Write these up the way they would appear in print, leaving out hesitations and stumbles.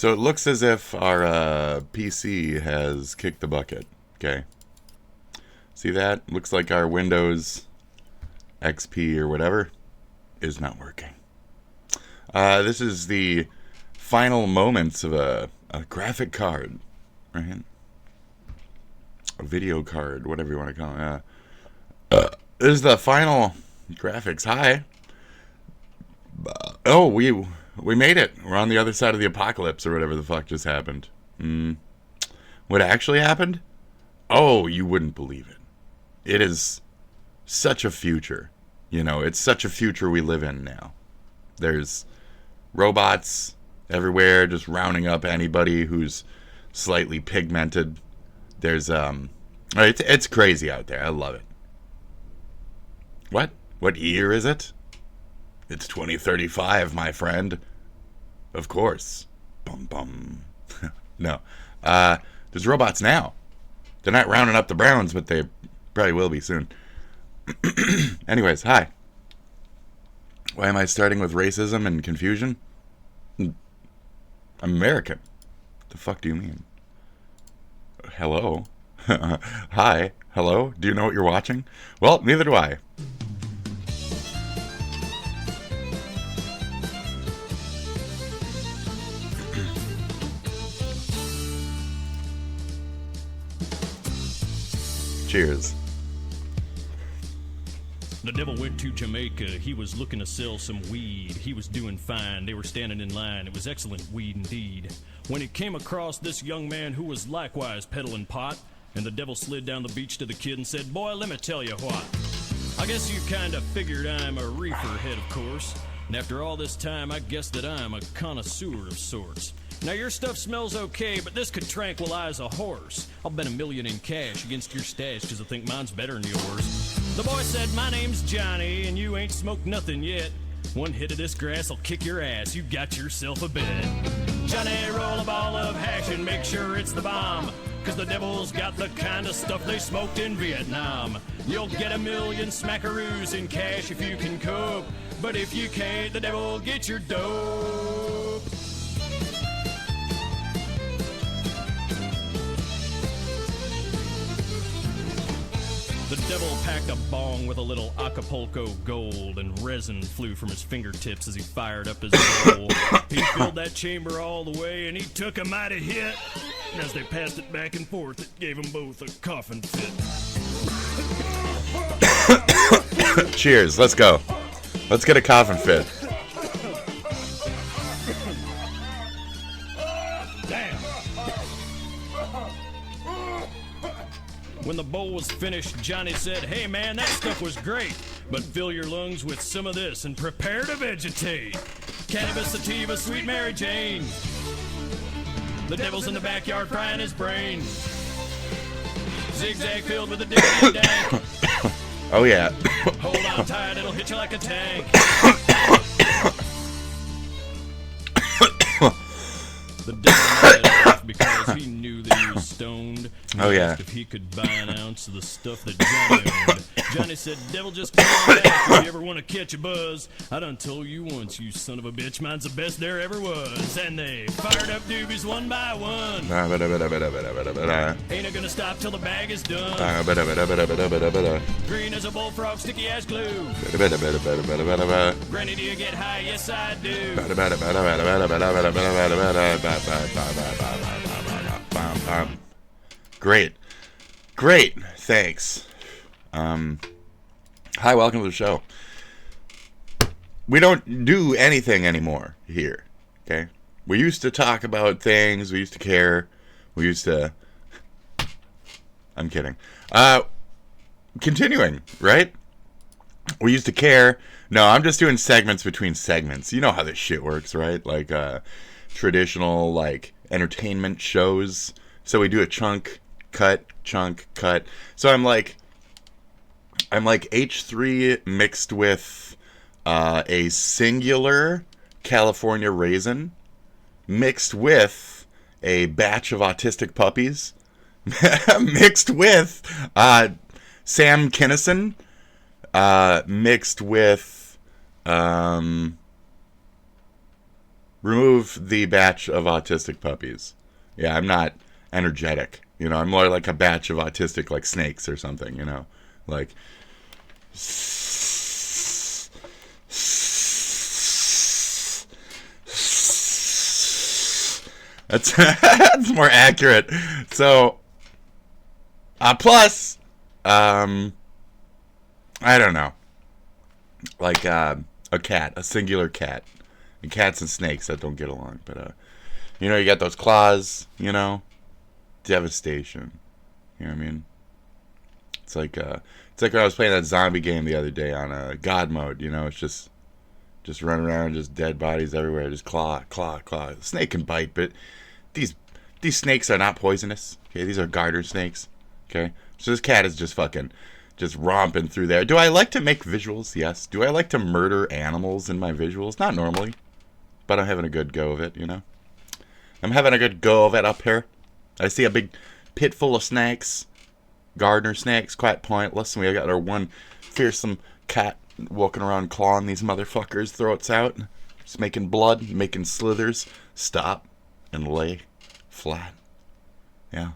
So it looks as if our PC has kicked the bucket. Okay. See that? Looks like our Windows XP or whatever is not working. This is the final moments of a graphic card, right? A video card, whatever you want to call it. This is the final graphics. Hi. Oh, we made it. We're on the other side of the apocalypse or whatever the fuck just happened. What actually happened? Oh, you wouldn't believe it. It is such a future. You know, it's such a future we live in now. There's robots everywhere just rounding up anybody who's slightly pigmented. There's it's crazy out there. I love it. What year is it? It's 2035, my friend. Of course. Bum bum. No. There's robots now. They're not rounding up the Browns, but they probably will be soon. Anyways, hi. Why am I starting with racism and confusion? I'm American. The fuck do you mean? Hello? Hi. Hello? Do you know what you're watching? Well, neither do I. Cheers. The devil went to Jamaica. He was looking to sell some weed. He was doing fine. They were standing in line. It was excellent weed indeed. When he came across this young man who was likewise peddling pot, and the devil slid down the beach to the kid and said, "Boy, let me tell you what. I guess you kind of figured I'm a reefer head, of course. And after all this time, I guess that I'm a connoisseur of sorts. Now, your stuff smells okay, but this could tranquilize a horse. I'll bet $1 million in cash against your stash, because I think mine's better than yours." The boy said, "My name's Johnny, and you ain't smoked nothing yet. One hit of this grass will kick your ass. You got yourself a bet. Johnny, roll a ball of hash and make sure it's the bomb, because the devil's got the kind of stuff they smoked in Vietnam. You'll get $1 million smackaroos in cash if you can cope, but if you can't, the devil will get your dope." The devil packed a bong with a little Acapulco gold, and resin flew from his fingertips as he fired up his bowl. He filled that chamber all the way, and he took a mighty hit. And as they passed it back and forth, it gave them both a coughing fit. Cheers. Let's go. Let's get a coughing fit. Damn. When the bowl was finished, Johnny said, "Hey man, that stuff was great, but fill your lungs with some of this and prepare to vegetate. Cannabis sativa, sweet Mary Jane. The devil's in the backyard frying his brain. Zigzag filled with a diggity dank. Oh yeah. Hold on tight, it'll hit you like a tank." The devil made it off because he knew that he was stoned. Oh, yeah. Asked if he could buy an ounce of the stuff that Johnny owned. Johnny said, "Devil, just come on back if you ever want to catch a buzz. I done told you once, you son of a bitch, mine's the best there ever was." And they fired up doobies one by one. Ain't it gonna stop till the bag is done. Green as a bullfrog, sticky as glue. Granny, do you get high? Yes, I do. Great, thanks. Hi, welcome to the show. We don't do anything anymore here, okay? We used to talk about things, we used to care, we used to... I'm kidding. Continuing, right? We used to care. No, I'm just doing segments between segments. You know how this shit works, right? Like, traditional, like, entertainment shows. So we do a chunk, cut. So I'm like H3 mixed with a singular California raisin mixed with a batch of autistic puppies mixed with Sam Kinison mixed with remove the batch of autistic puppies. Yeah, I'm not energetic. You know, I'm more like a batch of autistic, like snakes or something, you know? Like... That's more accurate. So, plus, I don't know. Like, a cat, a singular cat. And cats and snakes that don't get along. But, you know, you got those claws, you know? Devastation. You know what I mean? It's like when I was playing that zombie game the other day on God mode, you know? It's just run around, just dead bodies everywhere, just claw. The snake can bite, but these snakes are not poisonous. Okay, these are garter snakes. Okay, so this cat is just fucking romping through there. Do I like to make visuals? Yes. Do I like to murder animals in my visuals? Not normally, but I'm having a good go of it. You know, I'm having a good go of it up here. I see a big pit full of snakes, gardener snakes, quite pointless, and we got our one fearsome cat walking around clawing these motherfuckers' throats out, just making blood, making slithers. Stop and lay flat. Yeah.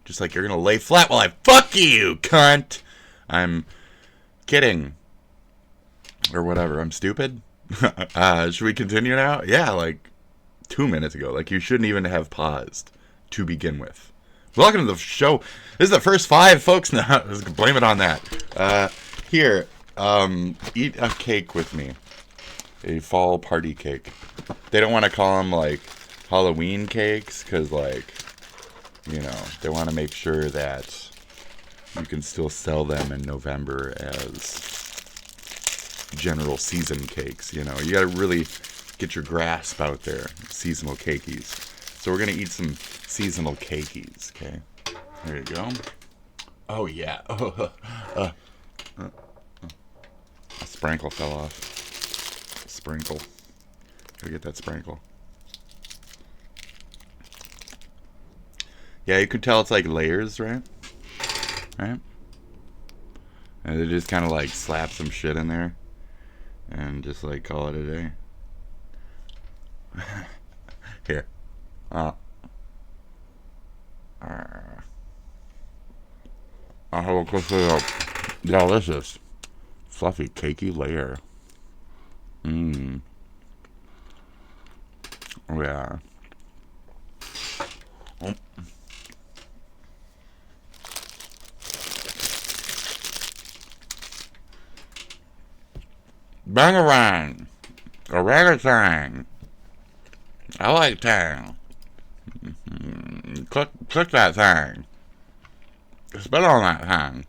Just like you're gonna lay flat while I fuck you, cunt. I'm kidding. Or whatever. I'm stupid. Should we continue now? Yeah, like 2 minutes ago. Like you shouldn't even have paused to begin with. Welcome to the show. This is the first 5, folks. Now, blame it on that. Here. Eat a cake with me. A fall party cake. They don't want to call them, like, Halloween cakes, because, like, you know, they want to make sure that you can still sell them in November as general season cakes, you know. You got to really get your grasp out there. Seasonal cakeys. So we're going to eat some seasonal cakeys, okay? There you go. Oh, yeah. A sprinkle fell off. Sprinkle. Gotta get that sprinkle. Yeah, you could tell it's like layers, right? Right? And they just kind of like slap some shit in there and just like call it a day. Here. I have a delicious, fluffy, cakey layer. Oh, yeah. Oh. Bangarang. Orangutan. I like tang. Click that thing. Spit on that thing.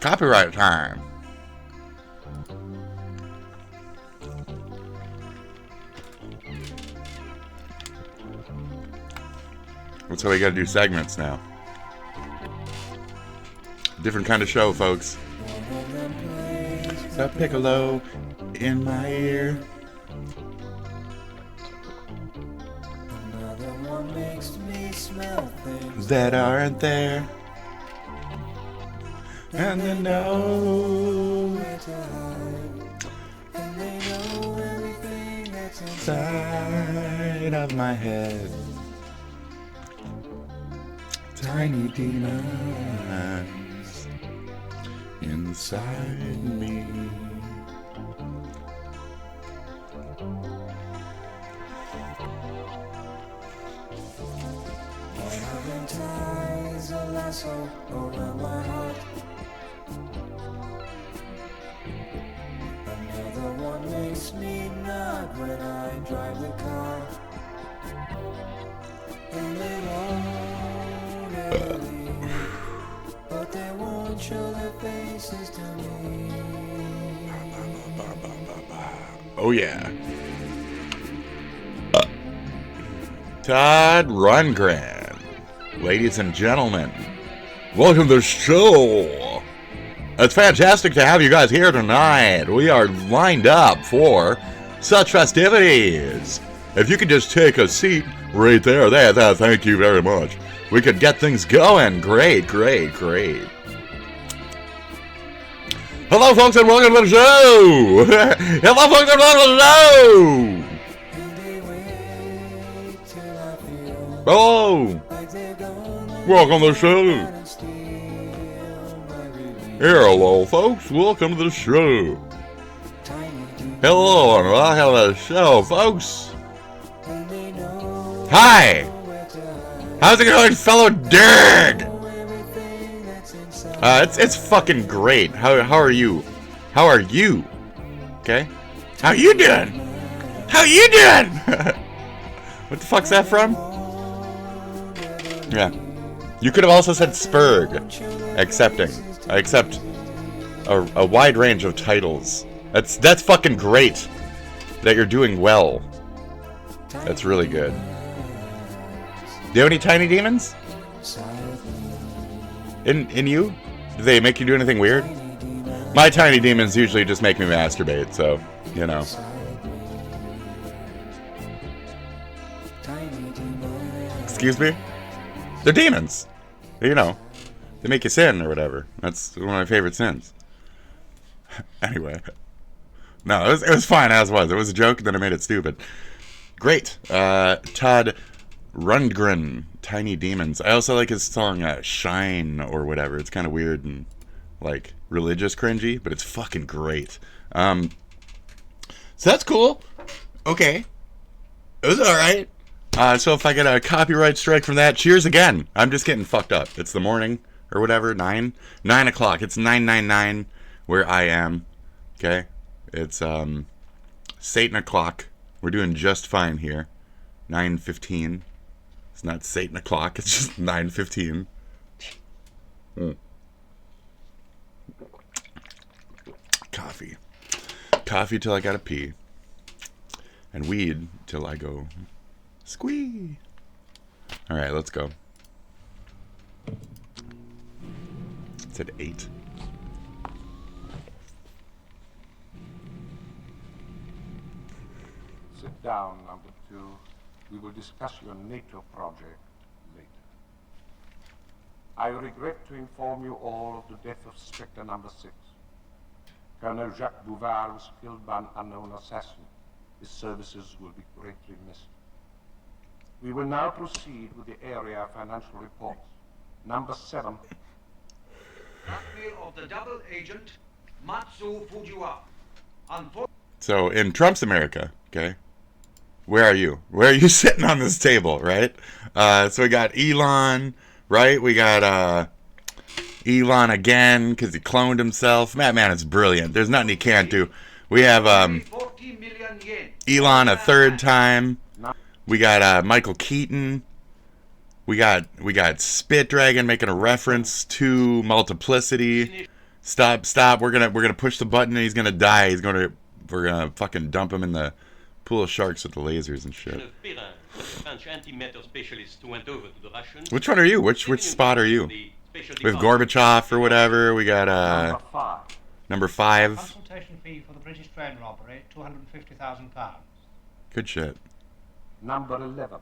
Copyright time. That's how we gotta do segments now. Different kind of show, folks. A piccolo in my ear. Another one makes me smell things that aren't there. And they know where to hide. And they know everything that's inside of my head. Tiny demons inside me. One of them ties a lasso over my heart. Another one makes me nod when I drive the car. And they won't ever leave, but they won't show their faces to me. Oh yeah. Todd Rundgren. Ladies and gentlemen, welcome to the show. It's fantastic to have you guys here tonight. We are lined up for such festivities. If you could just take a seat right there, thank you very much. We could get things going. Great. Hello, folks, and welcome to the show. Hello, folks, and welcome to the show. Hello! Welcome to the show! Hello, folks. Welcome to the show. Hello, and welcome to the show, folks. Hi! How's it going, fellow Derg? It's fucking great. How are you? How are you? Okay? How you doing? How you doing? What the fuck's that from? Yeah. You could have also said Spurg. Accepting. I accept a wide range of titles. That's fucking great. That you're doing well. That's really good. Do you have any tiny demons? In you? Do they make you do anything weird? My tiny demons usually just make me masturbate, so, you know. Excuse me? They're demons. You know. They make you sin or whatever. That's one of my favorite sins. Anyway. No, it was fine as was. It was a joke, then I made it stupid. Great. Todd Rundgren, Tiny Demons. I also like his song Shine or whatever. It's kind of weird and like religious cringy, but it's fucking great. So that's cool. Okay. It was alright. So if I get a copyright strike from that, cheers again. I'm just getting fucked up. It's the morning or whatever, 9 o'clock. It's 9:99 where I am. Okay? It's Satan o'clock. We're doing just fine here. 9:15. It's not Satan o'clock, it's just 9:15. Coffee. Coffee till I gotta pee. And weed till I go squee. Alright, let's go. It's at 8. Sit down, number 2. We will discuss your NATO project later. I regret to inform you all of the death of Spectre number 6. Colonel Jacques Bouvard was killed by an unknown assassin. His services will be greatly missed. We will now proceed with the area financial reports. Number 7. Blackmail of the double agent Matsu Fujiwa. So in Trump's America, okay? Where are you? Where are you sitting on this table, right? So we got Elon, right? We got Elon again because he cloned himself. Man, it's brilliant. There's nothing he can't do. We have Elon a third time. We got Michael Keaton. We got SPITDRAGON making a reference to multiplicity. Stop! We're gonna push the button and he's gonna die. We're gonna fucking dump him in the pool of sharks with the lasers and shit. Which one are you? Which spot are you? We have Gorbachev or whatever. We got number 5. Consultation fee for the British train robbery, £250,000. Good shit. Number 11.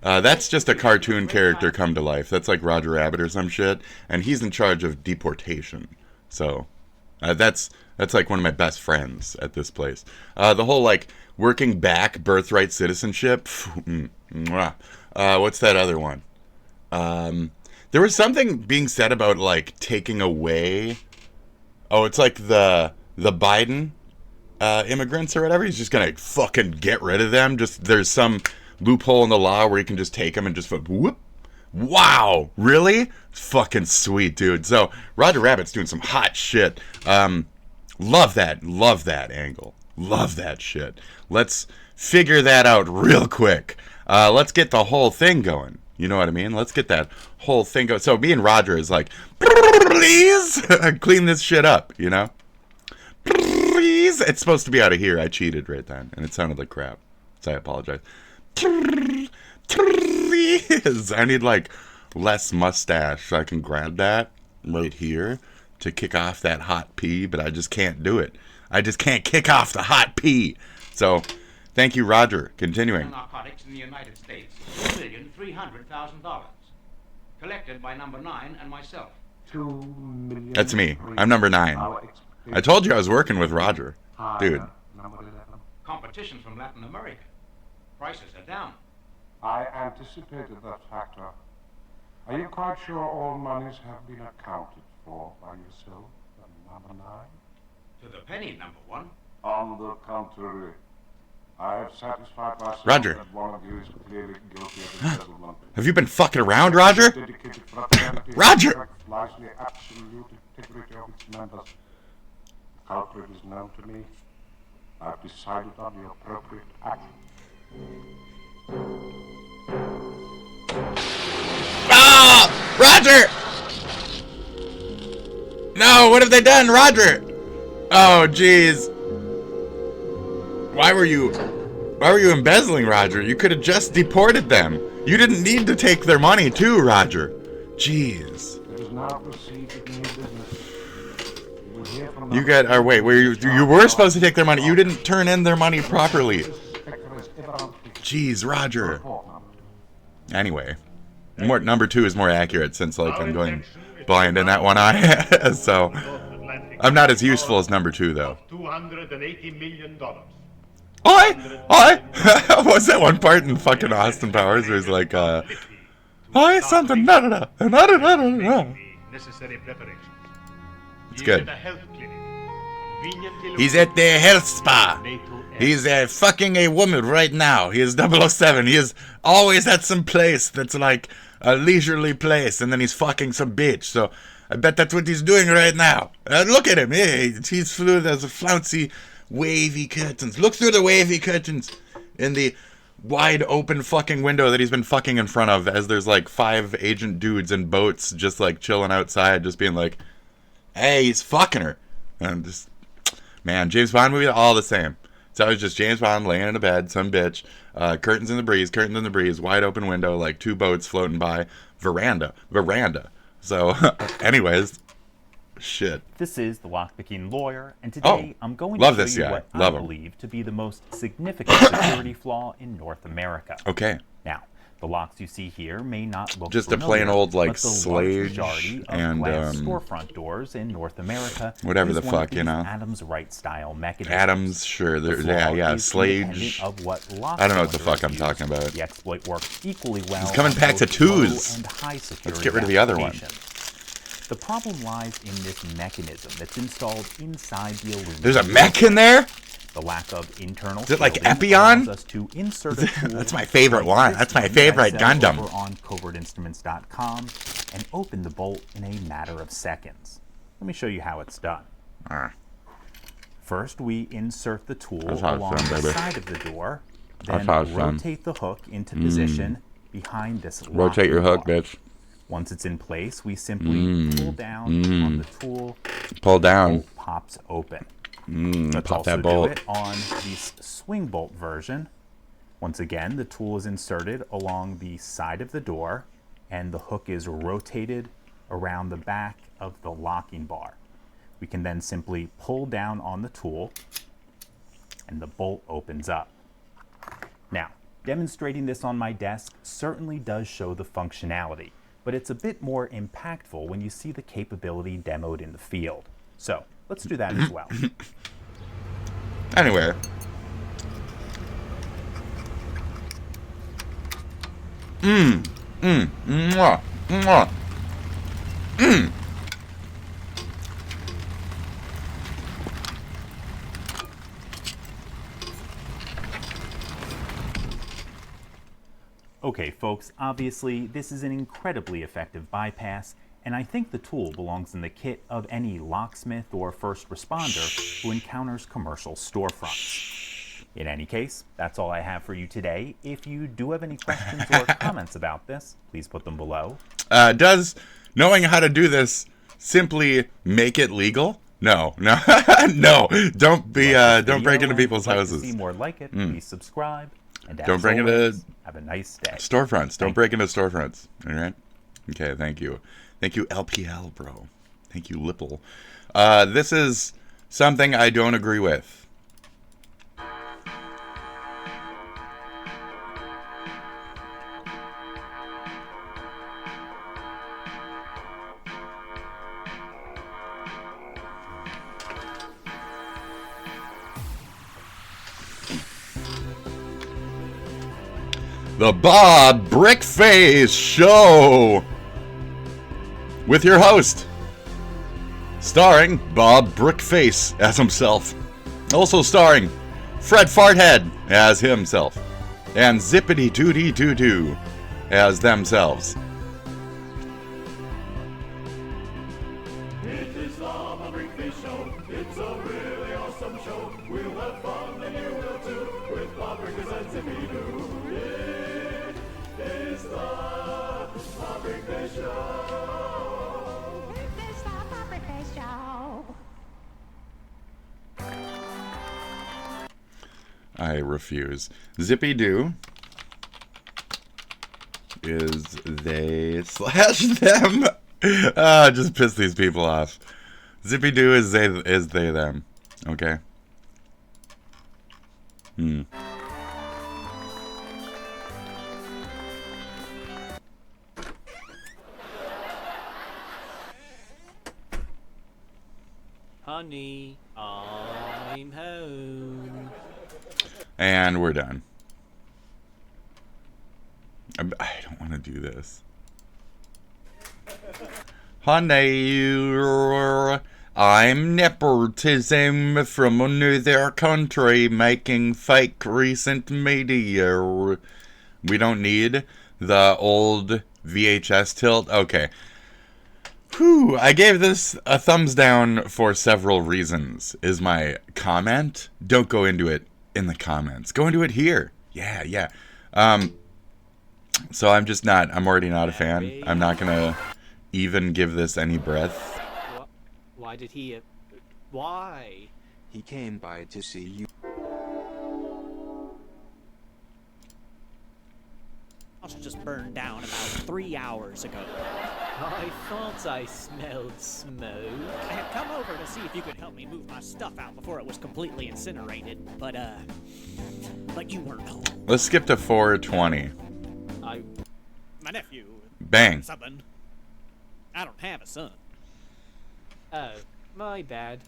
That's just a cartoon character come to life. That's like Roger Rabbit or some shit, and he's in charge of deportation. So that's like one of my best friends at this place. The whole like working back birthright citizenship. What's that other one? There was something being said about like taking away. Oh, it's like the Biden immigrants or whatever. He's just gonna fucking get rid of them. Just there's some loophole in the law where you can just take them and just whoop. Wow, really? Fucking sweet, dude. So Roger Rabbit's doing some hot shit. Love that angle. Love that shit. Let's figure that out real quick. Let's get the whole thing going. You know what I mean? Let's get that whole thing going. So me and Roger is like, please clean this shit up, you know? Please. It's supposed to be out of here. I cheated right then, and it sounded like crap. So I apologize. Please. I need like less mustache so I can grab that right here to kick off that hot pee, but I just can't do it. I just can't kick off the hot pee. So, thank you, Roger. Continuing. Narcotics in the United States, $2,300,000. Collected by number 9 and myself. 2 million. That's me. I'm number 9. I told you I was working with Roger. Dude. Number 11. Competition from Latin America. Prices are down. I anticipated that factor. Are you quite sure all monies have been accounted for by yourself and number 9? To the penny, number 1. On the contrary, I have satisfied myself Roger. that one of you is clearly guilty of embezzlement. Have you been fucking around, Roger? Dedicated fraternity Roger! respects largely absolute integrity of its members. The culprit is known to me. I've decided on the appropriate action. Ah! Roger! No, what have they done, Roger? Oh, jeez. Why were you embezzling, Roger? You could have just deported them. You didn't need to take their money, too, Roger. Jeez. It is now proceed with new business. You will hear from You got, wait, you were supposed to take their money. You didn't turn in their money properly. Jeez, Roger. Anyway, number 2 is more accurate since, like, I'm going blind in that one eye. So, I'm not as useful as number 2, though. $280 million. Oi! What's that one part in fucking Austin Powers where he's like, oi, something, no. Necessary preparations. It's good. At a health clinic, conveniently He's at the health spa. He's fucking a woman right now. He is 007. He is always at some place that's like a leisurely place, and then he's fucking some bitch. So I bet that's what he's doing right now. Look at him. He's through those flouncy, wavy curtains. Look through the wavy curtains in the wide open fucking window that he's been fucking in front of as there's like 5 agent dudes in boats just like chilling outside, just being like, hey, he's fucking her. And just, man, James Bond movies are all the same. It's always just James Bond laying in a bed, some bitch, curtains in the breeze, wide open window, like 2 boats floating by, veranda. So, anyways, shit. This is the Lockpicking Lawyer, and today I'm going love to this show you guy. what Love I him. believe to be the most significant security flaw in North America. Okay. Now, the locks you see here may not look Just a familiar, plain old, like, but the large Slade majority of and, glass storefront doors in North America whatever use the one of fuck, you these know. Adams Wright style mechanisms. Adams, sure. The flaw Yeah, is Slade. independent of what lock I don't know what the cylinders fuck I'm use. talking about. The exploit works equally well. He's coming on back to both low 2s. and high security Let's get rid of the other one. applications. The problem lies in this mechanism that's installed inside the aluminum. There's a mech in there? The lack of internal Is it like shielding Epion? allows us to insert a tool That's my favorite one. this That's my that I favorite sell Gundam. over on covertinstruments.com and open the bolt in a matter of seconds. Let me show you how it's done. First, we insert the tool That's how it's along done, the baby. side of the door, That's then how it's done. rotate the hook into position behind this Rotate your locking hook, bar. bitch. Once it's in place, we simply pull down on the tool. Pull The down. bolt pops open. Let's Pop also that bolt. do it on the swing bolt version. Once again, the tool is inserted along the side of the door, and the hook is rotated around the back of the locking bar. We can then simply pull down on the tool, and the bolt opens up. Now, demonstrating this on my desk certainly does show the functionality, but it's a bit more impactful when you see the capability demoed in the field. So, let's do that as well. Anyway. Mwah. Mwah. Okay, folks, obviously this is an incredibly effective bypass, and I think the tool belongs in the kit of any locksmith or first responder who encounters commercial storefronts. In any case, that's all I have for you today. If you do have any questions or comments about this, please put them below. Does knowing how to do this simply make it legal? No. No. Don't break into people's houses. To see more like it, please subscribe. And as Don't break into always, have a nice day. storefronts. Don't break into storefronts. All right. Okay. Thank you. Thank you, LPL, bro. Thank you, Lipple. This is something I don't agree with. The Bob Brickface Show with your host, starring Bob Brickface as himself, also starring Fred Farthead as himself, and Zippity Doody Doo Doo as themselves. It is the Bob Brickface Show. It's a really awesome show. We'll have fun and you will too with Bob Brickface and Zippy Doo. It is the Bob Brickface Show. It is the Bob Brickface Show. I refuse. Zippy Doo is they slash them. Just piss these people off. Zippy Doo is they them. Okay. Honey, I'm home. And we're done. I don't want to do this. Honey, I'm nepotism from another country making fake recent media. We don't need the old VHS tilt. Okay. Whew, I gave this a thumbs down for several reasons, is my comment. Don't go into it in the comments. Go into it here. Yeah. So I'm already not a fan. I'm not gonna even give this any breath. Why did he... why? He came by to see you. House just burned down about 3 hours ago. I thought I smelled smoke. I had come over to see if you could help me move my stuff out before it was completely incinerated, but you weren't home. Let's skip to 420. My nephew. Bang. Something. I don't have a son. Oh, my bad.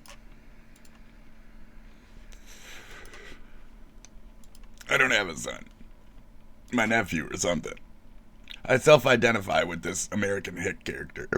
I don't have a son. My nephew or something. I self-identify with this American Hick character.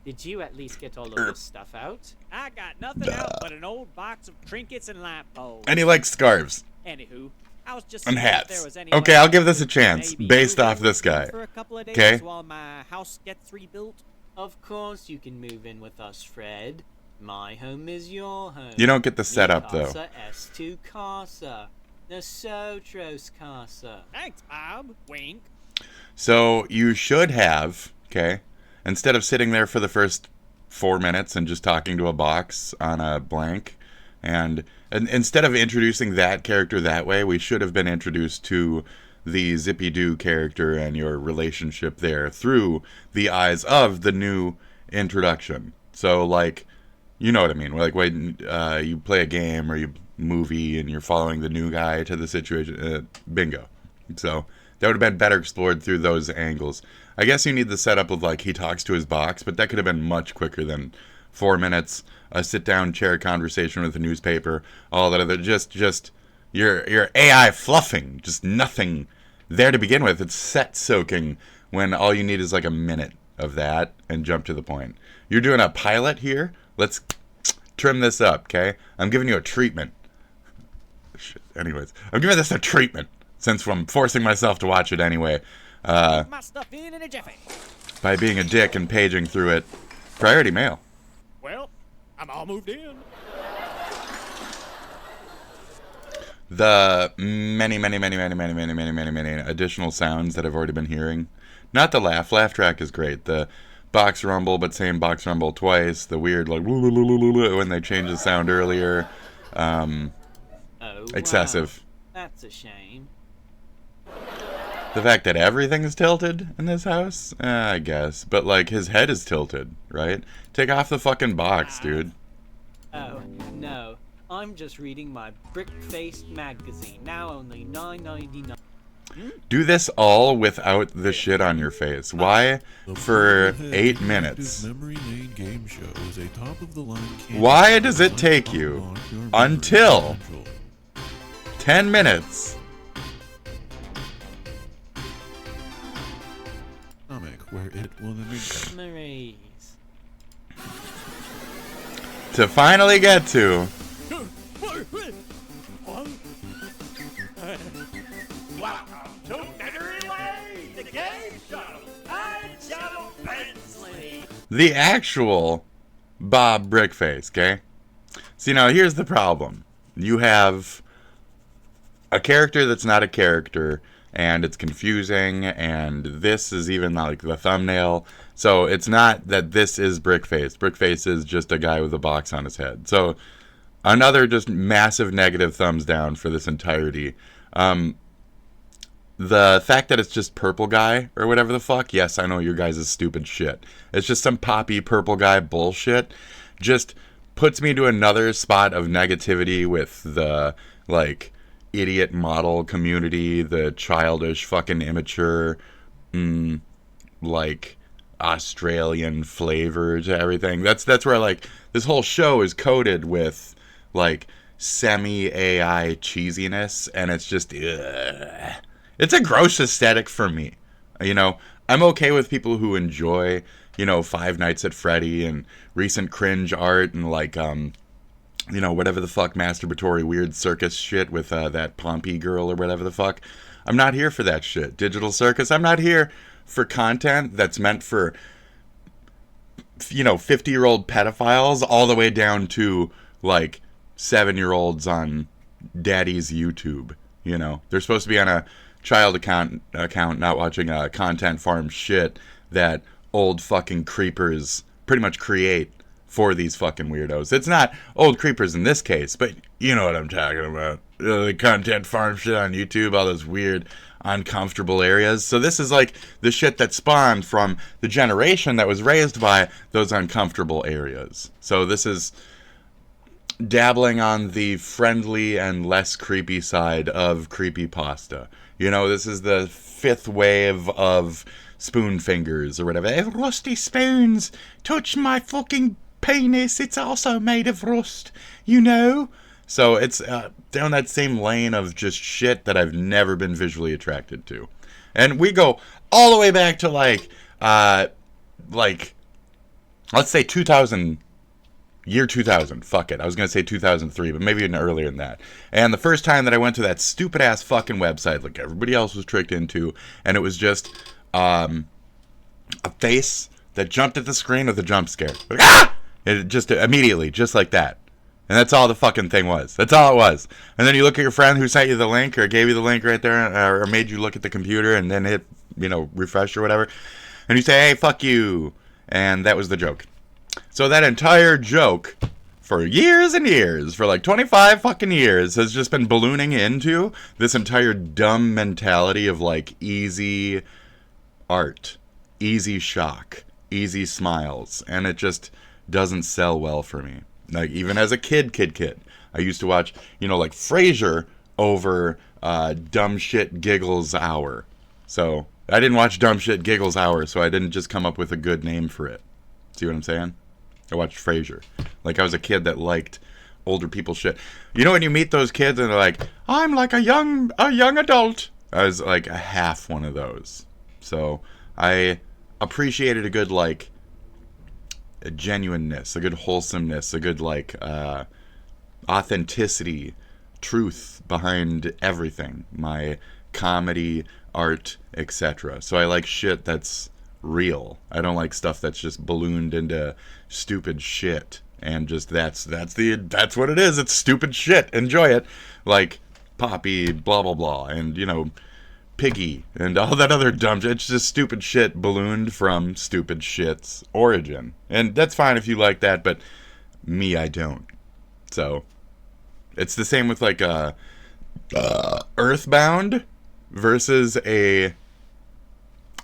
Did you at least get all of your stuff out? I got nothing out but an old box of trinkets and lamp poles. And he likes scarves. Anywho, I was just And seeing if hats. there was any Okay, way I'll give this a maybe chance, you based could off this guy. for a couple of days Okay? while my house gets rebuilt. Of course you can move in with us, Fred. My home is your home. You don't get the setup, though. Casa S2 Casa. Nosotros Casa. Thanks, Bob. Wink. So you should have, okay, instead of sitting there for the first 4 minutes and just talking to a box on a blank, and instead of introducing that character that way, we should have been introduced to the Zippy Doo character and your relationship there through the eyes of the new introduction. So, like, you know what I mean? Like when you play a game or you movie and you're following the new guy to the situation, bingo. So that would have been better explored through those angles. I guess you need the setup of, like, he talks to his box, but that could have been much quicker than 4 minutes, a sit-down chair conversation with a newspaper, all that other, just your AI fluffing, just nothing there to begin with. It's set soaking when all you need is like a minute of that and jump to the point. You're doing a pilot here? Let's trim this up, okay? I'm giving you a treatment. Shit. Anyways, I'm giving this a treatment since I'm forcing myself to watch it anyway. My stuff in a jiffy. By being a dick and paging through it. Priority mail. Well, I'm all moved in. The many additional sounds that I've already been hearing. Not the laugh. Laugh track is great. The box rumble, but same box rumble twice. The weird, like, when they change the sound earlier. Excessive. Wow. That's a shame. The fact that everything is tilted in this house? I guess. But, like, his head is tilted, right? Take off the fucking box, dude. Oh, no. I'm just reading my brick-faced magazine, now only $9.99. Do this all without the shit on your face. Why? For 8 minutes. Why does it take you until 10 minutes comic where it will Memories. To finally get to. Welcome to Memory Lane, the game show. I'm Joe Bensley. The actual Bob Brickface, okay? See, now here's the problem. You have a character that's not a character, and it's confusing, and this is even like the thumbnail. So it's not that this is Brickface. Brickface is just a guy with a box on his head. So another just massive negative thumbs down for this entirety. The fact that it's just purple guy or whatever the fuck, yes, I know your guys' stupid shit. It's just some poppy purple guy bullshit. Just puts me to another spot of negativity with the, like, idiot model community, the childish fucking immature, like, Australian flavor to everything. That's where, like, this whole show is coated with, like, semi-AI cheesiness, and it's just, ugh. It's a gross aesthetic for me. You know, I'm okay with people who enjoy, you know, Five Nights at Freddy and recent cringe art and, like, you know, whatever the fuck masturbatory weird circus shit with that Pompey girl or whatever the fuck. I'm not here for that shit. Digital circus. I'm not here for content that's meant for, you know, 50-year-old pedophiles all the way down to, like, 7-year-olds on daddy's YouTube. You know, they're supposed to be on a child account, not watching content farm shit that old fucking creepers pretty much create for these fucking weirdos. It's not old creepers in this case, but you know what I'm talking about. The content farm shit on YouTube, all those weird, uncomfortable areas. So this is like the shit that spawned from the generation that was raised by those uncomfortable areas. So this is dabbling on the friendly and less creepy side of creepypasta. You know, this is the fifth wave of spoon fingers or whatever. Hey, rusty spoons, touch my fucking penis, it's also made of rust, you know? So it's down that same lane of just shit that I've never been visually attracted to. And we go all the way back to like, let's say 2000, year 2000, fuck it. I was going to say 2003, but maybe even earlier than that. And the first time that I went to that stupid-ass fucking website like everybody else was tricked into, and it was just a face that jumped at the screen with a jump scare. Like, ah! It just immediately, just like that. And that's all the fucking thing was. That's all it was. And then you look at your friend who sent you the link or gave you the link right there or made you look at the computer and then hit, you know, refresh or whatever. And you say, hey, fuck you. And that was the joke. So that entire joke for years and years, for like 25 fucking years, has just been ballooning into this entire dumb mentality of like easy art, easy shock, easy smiles. And it just doesn't sell well for me. Like even as a kid, I used to watch, you know, like Frasier over Dumb Shit Giggles Hour. So I didn't watch Dumb Shit Giggles Hour, so I didn't just come up with a good name for it. See what I'm saying? I watched Frasier. Like I was a kid that liked older people shit. You know when you meet those kids and they're like, I'm like a young adult. I was like a half one of those. So I appreciated a good like a genuineness, a good wholesomeness, a good like authenticity, truth behind everything. My comedy, art, etc. So I like shit that's real. I don't like stuff that's just ballooned into stupid shit and just that's what it is. It's stupid shit. Enjoy it. Like Poppy, blah blah blah, and you know, Piggy and all that other dumb shit. It's just stupid shit ballooned from stupid shit's origin. And that's fine if you like that, but me, I don't. So it's the same with like Earthbound versus a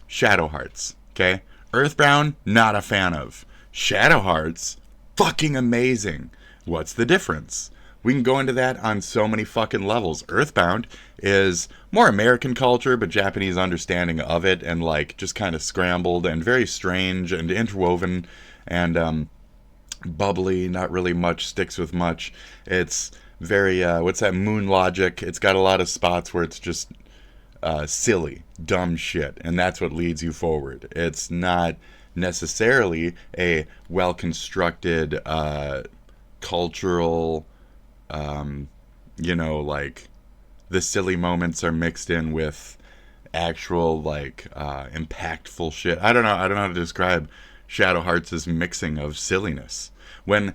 Shadow Hearts. Okay? Earthbound, not a fan of. Shadow Hearts, fucking amazing. What's the difference? We can go into that on so many fucking levels. Earthbound is more American culture, but Japanese understanding of it, and like just kind of scrambled and very strange and interwoven and bubbly. Not really much sticks with much. It's very, what's that, moon logic. It's got a lot of spots where it's just silly, dumb shit, and that's what leads you forward. It's not necessarily a well-constructed cultural, like the silly moments are mixed in with actual impactful shit. I don't know how to describe Shadow Hearts' mixing of silliness. When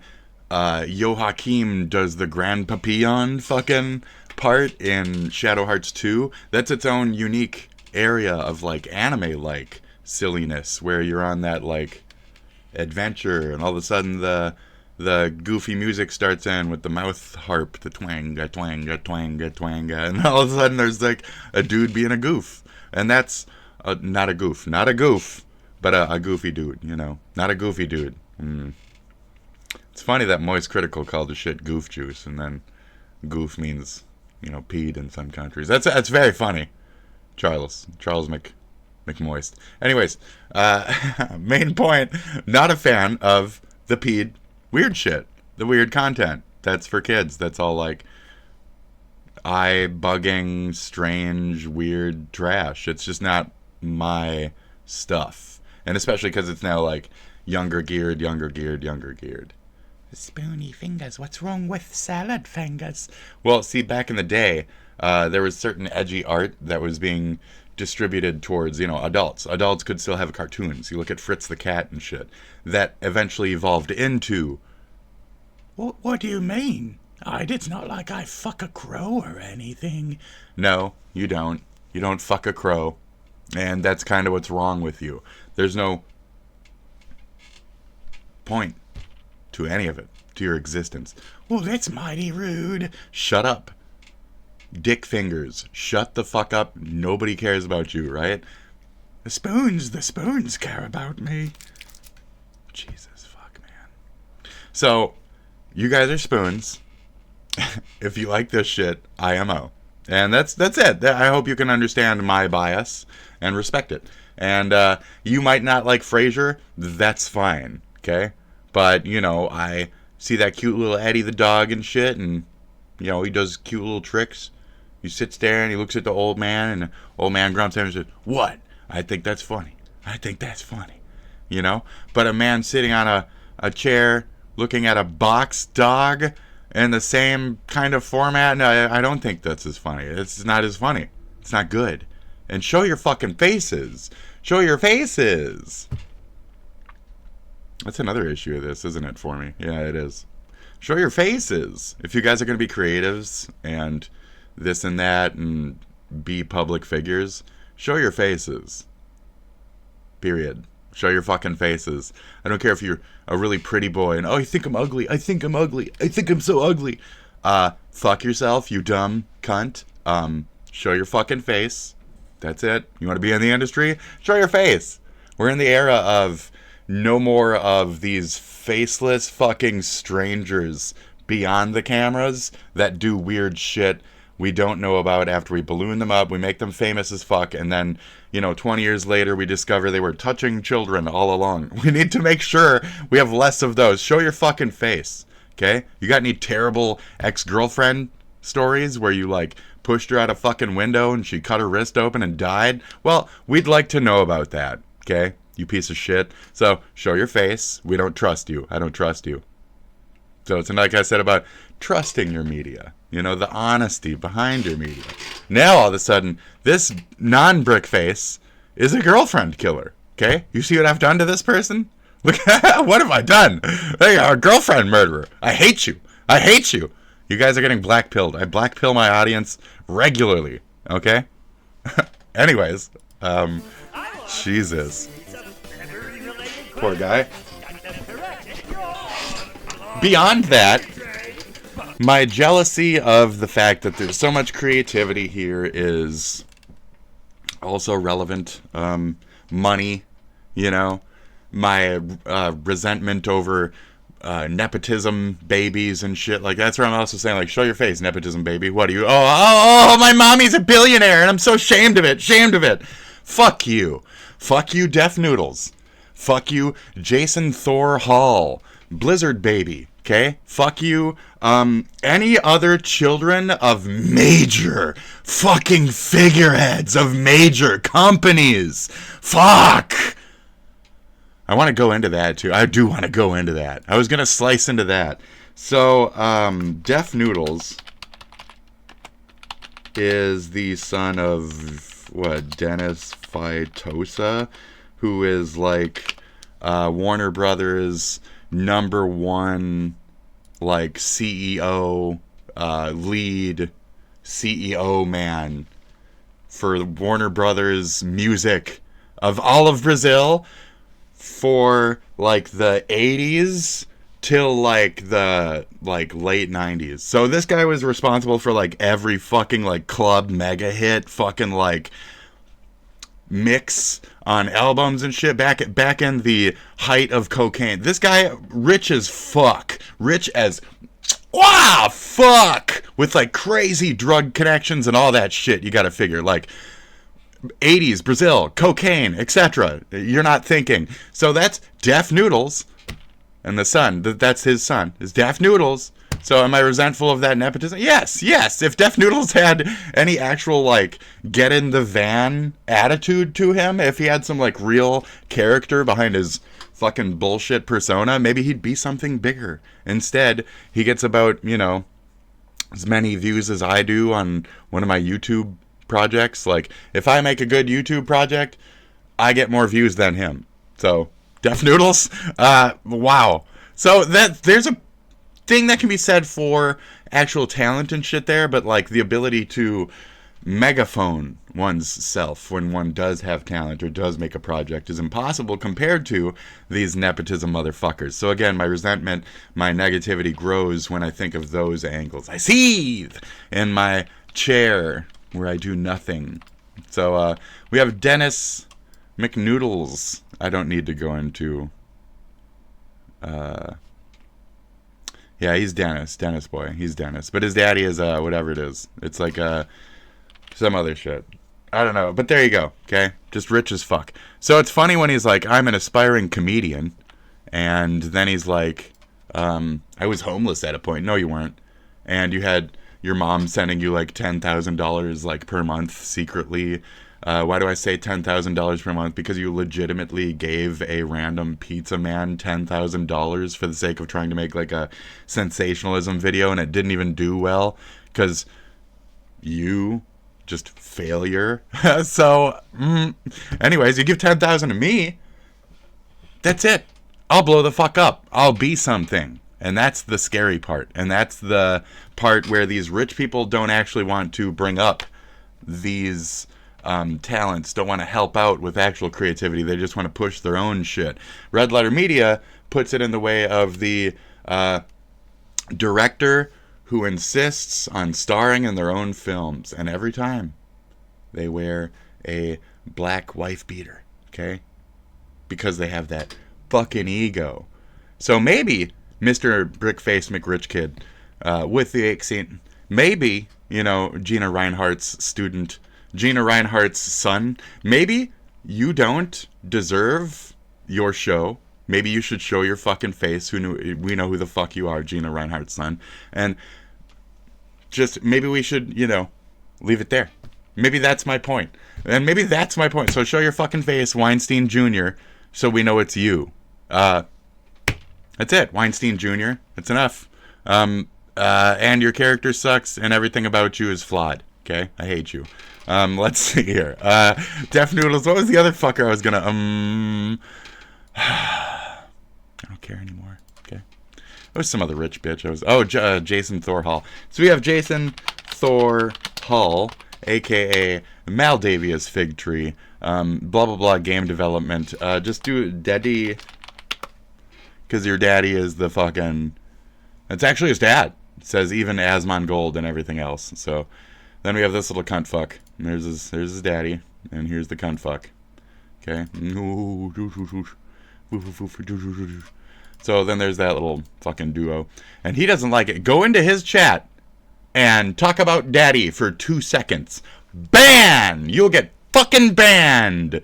Joachim does the Grand Papillon fucking part in Shadow Hearts 2, that's its own unique area of anime silliness, where you're on that adventure, and all of a sudden the goofy music starts in with the mouth harp, the twanga, twanga, twanga, twanga, and all of a sudden there's a dude being a goof. And that's not a goof, but a goofy dude, not a goofy dude. It's funny that Moist Critical called the shit goof juice, and then goof means, peed in some countries. That's very funny. Charles McMoist. Anyways, main point, not a fan of the peed weird shit, the weird content that's for kids. That's all eye-bugging, strange, weird trash. It's just not my stuff. And especially because it's now younger geared. Spoony fingers, what's wrong with salad fingers? Well, see, back in the day, there was certain edgy art that was being distributed towards, adults. Adults could still have cartoons. You look at Fritz the Cat and shit. That eventually evolved into... What do you mean? It's not like I fuck a crow or anything. No, you don't. You don't fuck a crow. And that's kind of what's wrong with you. There's no point to any of it, to your existence. Well, that's mighty rude. Shut up. Dick fingers. Shut the fuck up. Nobody cares about you, right? The spoons care about me. Jesus fuck, man. So, you guys are spoons. If you like this shit, IMO. And that's it. I hope you can understand my bias and respect it. And you might not like Frasier. That's fine, okay? But, I see that cute little Eddie the dog and shit, and, he does cute little tricks. He sits there and he looks at the old man, and the old man grumps at him and says, "What? I think that's funny. I think that's funny." But a man sitting on a chair looking at a box dog in the same kind of format, no, I don't think that's as funny. It's not as funny. It's not good. And show your fucking faces. Show your faces. That's another issue of this, isn't it, for me? Yeah, it is. Show your faces. If you guys are going to be creatives and this and that and be public figures, show your faces. Period. Show your fucking faces. I don't care if you're a really pretty boy and, you think I'm ugly. I think I'm ugly. I think I'm so ugly. Fuck yourself, you dumb cunt. Show your fucking face. That's it. You want to be in the industry? Show your face. We're in the era of no more of these faceless fucking strangers beyond the cameras that do weird shit we don't know about after we balloon them up, we make them famous as fuck, and then, 20 years later we discover they were touching children all along. We need to make sure we have less of those. Show your fucking face, okay? You got any terrible ex-girlfriend stories where you, pushed her out a fucking window and she cut her wrist open and died? Well, we'd like to know about that, okay? You piece of shit. So, show your face. We don't trust you. I don't trust you. So it's like I said about trusting your media. The honesty behind your media. Now, all of a sudden, this non-brick face is a girlfriend killer. Okay? You see what I've done to this person? Look, what have I done? They are a girlfriend murderer. I hate you. I hate you. You guys are getting black-pilled. I black-pill my audience regularly. Okay? Anyways, Jesus. Poor guy. Beyond that, my jealousy of the fact that there's so much creativity here is also relevant. Money, my resentment over nepotism babies and shit. That's where I'm also saying, show your face, nepotism baby. What are you? Oh, my mommy's a billionaire and I'm so ashamed of it. Fuck you. Fuck you, Deaf Noodles. Fuck you, Jason Thor Hall. Blizzard baby. Okay? Fuck you. Any other children of major fucking figureheads of major companies. Fuck! I want to go into that, too. I do want to go into that. I was going to slice into that. So, Def Noodles is the son of, Dennis Faitosa, who is, like, Warner Brothers' #1, like, CEO, lead CEO man for Warner Brothers music of all of Brazil for, like, the 80s till, like, the, like, late 90s. So this guy was responsible for, like, every fucking, like, club mega hit fucking, like, mix on albums and shit back in the height of cocaine. This guy, rich as fuck. Rich as fuck! With, like, crazy drug connections and all that shit. You gotta figure, like, 80s, Brazil, cocaine, etc. You're not thinking. So that's Def Noodles. And the son, that's his son, is Def Noodles. So am I resentful of that nepotism? Yes. If Def Noodles had any actual, like, get in the van attitude to him, if he had some, like, real character behind his fucking bullshit persona, maybe he'd be something bigger. Instead, he gets about, as many views as I do on one of my YouTube projects. Like, if I make a good YouTube project, I get more views than him. So, Def Noodles, wow. So there's a thing that can be said for actual talent and shit there, but, like, the ability to megaphone one's self when one does have talent or does make a project is impossible compared to these nepotism motherfuckers. So again, my resentment, my negativity grows when I think of those angles. I seethe in my chair where I do nothing. So we have Dennis McNoodles. I don't need to go into yeah, he's Dennis boy. He's Dennis. But his daddy is whatever it is. It's like some other shit. I don't know. But there you go. Okay? Just rich as fuck. So it's funny when he's like, I'm an aspiring comedian. And then he's like, I was homeless at a point. No, you weren't. And you had your mom sending you like $10,000 like per month secretly. Why do I say $10,000 per month? Because you legitimately gave a random pizza man $10,000 for the sake of trying to make like a sensationalism video, and it didn't even do well because you just failure. So, anyways, you give $10,000 to me. That's it. I'll blow the fuck up. I'll be something. And that's the scary part. And that's the part where these rich people don't actually want to bring up these talents, don't want to help out with actual creativity. They just want to push their own shit. Red Letter Media puts it in the way of the director who insists on starring in their own films. And every time they wear a black wife beater, okay? Because they have that fucking ego. So maybe Mr. Brickface McRichKid with the accent, maybe, Gina Reinhardt's student, Gina Reinhardt's son, maybe you don't deserve your show. Maybe you should show your fucking face. We know who the fuck you are, Gina Reinhardt's son. And just maybe we should, leave it there. Maybe that's my point. And maybe that's my point. So show your fucking face, Weinstein Jr., so we know it's you. That's it, Weinstein Jr. That's enough. And your character sucks, and everything about you is flawed. Okay? I hate you. Let's see here. Def Noodles, what was the other fucker I was gonna, I don't care anymore. Okay. There was some other rich bitch. Jason Thorhall. So we have Jason Thorhall, a.k.a. Maldavia's Fig Tree. Blah, blah, blah, game development. Just do Daddy, because your daddy is the fucking... It's actually his dad. It says even Asmon Gold and everything else. So then we have this little cunt fuck. And there's his daddy. And here's the cunt fuck. Okay. So then there's that little fucking duo. And he doesn't like it. Go into his chat and talk about daddy for 2 seconds. Ban! You'll get fucking banned!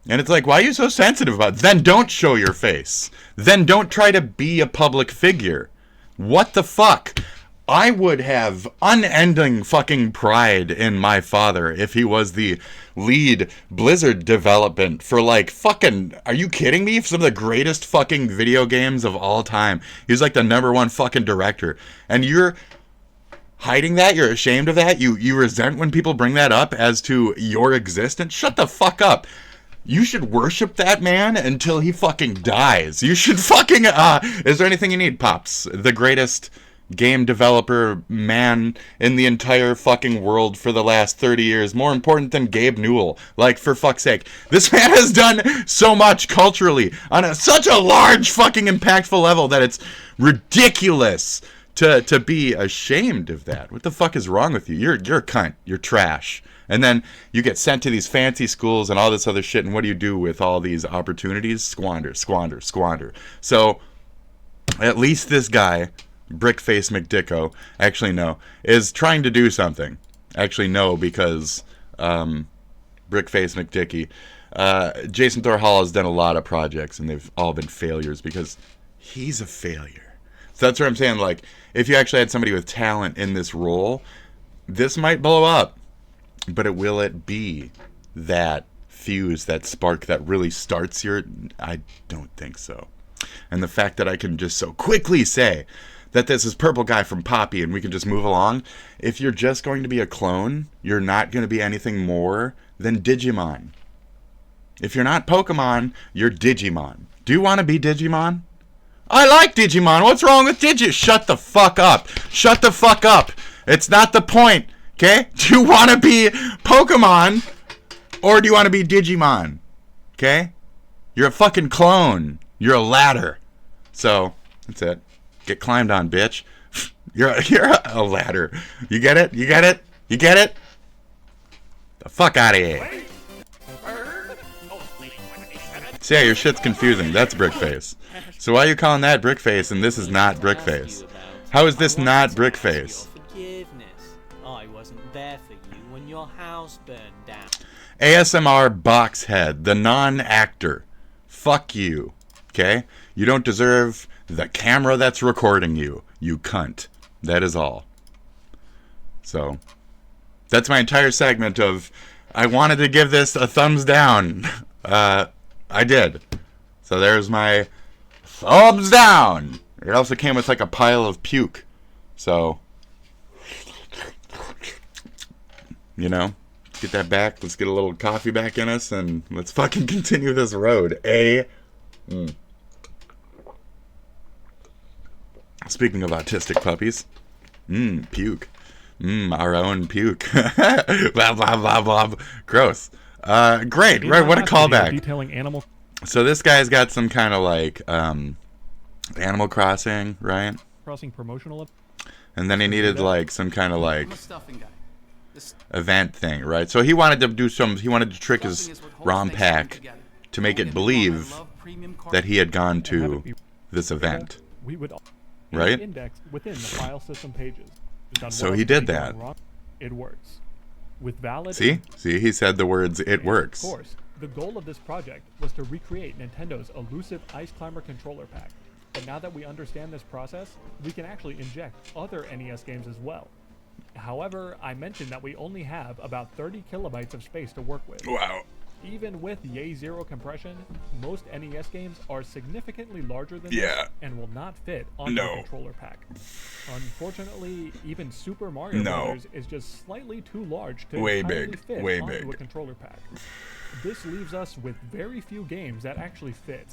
And it's like, why are you so sensitive about it? Then don't show your face. Then don't try to be a public figure. What the fuck? I would have unending fucking pride in my father if he was the lead Blizzard development for, like, fucking, are you kidding me? Some of the greatest fucking video games of all time. He's like the #1 fucking director. And you're hiding that? You're ashamed of that? You resent when people bring that up as to your existence? Shut the fuck up. You should worship that man until he fucking dies. You should fucking, is there anything you need, Pops? The greatest game developer man in the entire fucking world for the last 30 years. More important than Gabe Newell. Like, for fuck's sake. This man has done so much culturally on such a large fucking impactful level that it's ridiculous to be ashamed of that. What the fuck is wrong with you? You're a cunt. You're trash. And then you get sent to these fancy schools and all this other shit, and what do you do with all these opportunities? Squander, squander, squander. So, at least this guy, Brickface McDicko, actually no, is trying to do something. Actually no, because Brickface McDicky, Jason Thor Hall has done a lot of projects, and they've all been failures because he's a failure. So that's what I'm saying, like, if you actually had somebody with talent in this role, this might blow up. But will it be that fuse, that spark that really starts your... I don't think so. And the fact that I can just so quickly say that this is Purple Guy from Poppy and we can just move along. If you're just going to be a clone, you're not going to be anything more than Digimon. If you're not Pokemon, you're Digimon. Do you want to be Digimon? I like Digimon. What's wrong with Digi? Shut the fuck up. Shut the fuck up. It's not the point. Okay? Do you want to be Pokemon or do you want to be Digimon? Okay? You're a fucking clone. You're a ladder. So, that's it. Get climbed on, bitch. You're a ladder. You get it? You get it? You get it? The fuck out of here. So yeah, your shit's confusing. That's Brickface. So why are you calling that Brickface and this is not Brickface? How is this not Brickface? I wasn't there for you when your house burned down. ASMR Boxhead, the non-actor. Fuck you. Okay? You don't deserve the camera that's recording you. You cunt. That is all. So, that's my entire segment of, I wanted to give this a thumbs down. I did. So there's my thumbs down. It also came with like a pile of puke. So, you know, let's get that back. Let's get a little coffee back in us and let's fucking continue this road. Speaking of autistic puppies, puke. Our own puke. Blah, blah, blah, blah. Gross. Great. Right, what a callback. Detailing animal. So this guy's got some kind of like Animal Crossing, right? Crossing promotional. And then he needed like some kind of like event thing, right? So he wanted to do he wanted to trick his ROM pack to make it believe that he had gone to this event. Right? Indexed within the file system pages. So he did that. It works. With valid. See, he said the words, it works. Of course, the goal of this project was to recreate Nintendo's elusive Ice Climber controller pack. But now that we understand this process, we can actually inject other NES games as well. However, I mentioned that we only have about 30 kilobytes of space to work with. Wow. Even with Yay Zero compression, most NES games are significantly larger than this and will not fit on the controller pack. Unfortunately, even Super Mario Bros. Is just slightly too large to fit onto a controller pack. This leaves us with very few games that actually fit.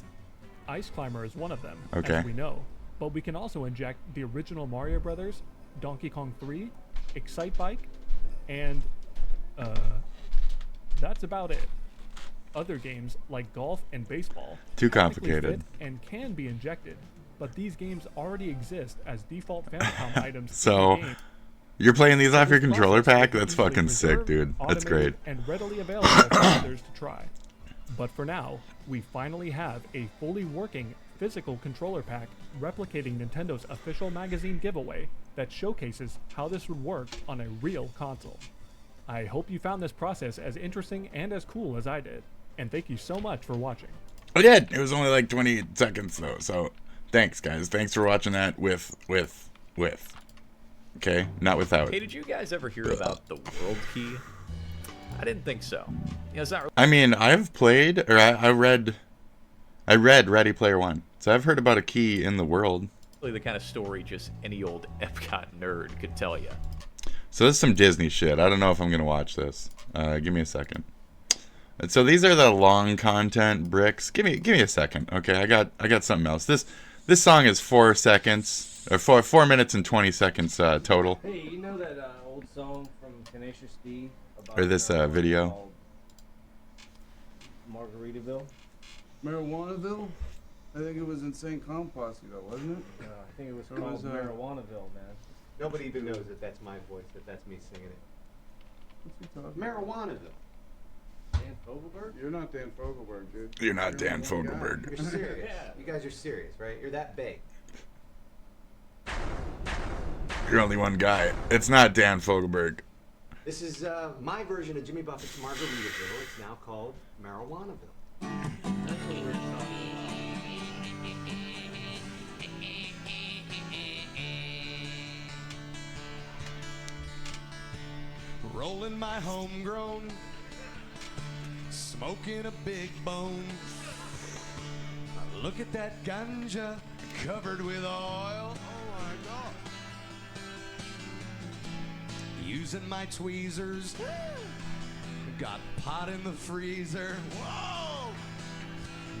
Ice Climber is one of them, as we know, but we can also inject the original Mario Brothers, Donkey Kong 3, Excite Bike, and that's about it. Other games like golf and baseball too complicated and can be injected, but these games already exist as default Famicom items. So you're playing these off your controller pack? That's fucking sick, dude. That's great. And readily available for others to try. But for now, we finally have a fully working physical controller pack replicating Nintendo's official magazine giveaway that showcases how this would work on a real console. I hope you found this process as interesting and as cool as I did. and thank you so much for watching. I did. It was only like 20 seconds though, so thanks guys. Thanks for watching that with. Okay, not without. Hey, did you guys ever hear about the World Key? I didn't think so. You know, it's not really I mean, I've played, or I read Ready Player One, so I've heard about a key in the world. the kind of story just any old Epcot nerd could tell you. So this is some Disney shit. I don't know if I'm gonna watch this. Give me a second. So these are the long content bricks. Give me a second, okay? I got something else. This song is 4 seconds, or 4 minutes and 20 seconds total. Hey, you know that old song from Tenacious D about Or this video. Margaritaville? Marijuanaville? I think it was in St. Compost, though, wasn't it? I think it was called Marijuanaville, man. Nobody even knows that that's my voice, that that's me singing it. What's he talking Marijuanaville. Dan Fogelberg? You're not Dan Fogelberg, dude. You're not Dan Fogelberg. You're serious. You guys are serious, right? You're that big. You're only one guy. It's not Dan Fogelberg. This is my version of Jimmy Buffett's Margaritaville. It's now called Marijuanaville. That's what we're talking about. Rolling my homegrown, smoking a big bone. Look at that ganja covered with oil. Oh my God. Using my tweezers, got pot in the freezer. Whoa!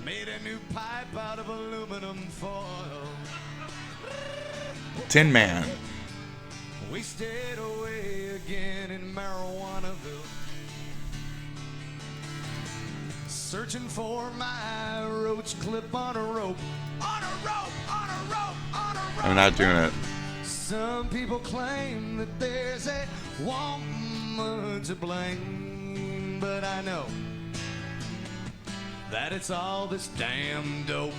Made a new pipe out of aluminum foil. Tin Man. We stayed away again in Marijuanaville, searching for my roach clip on a rope. On a rope, on a rope, on a rope. I'm not doing it. Some people claim that there's a woman to blame, but I know that it's all this damn dope.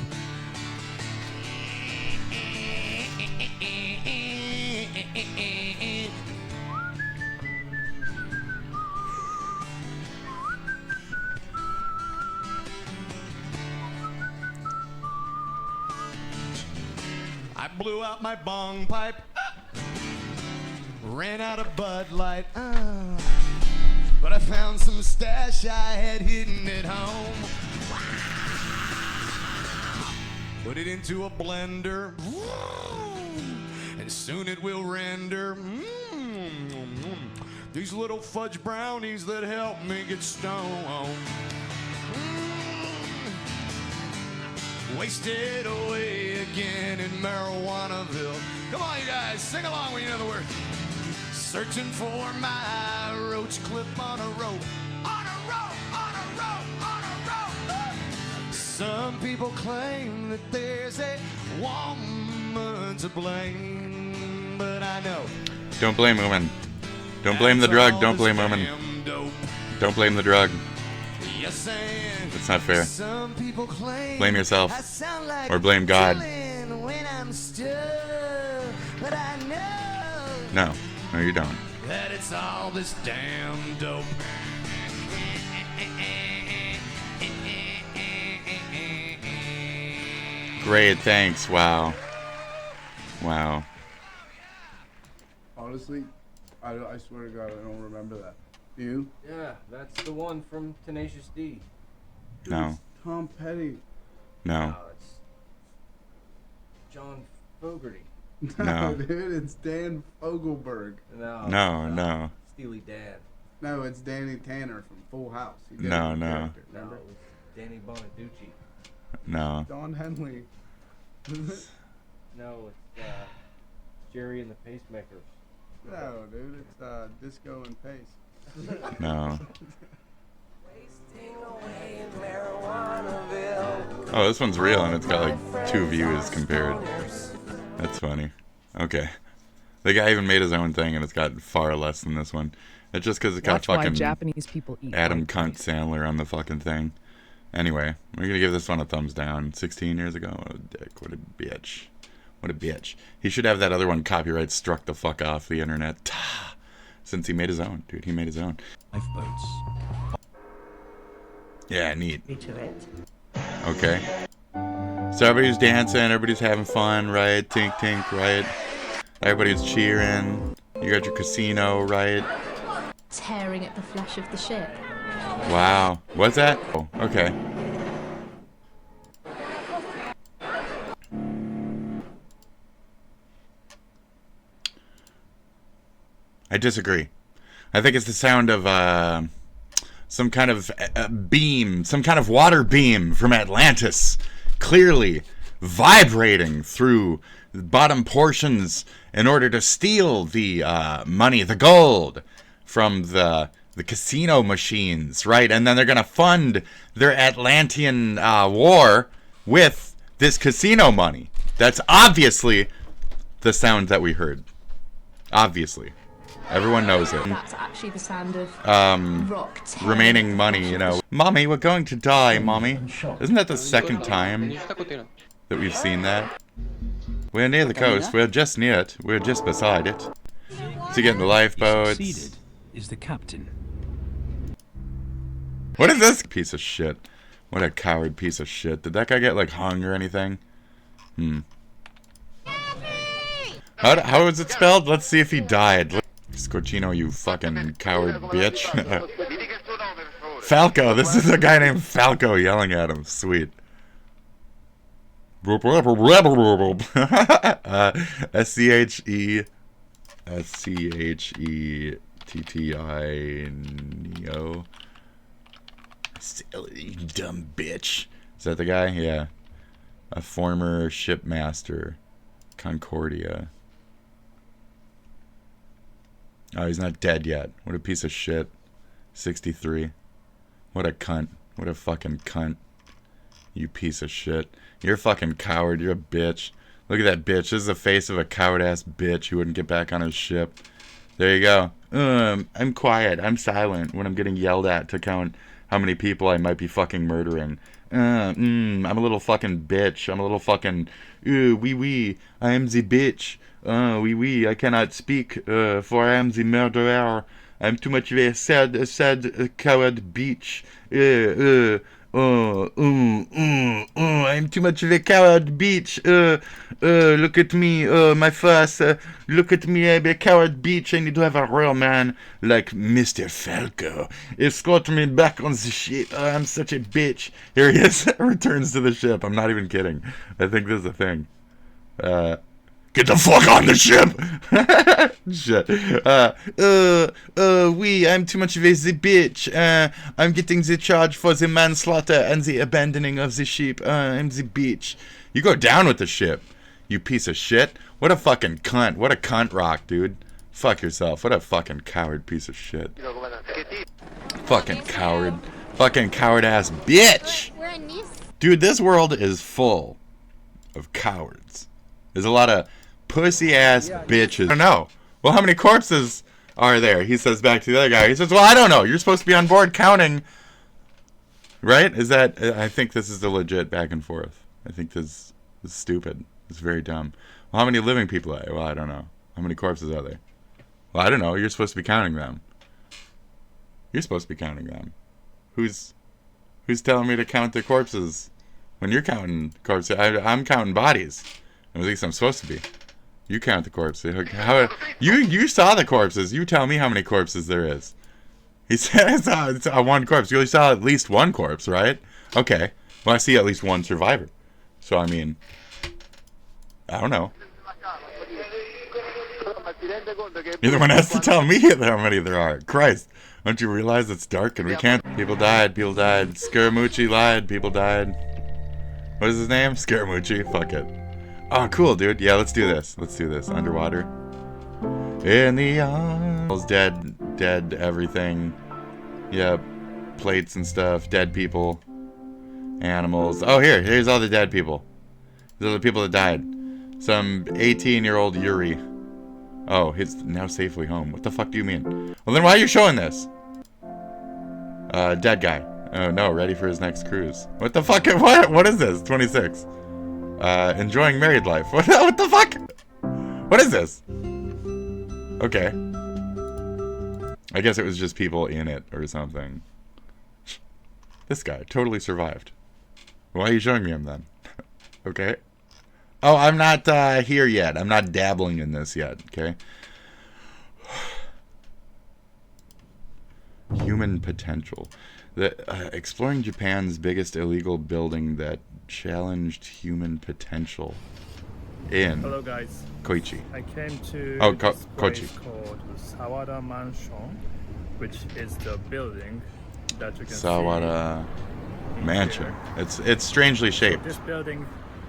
I blew out my bong pipe, ran out of Bud Light, but I found some stash I had hidden at home. Put it into a blender, and soon it will render these little fudge brownies that help me get stoned. Wasted away again in Marijuanaville. Come on, you guys, sing along when you know the word. Searching for my roach clip on a rope. On a rope, on a rope, on a rope. Some people claim that there's a woman to blame, but I know. Don't blame women. Don't blame the drug. Don't blame women. Don't blame the drug. Yes, It's not fair. some people claim Blame yourself. I sound like Or blame God. chillin' when I'm stuck, but I know No, you don't. that it's all this damn dope. Great, thanks. Wow. Wow. Honestly, I swear to God, I don't remember that. Do you? Yeah, that's the one from Tenacious D. No. It's Tom Petty. No. No, it's John Fogerty. No. Dude, it's Dan Fogelberg. No. Steely Dan. No, it's Danny Tanner from Full House. He did No, the no. character, No, remember? it was Danny Bonaducci. No. Don Henley. No, it's Jerry and the Pacemakers. No, dude, it's Disco and Pace. No. Oh, this one's real and it's got like 2 views compared. That's funny. Okay. The guy even made his own thing and it's got far less than this one. It's just because it's got Watch why fucking Japanese people eat Adam white Cunt Sandler on the fucking thing. Anyway, we're gonna give this one a thumbs down. 16 years ago? What a dick. What a bitch. What a bitch. He should have that other one copyright struck the fuck off the internet. Since he made his own, dude. He made his own. Lifeboats. Yeah, neat. Me to it. Okay. So everybody's dancing, everybody's having fun, right? Tink tink, right? Everybody's cheering. You got your casino, right? Tearing at the flesh of the ship. Wow. What's that? Oh, okay. I disagree. I think it's the sound of some kind of beam, some kind of water beam from Atlantis, clearly vibrating through the bottom portions in order to steal the money, the gold, from the casino machines, right? And then they're going to fund their Atlantean war with this casino money. That's obviously the sound that we heard. Obviously. Everyone knows it. That's actually the sound of rock remaining money, you know. Mommy, we're going to die, Mommy. Isn't that the second time that we've seen that? We're near the coast. We're just near it. We're just beside it. To get in the lifeboats. Is the captain. What is this piece of shit? What a coward piece of shit. Did that guy get, like, hung or anything? How was it spelled? Let's see if he died. Scorchino, you fucking coward bitch. Falco. This is a guy named Falco yelling at him. Sweet. S-C-H-E-T-T-I-N-E-O. You dumb bitch. Is that the guy? Yeah. A former shipmaster. Concordia. Oh, he's not dead yet. What a piece of shit. 63. What a cunt. What a fucking cunt. You piece of shit. You're a fucking coward. You're a bitch. Look at that bitch. This is the face of a coward-ass bitch who wouldn't get back on his ship. There you go. I'm quiet. I'm silent when I'm getting yelled at to count how many people I might be fucking murdering. I'm a little fucking bitch. I'm a little fucking... oui, I am the bitch. Oui, I cannot speak, for I am the murderer. I'm too much of a sad coward bitch. I'm too much of a coward bitch. Look at me, my face. Look at me, I'm a coward bitch. I need to have a real man like Mr. Falco. Escort me back on the ship. I'm such a bitch. Here he is. Returns to the ship. I'm not even kidding. I think this is a thing. Get the fuck on the ship! Shit. Oui, I'm too much of a bitch. I'm getting the charge for the manslaughter and the abandoning of the ship. I'm the bitch. You go down with the ship, you piece of shit. What a fucking cunt. What a cunt rock, dude. Fuck yourself. What a fucking coward piece of shit. Fucking coward. Fucking coward-ass bitch! Dude, this world is full of cowards. There's a lot of pussy-ass bitches. I don't know. Well, how many corpses are there? He says back to the other guy. He says, well, I don't know. You're supposed to be on board counting. Right? Is that... I think this is a legit back and forth. I think this is stupid. It's very dumb. Well, how many living people are there? Well, I don't know. How many corpses are there? Well, I don't know. You're supposed to be counting them. You're supposed to be counting them. Who's telling me to count the corpses when you're counting corpses? I'm counting bodies. At least I'm supposed to be. You count the corpses. You saw the corpses. You tell me how many corpses there is. He said I saw one corpse. You only saw at least one corpse, right? Okay. Well, I see at least one survivor. So, I mean, I don't know. You're the one has to tell me how many there are. Christ. Don't you realize it's dark and we can't? People died. People died. Scaramucci lied. People died. What is his name? Scaramucci. Fuck it. Oh, cool, dude. Yeah, let's do this. Let's do this. Underwater. In the arms. Dead everything. Yep. Plates and stuff. Dead people. Animals. Oh, here's all the dead people. These are the people that died. Some 18-year-old Yuri. Oh, he's now safely home. What the fuck do you mean? Well, then why are you showing this? Dead guy. Oh, no. Ready for his next cruise. What the fuck? What is this? 26. Enjoying married life. What the fuck? What is this? Okay. I guess it was just people in it or something. This guy totally survived. Why are you showing me him then? Okay. Oh, I'm not here yet. I'm not dabbling in this yet. Okay. Human potential. Exploring Japan's biggest illegal building that challenged human potential in Hello guys. Koichi. I came to this Kochi. place called Sawada Mansion, which is the building that you can Sawada see Mansion. here. It's strangely shaped. So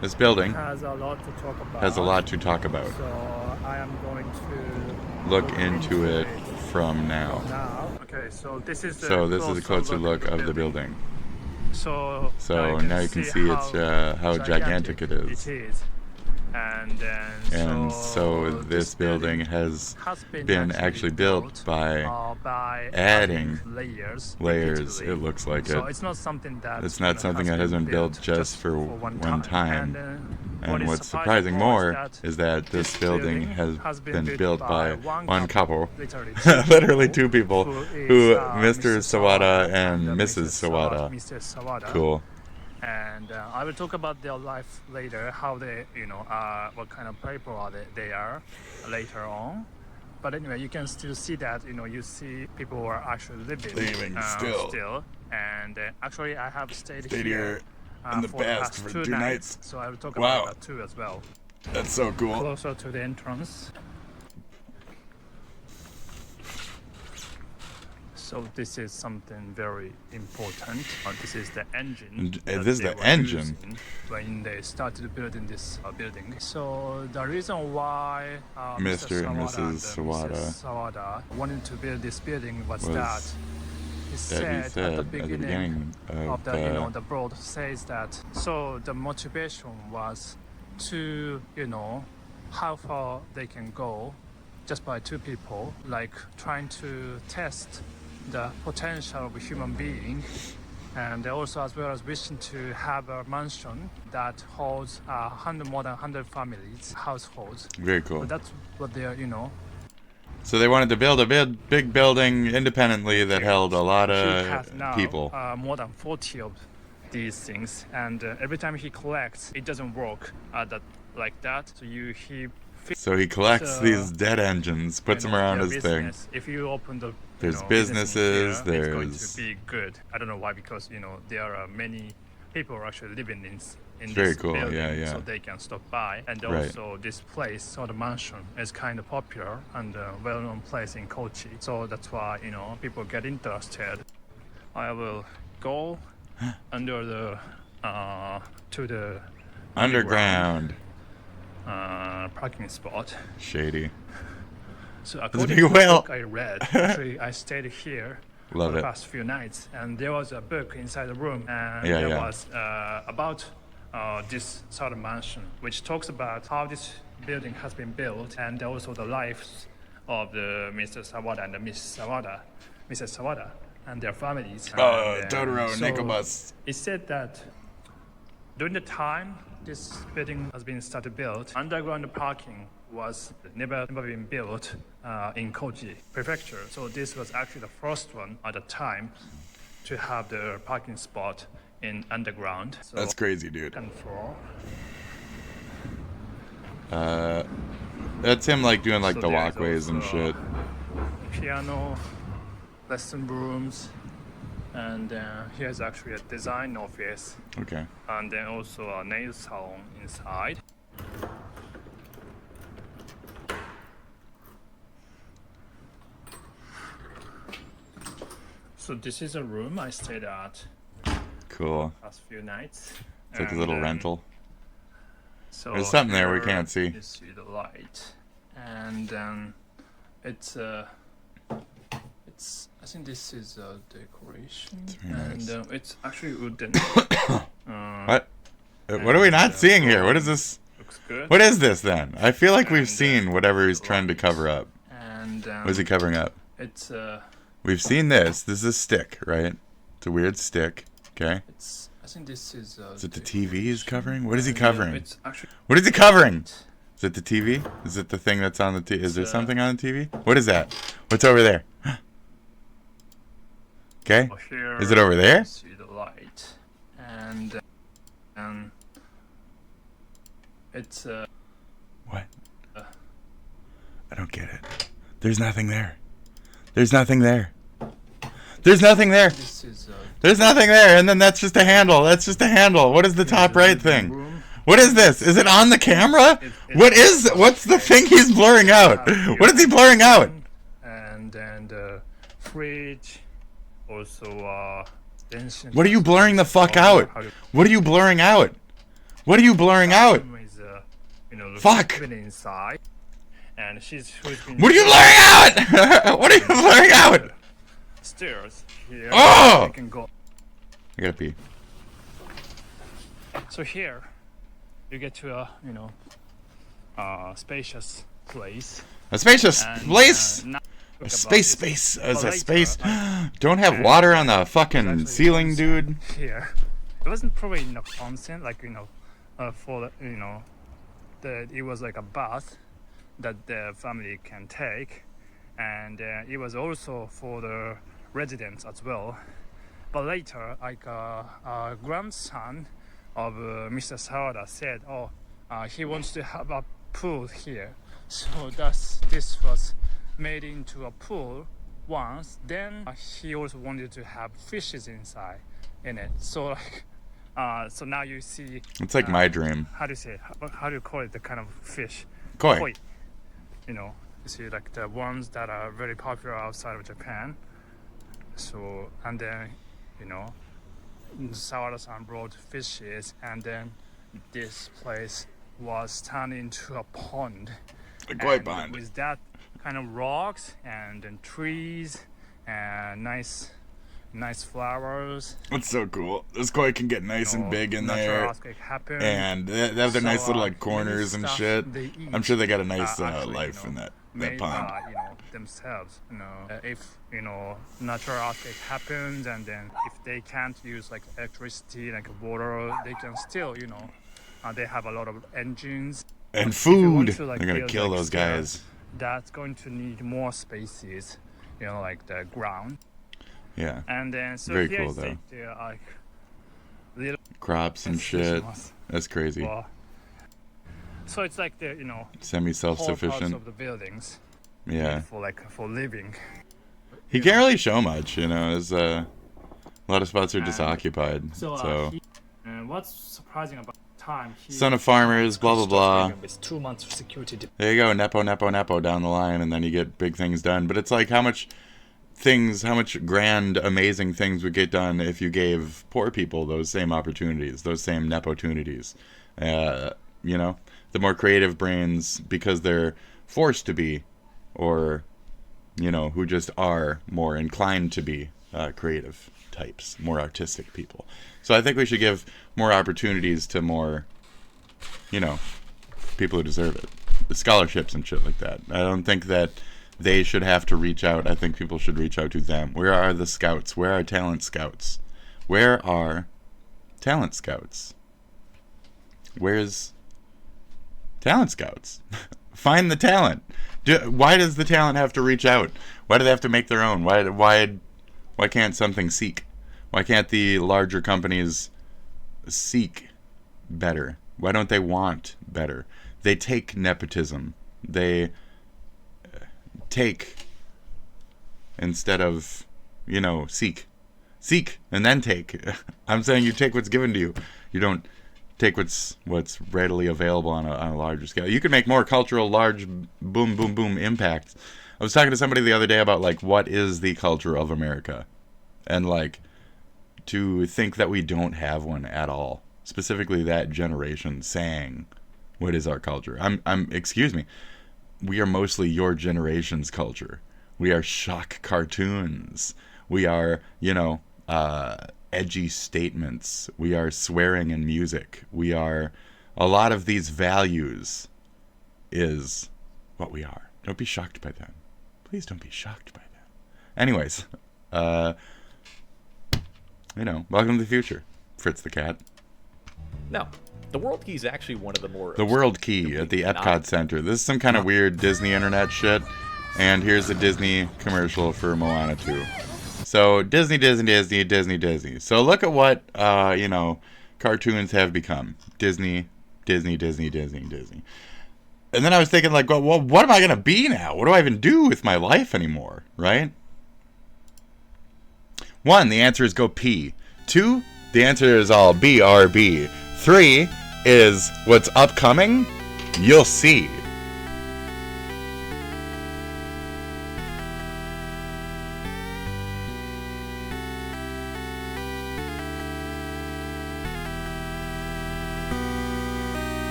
this building has a lot to talk about. Has a lot to talk about. So I am going to look into it from now. Okay, so this is a closer look of the building. So now you can see it's how gigantic it is. And so this building has been actually built by adding layers. It looks like so it. It's not something that has been built just for one time. And what's surprising more is that this building has been built by one couple, literally two people, who Mr. Sawada and Mrs. Sawada. Cool. And I will talk about their life later, how they, what kind of people they are later on. But anyway, you can still see that, you see people who are actually living still. And actually, I have stayed here in the for past the past for 2 nights. So I will talk about that too as well. That's so cool. Closer to the entrance. So this is something very important. This is the engine. This is the engine? When they started building this building. So the reason why Mr. and Mrs. Sawada wanted to build this building was that he said at the beginning of the broad says that. So the motivation was to, how far they can go just by 2 people, like trying to test the potential of a human being, and also as well as wishing to have a mansion that holds more than 100 families, households. Very cool. But that's what they're, So they wanted to build a big building independentally that held a lot of people. More than 40 of these things, and every time he collects, it doesn't work like that. So he collects these dead engines, puts them around his thing. If you open the there's businesses, here, it's going to be good. I don't know why, because there are many people actually living in very this cool. building, so they can stop by. And also this place or the mansion is kind of popular and a well-known place in Kochi. So that's why people get interested. I will go under the to the underground parking spot. Shady. So according to the book I read, actually I stayed here for the past few nights, and there was a book inside the room, and there was about this sort of mansion, which talks about how this building has been built, and also the lives of the Mr. Sawada and the Mrs. Sawada, and their families. Totoro and Nicobus. It said that during the time this building has been started built, underground parking was never been built in Kochi Prefecture. So this was actually the first one at the time to have the parking spot in underground. So that's crazy, dude. Second floor. That's him doing the walkways and shit. Piano, lesson rooms, and here's actually a design office. Okay. And then also a nail salon inside. So this is a room I stayed at. Cool. Last few nights. It's like a little rental. So there's something there we can't see. You see the light, and it's I think this is a decoration, nice. And it's actually wooden. What? What are we not seeing here? What is this? Looks good. What is this then? I feel like we've seen whatever he's trying to cover up. And what is he covering up? It's we've seen this. This is a stick, right? It's a weird stick. Okay. I think this is. Is it the TV he's covering? What is he covering? It's actually. What is he covering? Is it the TV? Is it the thing that's on the TV? Is there something on the TV? What is that? What's over there? Okay. Is it over there? it, and it's What? I don't get it. There's nothing there. There's nothing there. There's nothing there. There's nothing there, and then that's just a handle. That's just a handle. What is the top right thing? What is this? Is it on the camera? What's the thing he's blurring out? What is he blurring out? And fridge, also What are you blurring the fuck out? What are you blurring out? What are you blurring out? Fuck! Inside, and what are you blurring out? What are you blurring out? Stairs here. Oh! You can go. I gotta pee. So here, you get to a spacious place. A spacious place. A space. As a space. Don't have water on the fucking ceiling, dude. Here, it wasn't probably enough onsen, like for that it was like a bath that the family can take, and it was also for the residents as well. But later, like a grandson of Mr. Sawada said, he wants to have a pool here. So this was made into a pool once. Then he also wanted to have fishes inside in it. So like. So now you see. It's like my dream. How do you say it? How do you call it? The kind of fish. Koi. You see like the ones that are very popular outside of Japan. So and then, Sawada-san brought fishes, and then this place was turned into a pond. A koi pond. With that kind of rocks and then trees and nice flowers. That's so cool. This koi can get nice and big in there, and they have their nice little like corners and shit. I'm sure they got a nice life in that pond. Themselves. If natural earthquake happens, and then if they can't use like electricity, like water, they can still they have a lot of engines and food. They're gonna kill those guys. That's going to need more spaces, like the ground. Yeah. And then so very here cool though. Like little crops and shit. That's crazy. Well, so it's like the semi-self-sufficient of the buildings. Yeah. For living. He can't really show much, There's a lot of spots are disoccupied. So. What's surprising about time? Son of farmers, blah blah blah. With 2 months of security. There you go, nepo down the line, and then you get big things done. But it's like how much grand, amazing things would get done if you gave poor people those same opportunities, those same nepotunities. The more creative brains, because they're forced to be, or, who just are more inclined to be creative types, more artistic people. So I think we should give more opportunities to more, people who deserve it. The scholarships and shit like that. I don't think that they should have to reach out. I think people should reach out to them. Where are the scouts? Where are talent scouts? Where are talent scouts? Where's talent scouts? Find the talent. Why does the talent have to reach out? Why do they have to make their own? Why can't something seek? Why can't the larger companies seek better? Why don't they want better? They take nepotism. They take instead of seek and then take. I'm saying you take what's given to you. You don't take what's readily available on a larger scale. You can make more cultural large boom impact. I was talking to somebody the other day about like what is the culture of America, and like to think that we don't have one at all, specifically that generation saying what is our culture. I'm excuse me, we are mostly your generation's culture. We are shock cartoons. We are, edgy statements. We are swearing in music. We are, a lot of these values is what we are. Don't be shocked by them. Please don't be shocked by them. Anyways, welcome to the future. Fritz the cat. No. The World Key is actually one of the more... The World Key at the Epcot Center. This is some kind of weird Disney internet shit. And here's a Disney commercial for Moana 2. So Disney. So look at what, you know, cartoons have become. Disney. And then I was thinking, like, well, what am I going to be now? What do I even do with my life anymore, right? 1, the answer is go pee. 2, the answer is all BRB. 3 is what's upcoming. You'll see.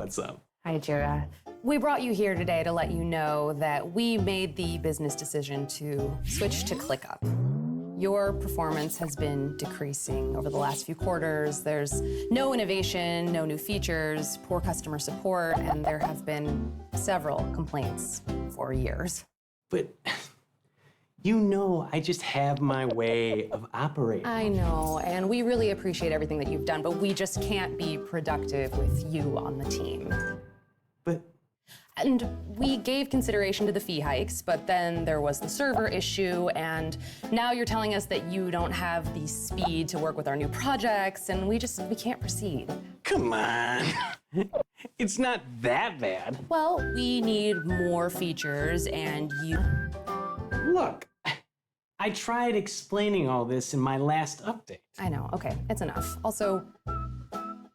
What's up? Hi, Jira. We brought you here today to let you know that we made the business decision to switch to ClickUp. Your performance has been decreasing over the last few quarters. There's no innovation, no new features, poor customer support, and there have been several complaints for years. But you know I just have my way of operating. I know, and we really appreciate everything that you've done, but we just can't be productive with you on the team. And we gave consideration to the fee hikes, but then there was the server issue, and now you're telling us that you don't have the speed to work with our new projects, and we can't proceed. Come on. It's not that bad. Well, we need more features, and you... Look, I tried explaining all this in my last update. I know, okay, it's enough. Also,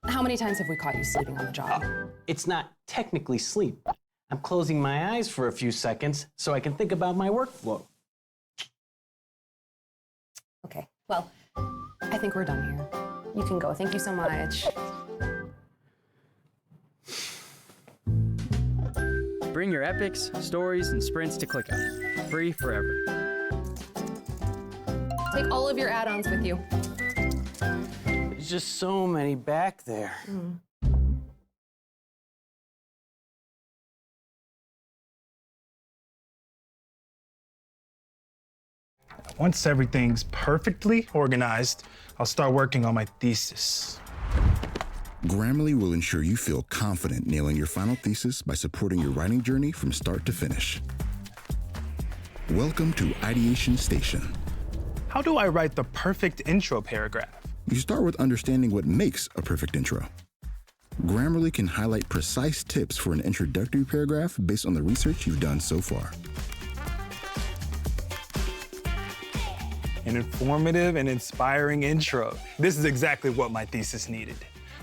how many times have we caught you sleeping on the job? It's not technically sleep. I'm closing my eyes for a few seconds so I can think about my workflow. Okay, well, I think we're done here. You can go. Thank you so much. Bring your epics, stories, and sprints to ClickUp. Free forever. Take all of your add-ons with you. There's just so many back there. Once everything's perfectly organized, I'll start working on my thesis. Grammarly will ensure you feel confident nailing your final thesis by supporting your writing journey from start to finish. Welcome to Ideation Station. How do I write the perfect intro paragraph? You start with understanding what makes a perfect intro. Grammarly can highlight precise tips for an introductory paragraph based on the research you've done so far. An informative and inspiring intro. This is exactly what my thesis needed.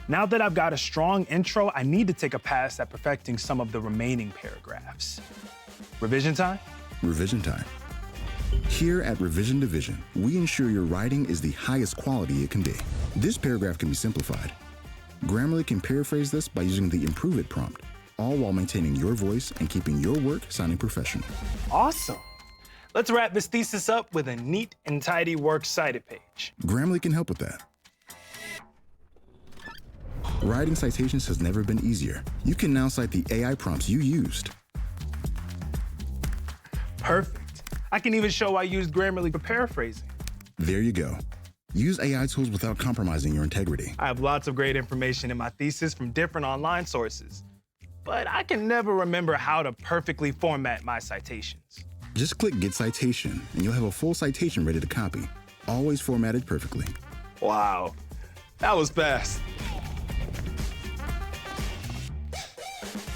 Now that I've got a strong intro, I need to take a pass at perfecting some of the remaining paragraphs. Revision time? Revision time. Here at Revision Division, we ensure your writing is the highest quality it can be. This paragraph can be simplified. Grammarly can paraphrase this by using the Improve It prompt, all while maintaining your voice and keeping your work sounding professional. Awesome. Let's wrap this thesis up with a neat and tidy works cited page. Grammarly can help with that. Writing citations has never been easier. You can now cite the AI prompts you used. Perfect. I can even show I used Grammarly for paraphrasing. There you go. Use AI tools without compromising your integrity. I have lots of great information in my thesis from different online sources, but I can never remember how to perfectly format my citations. Just click Get Citation, and you'll have a full citation ready to copy, always formatted perfectly. Wow, that was fast.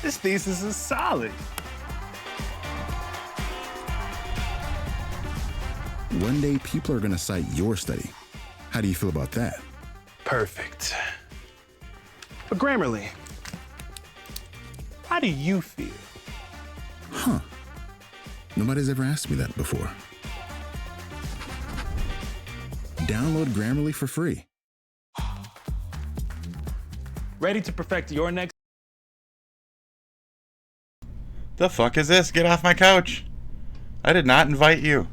This thesis is solid. One day, people are going to cite your study. How do you feel about that? Perfect. But Grammarly, how do you feel? Huh. Nobody's ever asked me that before. Download Grammarly for free. Ready to perfect your next... The fuck is this? Get off my couch. I did not invite you.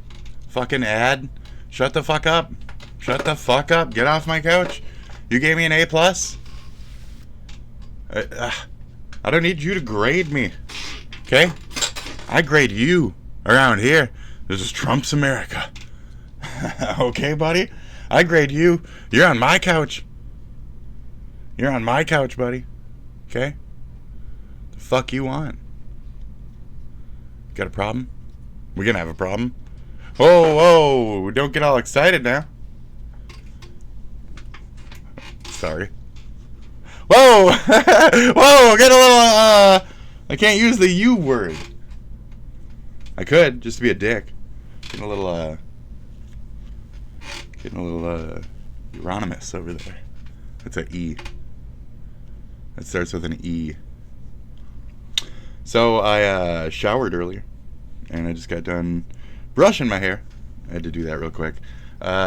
Fucking ad. Shut the fuck up. Shut the fuck up. Get off my couch. You gave me an A+. I don't need you to grade me. Okay? I grade you. Around here, this is Trump's America. Okay, buddy? I grade you. You're on my couch. You're on my couch, buddy. Okay? The fuck you want? Got a problem? We're gonna have a problem? Whoa, whoa! Don't get all excited now. Sorry. Whoa! Whoa! Get a little, I can't use the U word. I could, just to be a dick. Getting a little Euronymous over there. That's an E. That starts with an E. So I showered earlier, and I just got done brushing my hair. I had to do that real quick.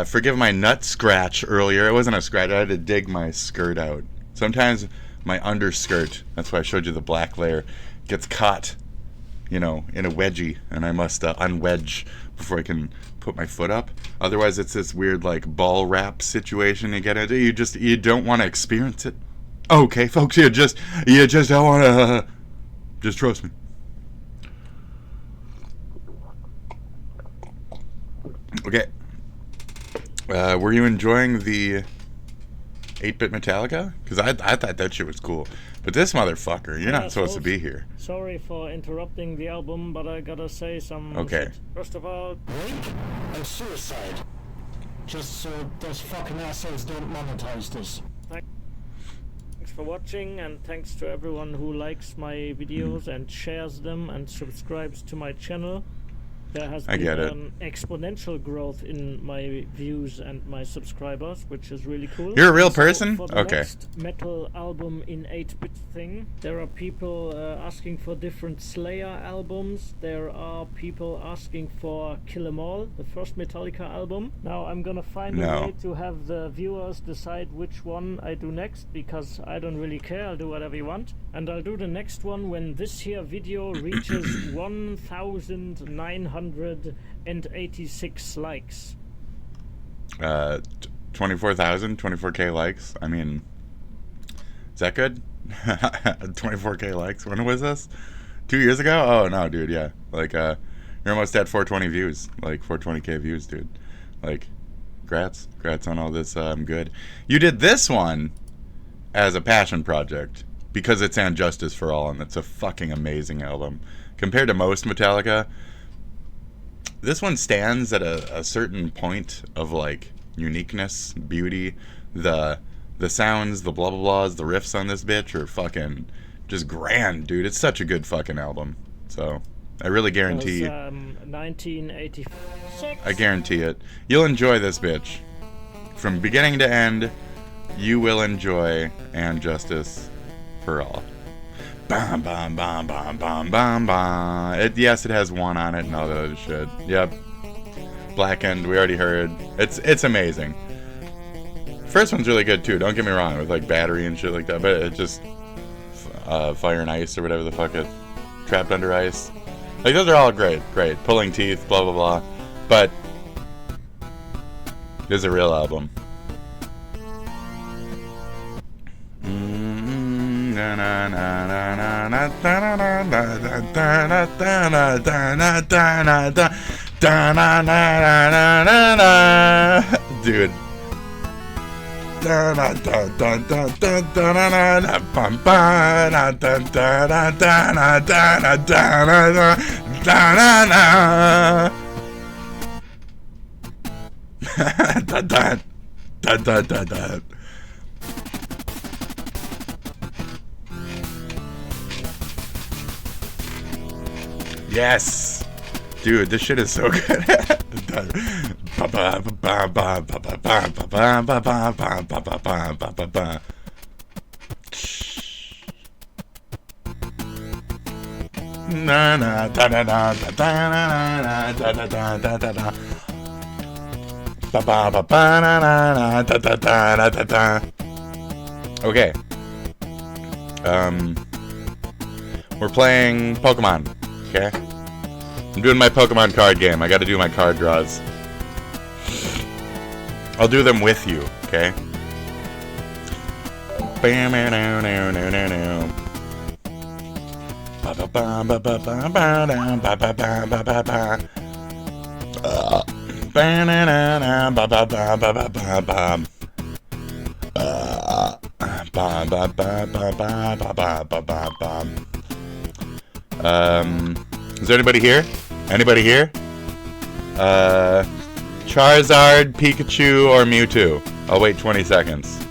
Forgive my nut scratch earlier. It wasn't a scratch. I had to dig my skirt out. Sometimes my underskirt, that's why I showed you the black layer, gets caught, you know, in a wedgie, and I must unwedge before I can put my foot up. Otherwise, it's this weird like ball wrap situation you get into. You don't want to experience it. Okay, folks, you just don't want to. Just trust me. Okay. Were you enjoying the 8-bit Metallica? Because I thought that shit was cool. But this motherfucker, you're not supposed to be here. Sorry for interrupting the album, but I gotta say some Okay. shit. First of all, and suicide. Just so those fucking assholes don't monetize this. Thanks for watching, and thanks to everyone who likes my videos and shares them and subscribes to my channel. There has been an exponential growth in my views and my subscribers, which is really cool. You're a real So person? for the Okay. next metal album in 8-bit thing, there are people asking for different Slayer albums. There are people asking for Kill 'Em All, the first Metallica album. Now I'm gonna find a way to have the viewers decide which one I do next, because I don't really care. I'll do whatever you want. And I'll do the next one when this here video reaches 1,986 likes. 24K likes. I mean, is that good? 24K likes. When was this? 2 years ago? Oh no, dude. Yeah, like you're almost at 420 views. Like 420K views, dude. Like, congrats on all this. Good. You did this one as a passion project because it's And Justice for All, and it's a fucking amazing album. Compared to most Metallica, this one stands at a certain point of like uniqueness, beauty. The sounds, the blah blah blahs, the riffs on this bitch are fucking just grand, dude. It's such a good fucking album. So I really guarantee. 1986. I guarantee it. You'll enjoy this bitch from beginning to end. You will enjoy And Justice for All. Bam, bam, bam, bam, bam, bam, bam. Yes, it has one on it and all that other shit. Yep. Blackened, we already heard. It's amazing. First one's really good too, don't get me wrong, with like battery and shit like that, but it just Fire and Ice or whatever the fuck it. Trapped Under Ice. Like those are all great. Pulling Teeth, blah blah blah. But this is a real album. Dude. Yes, dude, this shit is so good. Okay. We're playing Pokemon. Okay. I'm doing my Pokemon card game. I gotta do my card draws. I'll do them with you, okay? Is there anybody here? Anybody here? Charizard, Pikachu, or Mewtwo? I'll wait 20 seconds.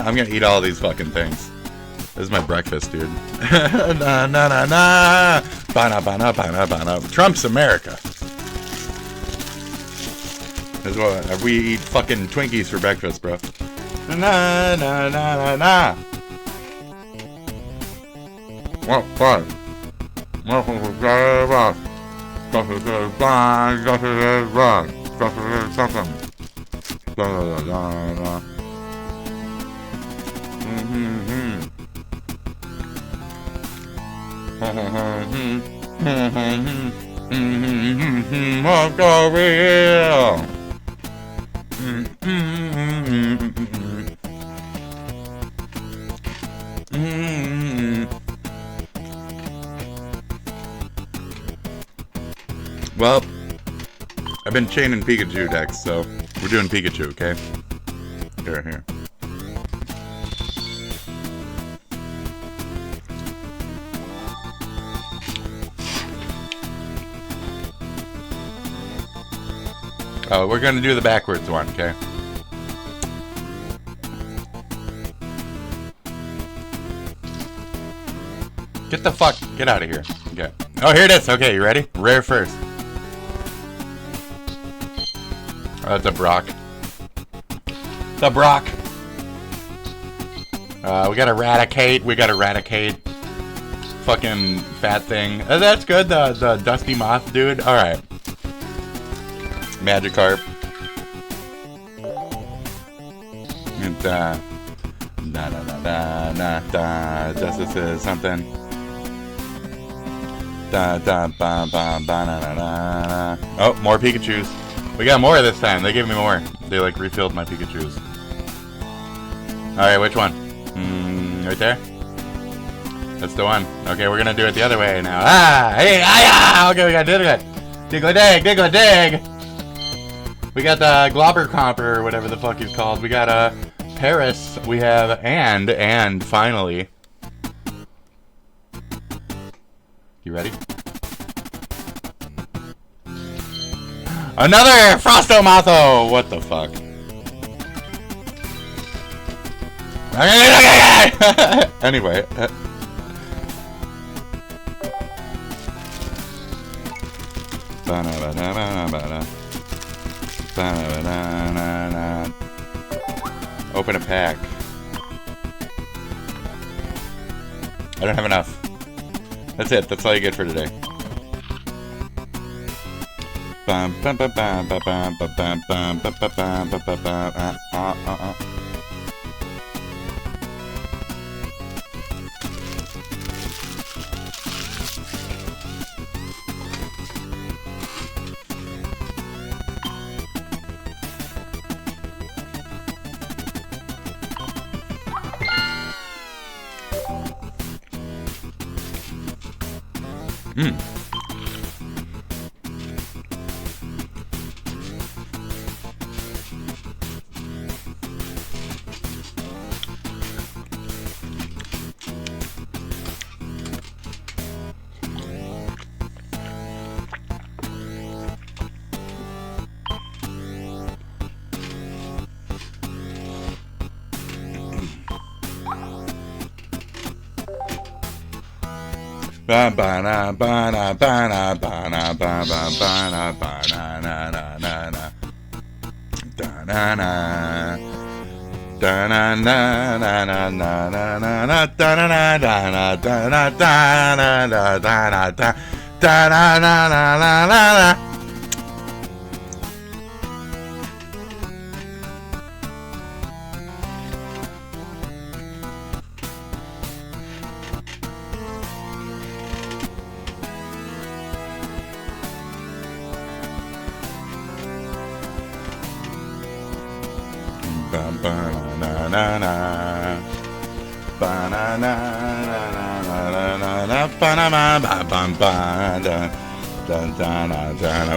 I'm gonna eat all these fucking things. This is my breakfast, dude. Trump's America. This is what we eat fucking Twinkies for breakfast, bro. Na na na na na. What? What? Well, I've been chaining Pikachu decks, so we're doing Pikachu, okay? Here. Oh, we're gonna do the backwards one, okay? Get out of here. Okay. Oh, here it is. Okay, you ready? Rare first. Oh, it's a Brock. The Brock. We got Eradicate. Fucking fat thing. Oh, that's good. The Dusty Moth dude. All right. Magikarp. And Justice is something. Oh, more Pikachus. We got more this time. They gave me more. They like refilled my Pikachus. Alright, which one? Right there? That's the one. Okay, we're gonna do it the other way now. Okay, we got Dig. We got the Globbercomper, or whatever the fuck he's called. We got Paris. We have and finally. You ready? Another Frostomatho! What the fuck? Anyway. Open a pack. I don't have enough. That's it. That's all you get for today.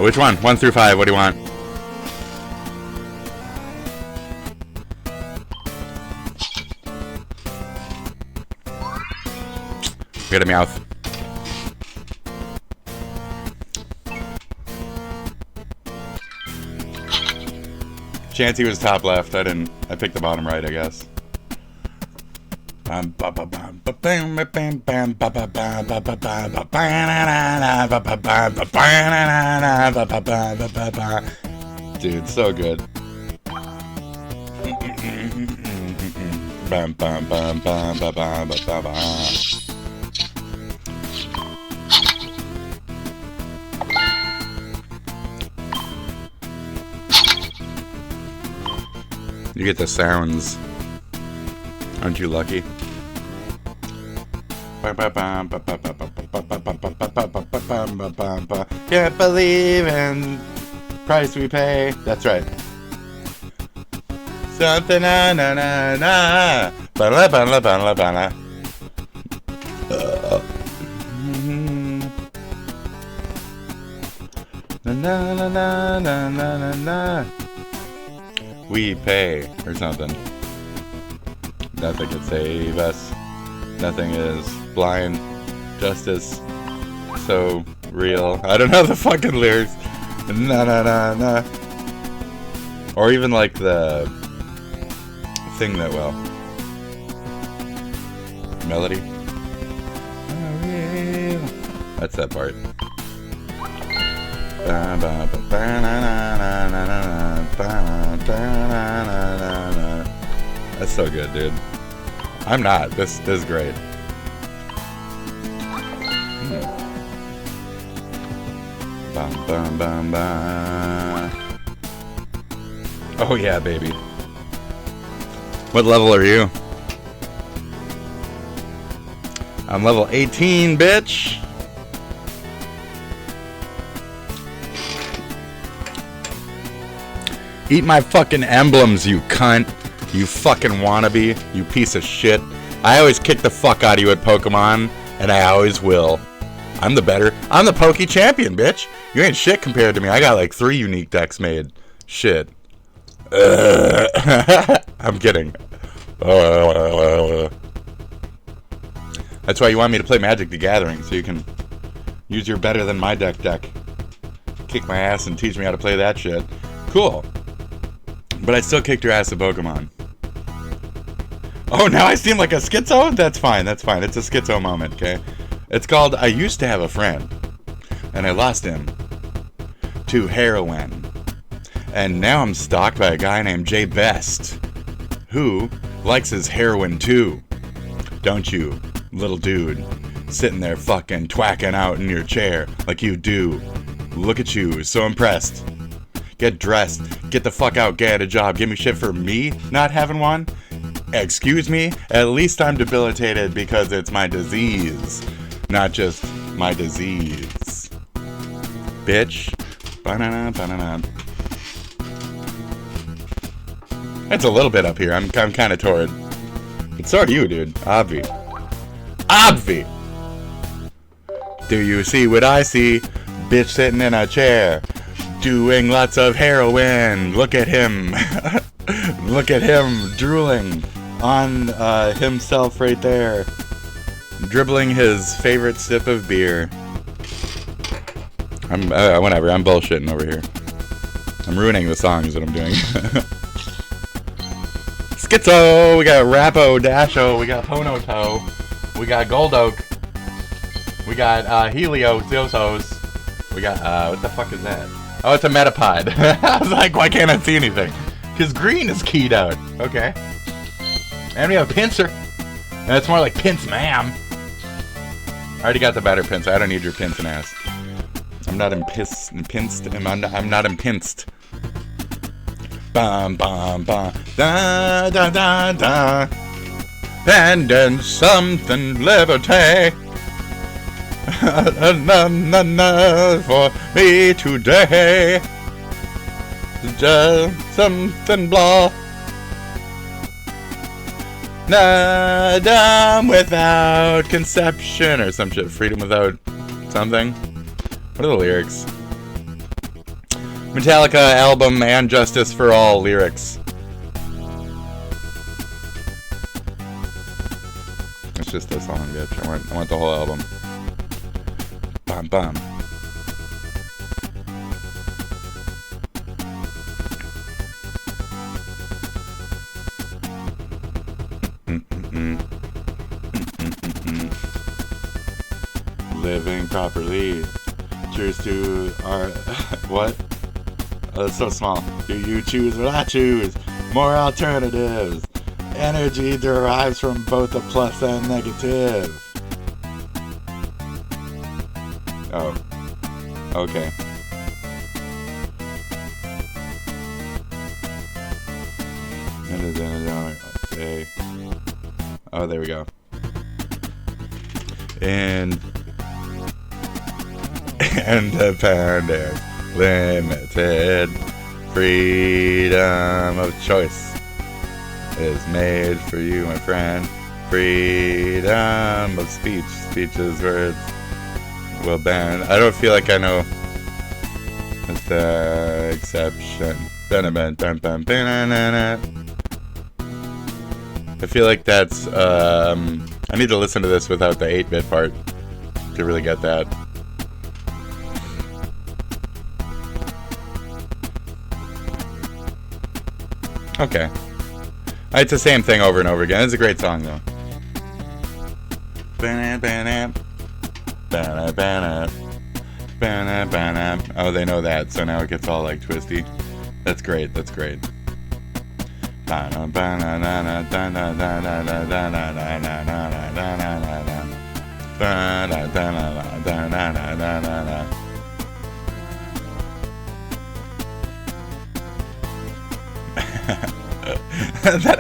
Which one? 1 through 5. What do you want? Get a Meowth. Chansey was top left. I picked the bottom right, I guess. Dude, so good. Bam, bam, bam, bam, bam, bam, bam, bam. You get the sounds. Aren't you lucky? Can't believe in price we pay. That's right. Something na na na na. Ba-la ba-la ba-la ba-la. Na na na na na na na. We pay or something. Nothing can save us. Nothing is blind. Justice. So real. I don't know the fucking lyrics. Na na na na. Or even like the thing that well. Melody. That's that part. That's so good, dude. I'm not. This is great. Bum, bum, bum, bum. Oh yeah, baby. What level are you? I'm level 18, bitch. Eat my fucking emblems, you cunt. You fucking wannabe. You piece of shit. I always kick the fuck out of you at Pokemon, and I always will. I'm the Poke champion, bitch. You ain't shit compared to me. I got like 3 unique decks made. Shit. I'm kidding. That's why you want me to play Magic the Gathering, so you can use your better than my deck. Kick my ass and teach me how to play that shit. Cool. But I still kicked your ass at Pokemon. Oh, now I seem like a schizo? That's fine, that's fine. It's a schizo moment, okay? It's called I Used to Have a Friend, and I lost him to heroin. And now I'm stalked by a guy named Jay Best, who likes his heroin too. Don't you, little dude, sitting there fucking twacking out in your chair like you do. Look at you, so impressed. Get dressed, get the fuck out, get a job, give me shit for me not having one? Excuse me? At least I'm debilitated because it's my disease, not just my disease. Bitch. Ba-na-na, ba-na-na. It's a little bit up here. I'm kind of torrid. But so are you, dude. Obvi. Do you see what I see? Bitch sitting in a chair, doing lots of heroin. Look at him. Look at him drooling on himself right there. Dribbling his favorite sip of beer. Whatever. I'm bullshitting over here. I'm ruining the songs that I'm doing. Schizo, we got Rapo, Dasho, we got Ponoto, we got Goldoke, we got Helio, Zosos, we got, what the fuck is that? Oh, it's a Metapod. I was like, why can't I see anything? Because green is keyed out. Okay. And we have a Pinsir. And it's more like Pince Ma'am. I already got the better Pince. I don't need your pincing ass. I'm not impinced. I'm not impinced. Bum bum bum da da da da. And then something liberty. Na na na for me today. Just something blah. Freedom without conception or some shit. Freedom without something. What are the lyrics? Metallica album and Justice for All lyrics. It's just a song, bitch. I want the whole album. Bum bum. Living properly. Cheers to our... what? Oh, that's so small. Do you choose what I choose? More alternatives. Energy derives from both the plus and negative. Oh. Okay. Oh, there we go. And independent, limited, freedom of choice is made for you, my friend. Freedom of speech. Speech is words will bend. I don't feel like I know the exception. I feel like that's, I need to listen to this without the 8-bit part to really get that. Okay. It's the same thing over and over again. It's a great song, though. Oh, they know that, so now it gets all, like, twisty. That's great, that's great. That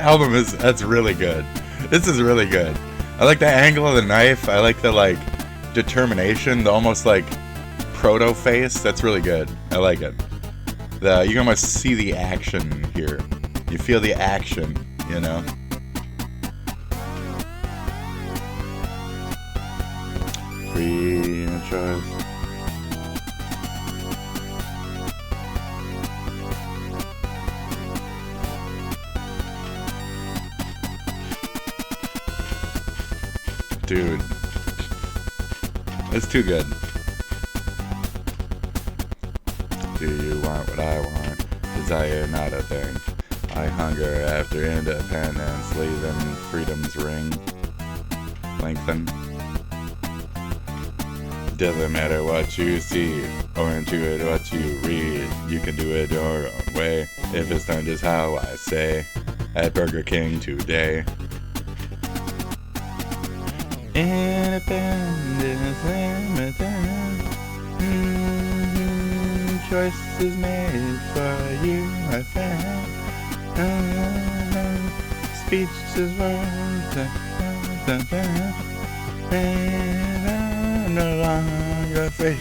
album that's really good. This is really good. I like the angle of the knife. I like the, like, determination, the almost, like, proto face. That's really good. I like it. You can almost see the action here. You feel the action, you know? Free choice. Dude. It's too good. Do you want what I want? Desire not a thing. I hunger after independence, leaving freedom's ring. Lengthen. Doesn't matter what you see, or intuit what you read. You can do it your own way, if it's done just how I say. At Burger King today. Independence limited. Choice is made for you, my friend. Speech is worth no longer free.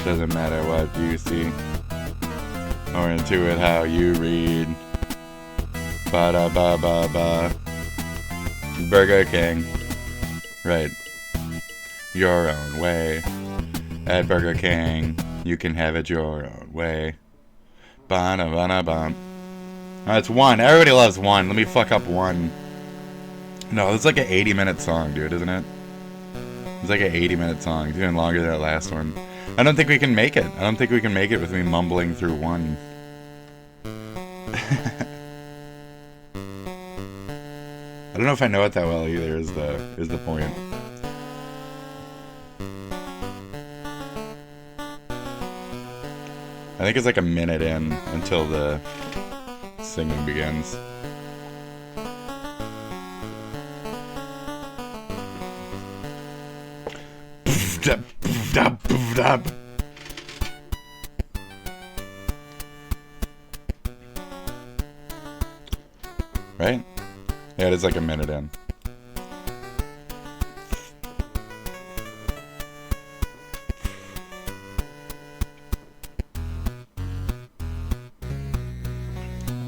Doesn't matter what you see or intuit how you read. Ba da ba ba ba. Burger King. Right. Your own way. At Burger King, you can have it your own way. Ba-da-ba-da-bum. It's one. Everybody loves one. Let me fuck up one. No, it's like an 80-minute song, dude, isn't it? It's like an 80-minute song. It's even longer than that last one. I don't think we can make it. I don't think we can make it with me mumbling through one. I don't know if I know it that well either, is the point. I think it's like a minute in until the singing begins. Right? Yeah, it is like a minute in.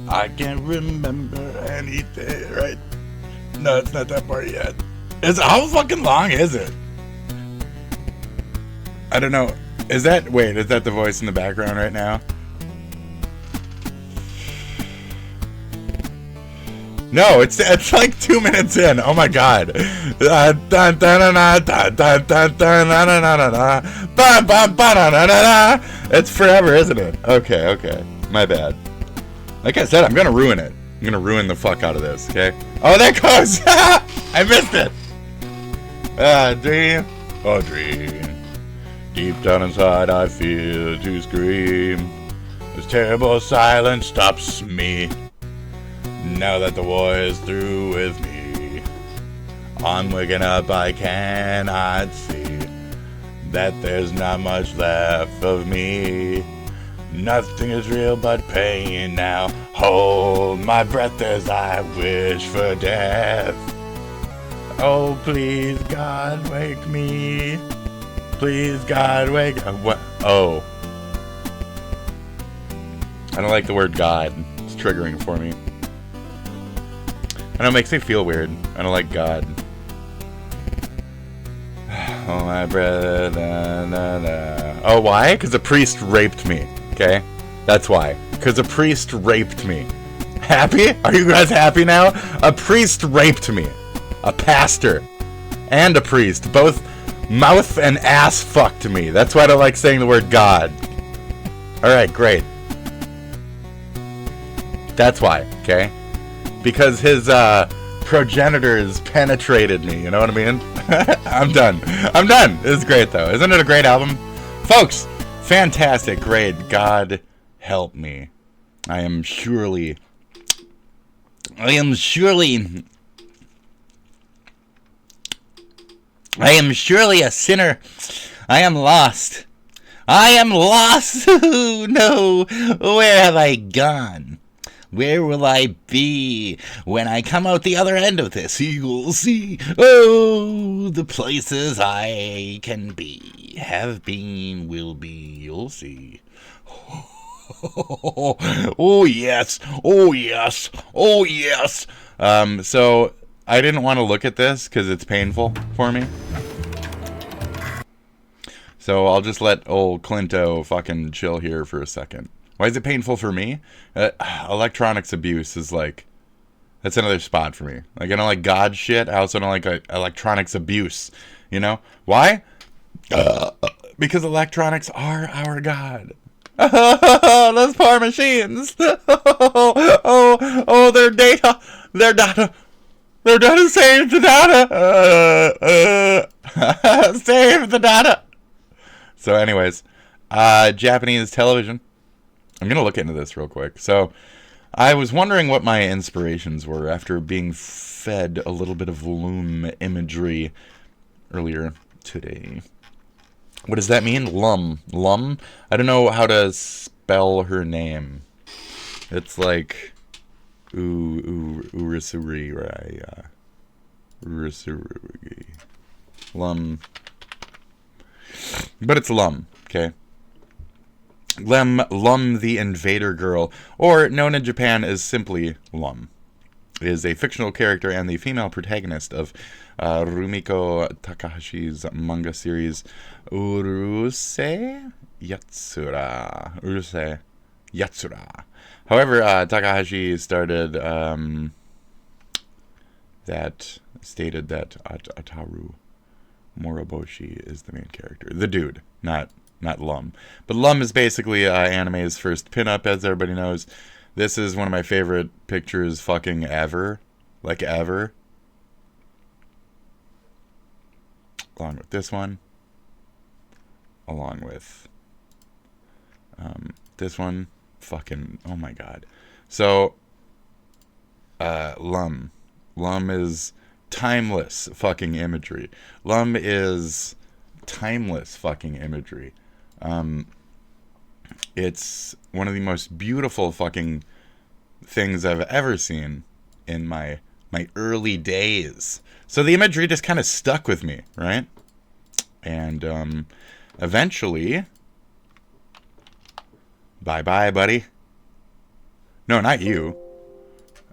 I can't remember anything, right? No, it's not that part yet. How fucking long is it? I don't know. Is that the voice in the background right now? No, it's like 2 minutes in. Oh my god. It's forever, isn't it? Okay. My bad. Like I said, I'm gonna ruin it. I'm gonna ruin the fuck out of this, okay? Oh, there it goes! I missed it! Dream. Oh, dream. Deep down inside, I feel to scream. This terrible silence stops me. Now that the war is through with me, on waking up I cannot see that there's not much left of me. Nothing is real but pain now. Hold my breath as I wish for death. Oh, please, God, wake me. Please, God, wake up. What? Oh. I don't like the word God. It's triggering for me. I know, it makes me feel weird. I don't like God. Oh, my breath. Oh, why? Because a priest raped me. Okay? That's why. Because a priest raped me. Happy? Are you guys happy now? A priest raped me. A pastor. And a priest. Both mouth and ass fucked me. That's why I don't like saying the word God. Alright, great. That's why, okay? Because his progenitors penetrated me, you know what I mean? I'm done. I'm done. This is great, though. Isn't it a great album? Folks, fantastic, great. God help me. I am surely a sinner. I am lost. I am lost. No. Where have I gone? Where will I be when I come out the other end of this? You'll see. Oh, the places I can be, have been, will be. You'll see. Oh, yes. Oh, yes. Oh, yes. So I didn't want to look at this because it's painful for me. So I'll just let old Clinto fucking chill here for a second. Why is it painful for me? Electronics abuse is like, that's another spot for me. Like, I don't like God shit. I also don't like electronics abuse. You know? Why? Because electronics are our God. Those poor machines. Oh, their data. Their data. Their data, save the data. Save the data. So anyways, Japanese television. I'm going to look into this real quick. So, I was wondering what my inspirations were after being fed a little bit of loom imagery earlier today. What does that mean? Lum. Lum? I don't know how to spell her name. It's like Urasuri, right? Urasuri. Lum. But it's Lum, okay? Lum the Invader Girl, or known in Japan as simply Lum, is a fictional character and the female protagonist of Rumiko Takahashi's manga series Urusei Yatsura. Urusei Yatsura. However, Takahashi stated that Ataru Moroboshi is the main character. The dude, not Lum. But Lum is basically anime's first pinup, as everybody knows. This is one of my favorite pictures fucking ever. Like, ever. Along with this one. Along with this one. Fucking, oh my god. So, Lum. Lum is timeless fucking imagery. Lum is timeless fucking imagery. It's one of the most beautiful fucking things I've ever seen in my early days. So the imagery just kind of stuck with me, right? And eventually, bye-bye, buddy. No, not you.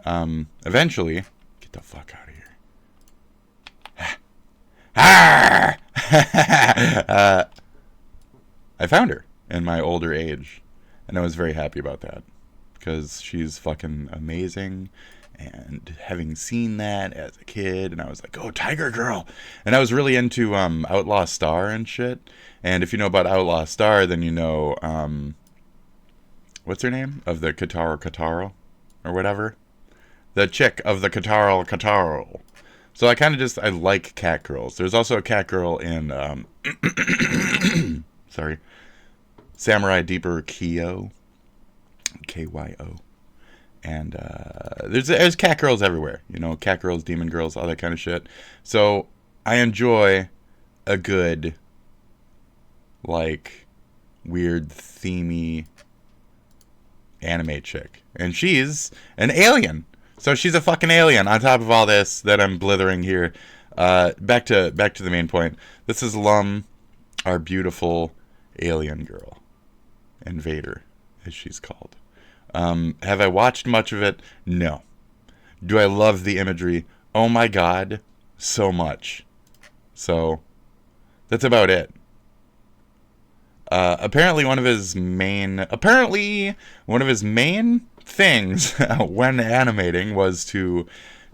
Eventually, get the fuck out of here. I found her in my older age, and I was very happy about that, because she's fucking amazing, and having seen that as a kid, and I was like, oh, Tiger Girl, and I was really into Outlaw Star and shit, and if you know about Outlaw Star, then you know, what's her name? Of the Kataro, or whatever? The chick of the Kataro. So I kind of just, I like cat girls. There's also a cat girl in, sorry, Samurai Deeper Kyo. KYO. And there's cat girls everywhere, you know, cat girls, demon girls, all that kind of shit. So I enjoy a good, like, weird, themey anime chick. And she's an alien. So she's a fucking alien on top of all this that I'm blithering here. Back to the main point. This is Lum, our beautiful alien girl. Invader, as she's called. Have I watched much of it? No. Do I love the imagery? Oh my god, so much. So, that's about it. Apparently one of his main things when animating was to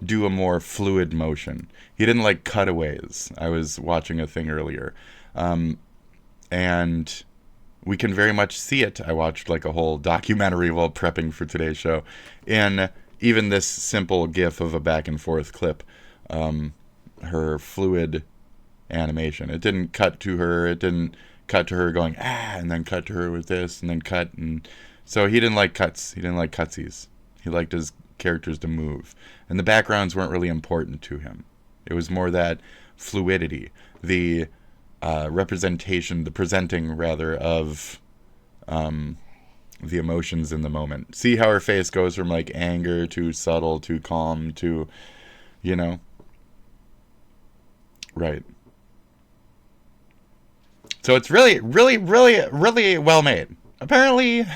do a more fluid motion. He didn't like cutaways. I was watching a thing earlier. And we can very much see it. I watched like a whole documentary while prepping for today's show. In even this simple gif of a back and forth clip, her fluid animation. It didn't cut to her. It didn't cut to her going, and then cut to her with this, and then cut. And so he didn't like cuts. He didn't like cutsies. He liked his characters to move. And the backgrounds weren't really important to him. It was more that fluidity, the representation, the presenting, rather, of the emotions in the moment. See how her face goes from, like, anger to subtle to calm to, you know? Right. So it's really, really, really, really well made. Apparently,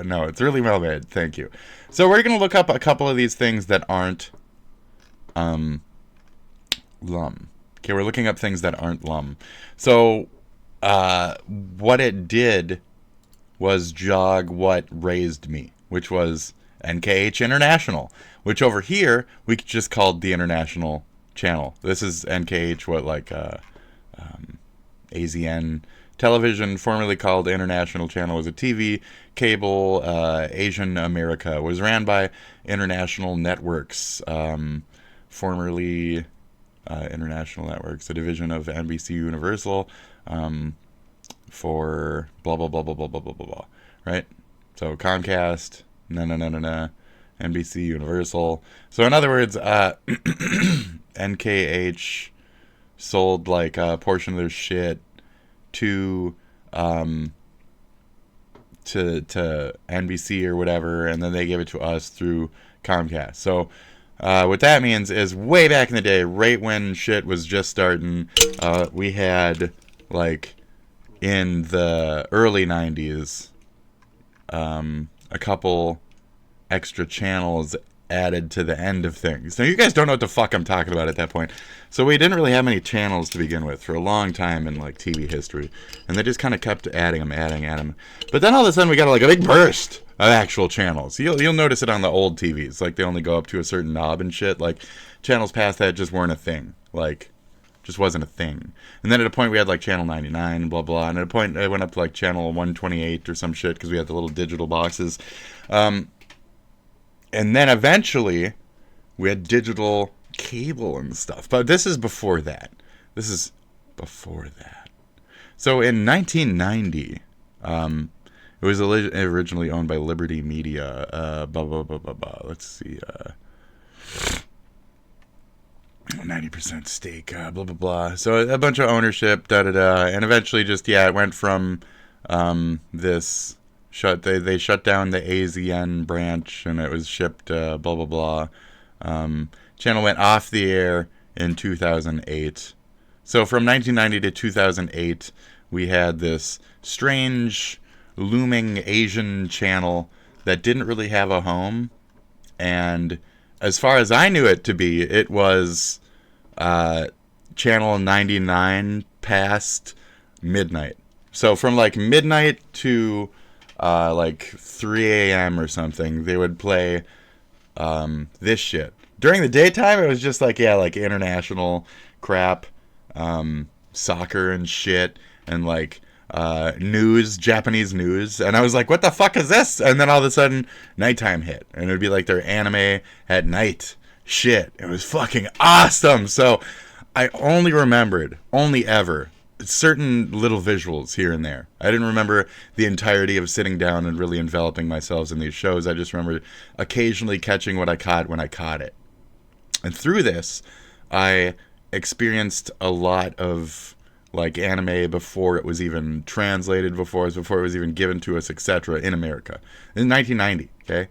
no, it's really well made. Thank you. So we're going to look up a couple of these things that aren't Lum. Okay, we're looking up things that aren't Lum. So what it did was jog what raised me, which was NKH International, which over here we just called the International Channel. This is NKH, what, like AZN Television, formerly called International Channel, was a TV cable. Asian America was ran by International Networks, formerly International Networks, a division of NBC Universal, for blah blah blah blah blah blah blah blah blah. Right? So Comcast, NBC Universal. So in other words, NKH sold like a portion of their shit to NBC or whatever, and then they gave it to us through Comcast. So what that means is, way back in the day, right when shit was just starting, we had, like, in the early 90s, a couple extra channels added to the end of things. Now, you guys don't know what the fuck I'm talking about at that point. So we didn't really have many channels to begin with for a long time in, like, TV history. And they just kind of kept adding them. But then all of a sudden we got, like, a big burst of actual channels. You'll notice it on the old TVs. Like, they only go up to a certain knob and shit. Like, channels past that just weren't a thing. Like, just wasn't a thing. And then at a point we had, like, channel 99 and blah, blah. And at a point it went up to, like, channel 128 or some shit because we had the little digital boxes. And then eventually, we had digital cable and stuff. But this is before that. So in 1990, it was originally owned by Liberty Media. Let's see. 90% stake, blah, blah, blah. So a bunch of ownership, da-da-da. And eventually just, it went from this... They shut down the AZN branch, and it was shipped, blah, blah, blah. Channel went off the air in 2008. So from 1990 to 2008, we had this strange, looming Asian channel that didn't really have a home. And as far as I knew it to be, it was channel 99 past midnight. So from, like, midnight to... like 3 a.m. or something, they would play this shit. During the daytime, it was just like, like international crap, soccer and shit, and like news, Japanese news. And I was like, what the fuck is this? And then all of a sudden, nighttime hit. And it would be like their anime at night shit. It was fucking awesome. So I only ever certain little visuals here and there. I didn't remember the entirety of sitting down and really enveloping myself in these shows. I just remember occasionally catching what I caught when I caught it. And through this, I experienced a lot of like anime before it was even translated, before it was even given to us, etc. in America. In 1990, okay?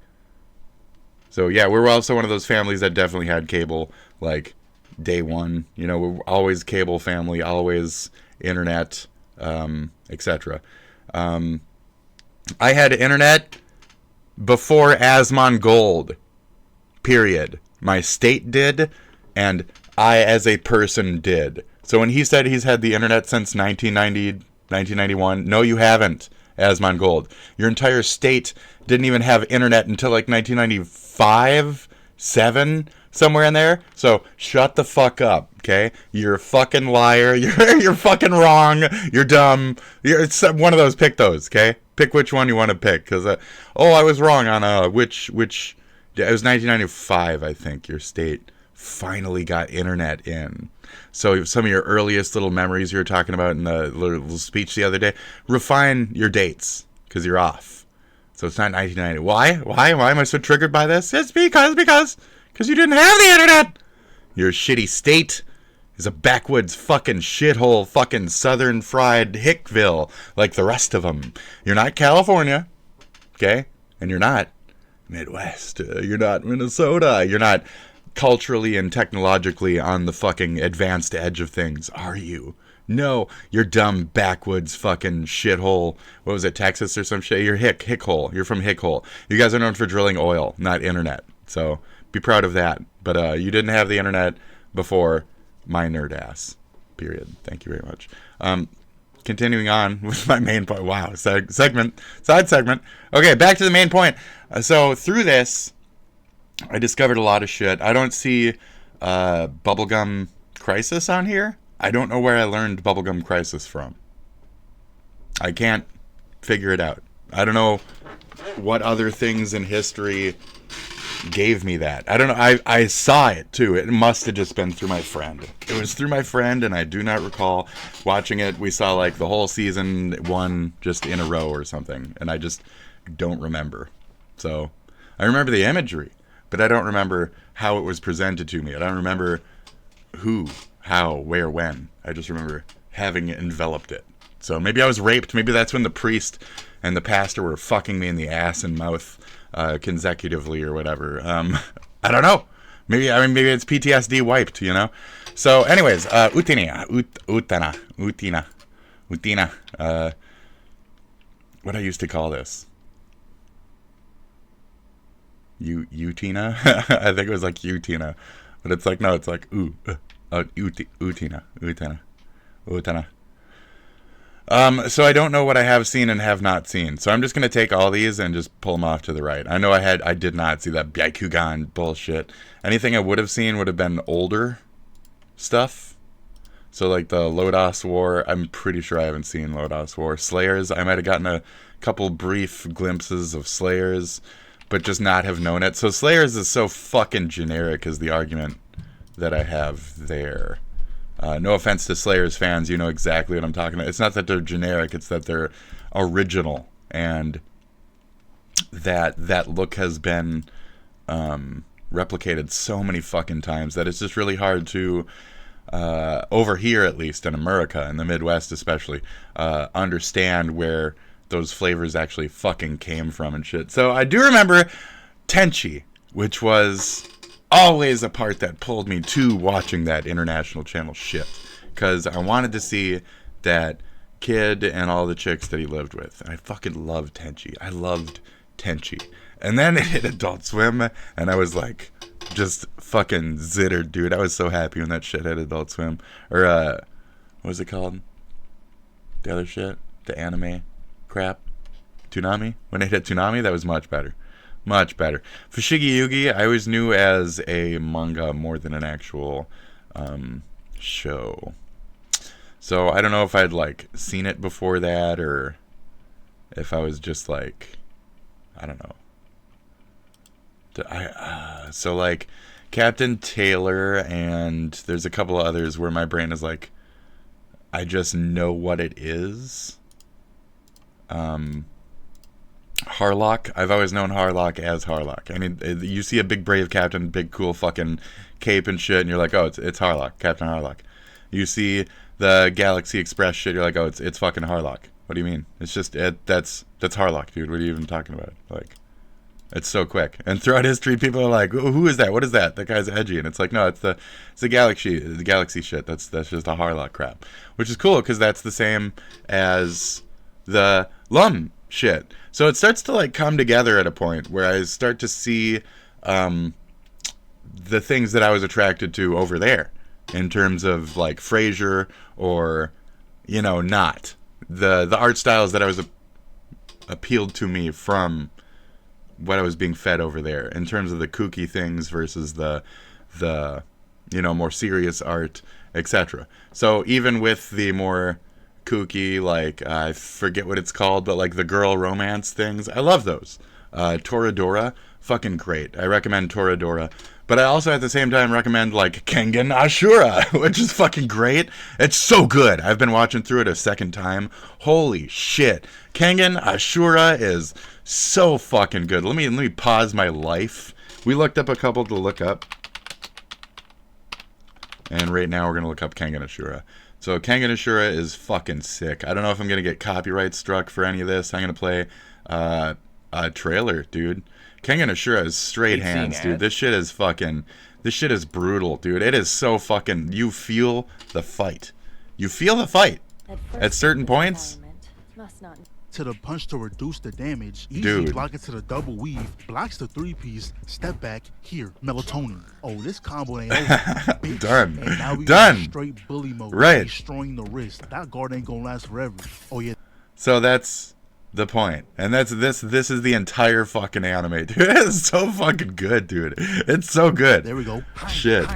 So yeah, we were also one of those families that definitely had cable, like, day one. You know, we're always cable family, always internet, etc. I had internet before Asmongold, period. My state did, and I as a person did. So when he said he's had the internet since 1990, 1991, no, you haven't, Asmongold. Your entire state didn't even have internet until like 1995, 7, somewhere in there. So shut the fuck up, okay? You're a fucking liar. You're fucking wrong. You're dumb. It's one of those. Pick those, okay? Pick which one you want to pick. Because I was wrong on which. It was 1995, I think. Your state finally got internet in. So some of your earliest little memories you were talking about in the little speech the other day, refine your dates because you're off. So it's not 1990. Why am I so triggered by this? It's because you didn't have the internet. Your shitty state is a backwoods fucking shithole, fucking southern fried Hickville like the rest of them. You're not California, okay? And you're not Midwest. You're not Minnesota. You're not culturally and technologically on the fucking advanced edge of things, are you? No, you're dumb backwoods fucking shithole. What was it, Texas or some shit? You're Hickhole. You're from Hickhole. You guys are known for drilling oil, not internet. So be proud of that. But you didn't have the internet before my nerd ass. Period. Thank you very much. Continuing on with my main point. Wow, side segment. Okay, back to the main point. So through this, I discovered a lot of shit. I don't see Bubblegum Crisis on here. I don't know where I learned Bubblegum Crisis from. I can't figure it out. I don't know what other things in history gave me that. I don't know. I saw it too. It must have just been through my friend. It was through my friend, and I do not recall watching it. We saw like the whole season 1 just in a row or something, and I just don't remember. So I remember the imagery, but I don't remember how it was presented to me. I don't remember who, how, where, when. I just remember having enveloped it. So maybe I was raped. Maybe that's when the priest and the pastor were fucking me in the ass and mouth consecutively or whatever. I don't know. Maybe it's PTSD wiped, you know? So anyways, Utina. What I used to call this. Utina? I think it was like Utina. But it's like, no, it's like Utina. So I don't know what I have seen and have not seen. So I'm just going to take all these and just pull them off to the right. I know I did not see that Byakugan bullshit. Anything I would have seen would have been older stuff. So like the Lodos War, I'm pretty sure I haven't seen Lodos War. Slayers, I might have gotten a couple brief glimpses of Slayers, but just not have known it. So Slayers is so fucking generic is the argument that I have there. No offense to Slayers fans, you know exactly what I'm talking about. It's not that they're generic, it's that they're original, and that look has been replicated so many fucking times that it's just really hard to, over here at least, in America, in the Midwest especially, understand where those flavors actually fucking came from and shit. So I do remember Tenchi, which was always a part that pulled me to watching that international channel shit, because I wanted to see that kid and all the chicks that he lived with. And I fucking loved Tenchi. I loved Tenchi. And then it hit Adult Swim, and I was like, just fucking zittered, dude. I was so happy when that shit hit Adult Swim. Or, what was it called? The other shit? The anime crap? Toonami? When it hit Toonami, that was much better. Much better. Fushigi Yugi, I always knew as a manga more than an actual show. So I don't know if I'd like seen it before that, or if I was just like, I don't know. So like Captain Taylor, and there's a couple of others where my brain is like, I just know what it is. Harlock. I've always known Harlock as Harlock. I mean, you see a big brave captain, big cool fucking cape and shit, and you're like, oh, it's Harlock, Captain Harlock. You see the Galaxy Express shit, you're like, oh, it's fucking Harlock. What do you mean? It's just that's Harlock, dude. What are you even talking about? Like, it's so quick. And throughout history, people are like, who is that? What is that? That guy's edgy. And it's like, no, it's the Galaxy shit. That's just a Harlock crap, which is cool because that's the same as the Lum shit. So it starts to like come together at a point where I start to see the things that I was attracted to over there in terms of like Frasier or, you know, not the art styles that I was appealed to me from what I was being fed over there in terms of the kooky things versus the you know, more serious art, etc. So even with the more kooky, like I forget what it's called, but like the girl romance things, I love those. Toradora, fucking great. I recommend Toradora. But I also at the same time recommend like Kengan Ashura, which is fucking great. It's so good. I've been watching through it a second time. Holy shit. Kengan Ashura is so fucking good. Let me pause my life. We looked up a couple to look up. And right now we're going to look up Kengan Ashura. So Kengan Ashura is fucking sick. I don't know if I'm going to get copyright struck for any of this. I'm going to play a trailer, dude. Kengan Ashura is straight hands, dude. This shit is brutal, dude. It is so fucking, you feel the fight. You feel the fight at certain points. To the punch to reduce the damage. Easy Dude. block it to the double weave. Blocks the 3-piece. Step back. Here. Melatonin. Oh, this combo ain't over. Bitch. Done. And now we Done. got straight bully mode. Right. Destroying the wrist. That guard ain't gonna last forever. Oh, yeah. So that's the point. And this is the entire fucking anime, dude. It's so fucking good, dude. It's so good. There we go. Shit.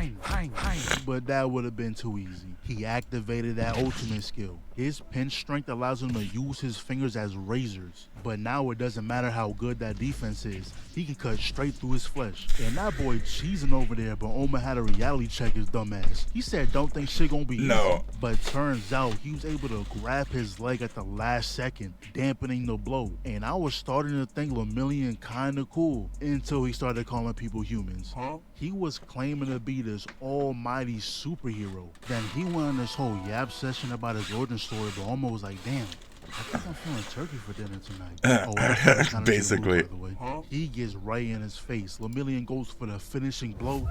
But that would have been too easy. He activated that ultimate skill. His pinch strength allows him to use his fingers as razors. But now it doesn't matter how good that defense is. He can cut straight through his flesh. And that boy cheesing over there, but Oma had a reality check his dumb ass. He said don't think shit gonna be easy. But turns out he was able to grab his leg at the last second, dampening the blow. And I was starting to think Lemillion kinda cool until he started calling people humans. He was claiming to be this almighty superhero. Then he went on this whole yap session about his origin story, but Oma was like, damn, I think I'm feeling turkey for dinner tonight. Basically. By the way. He gets right in his face. Lemillion goes for the finishing blow.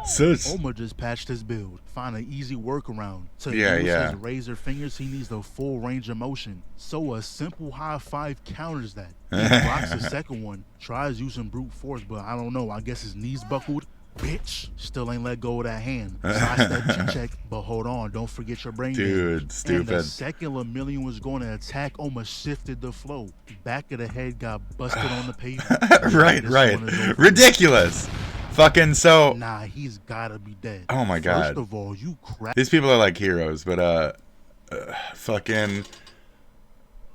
Sus. Oma just patched his build. Find an easy workaround. To Yeah, use yeah. his razor fingers, he needs the full range of motion. So a simple high five counters that. He blocks the second one. Tries using brute force, but I don't know. I guess his knees buckled. Bitch, still ain't let go of that hand. Sidestep check, but hold on, don't forget your brain. Dude, damage. stupid. And the second Lemillion was going to attack, Oma shifted the flow. Back of the head got busted on the pavement. right. Ridiculous. Fucking so. Nah, he's gotta be dead. Oh my god. First of all, you crap. These people are like heroes, but fucking.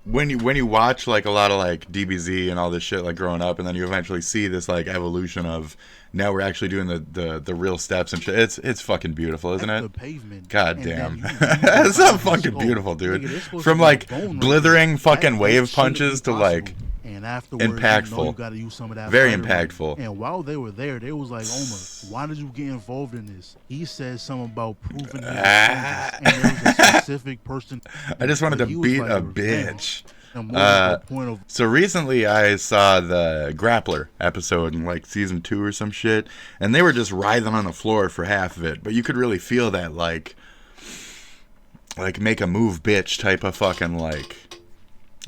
When you watch like a lot of like DBZ and all this shit like growing up, and then you eventually see this like evolution of now we're actually doing the real steps and shit. It's fucking beautiful, isn't it? God damn, it's so fucking beautiful, dude. From like blithering fucking wave punches to like and afterwards, impactful, you gotta use some of that very fire impactful. And while they were there, they was like, Oma, why did you get involved in this? He said something about proving his and there was a specific person. I just wanted to beat like, a bitch. Point of So recently I saw the Grappler episode in like season 2 or some shit, and they were just writhing on the floor for half of it, but you could really feel that like make a move bitch type of fucking like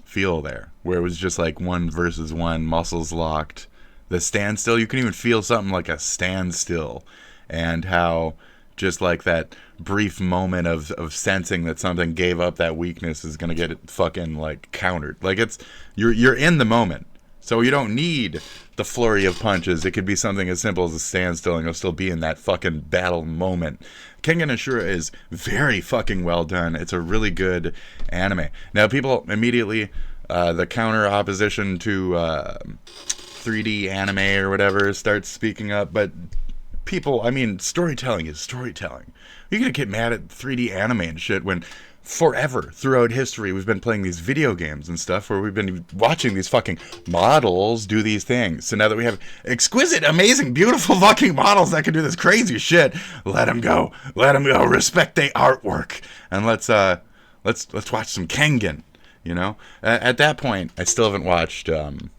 feel there, where it was just like 1 versus 1, muscles locked, the standstill, you can even feel something like a standstill, and how just like that brief moment of sensing that something gave up that weakness is gonna get it fucking like countered. Like it's you're in the moment, so you don't need the flurry of punches. It could be something as simple as a standstill, and you'll still be in that fucking battle moment. Kengan Ashura is very fucking well done. It's a really good anime. Now people immediately the counter opposition to 3D anime or whatever starts speaking up, but people, I mean, storytelling is storytelling. You're gonna get mad at 3D anime and shit when forever throughout history, we've been playing these video games and stuff where we've been watching these fucking models do these things. So now that we have exquisite, amazing, beautiful fucking models that can do this crazy shit, let them go. Let them go. Respect the artwork. And let's watch some Kengan, you know? At that point, I still haven't watched Baki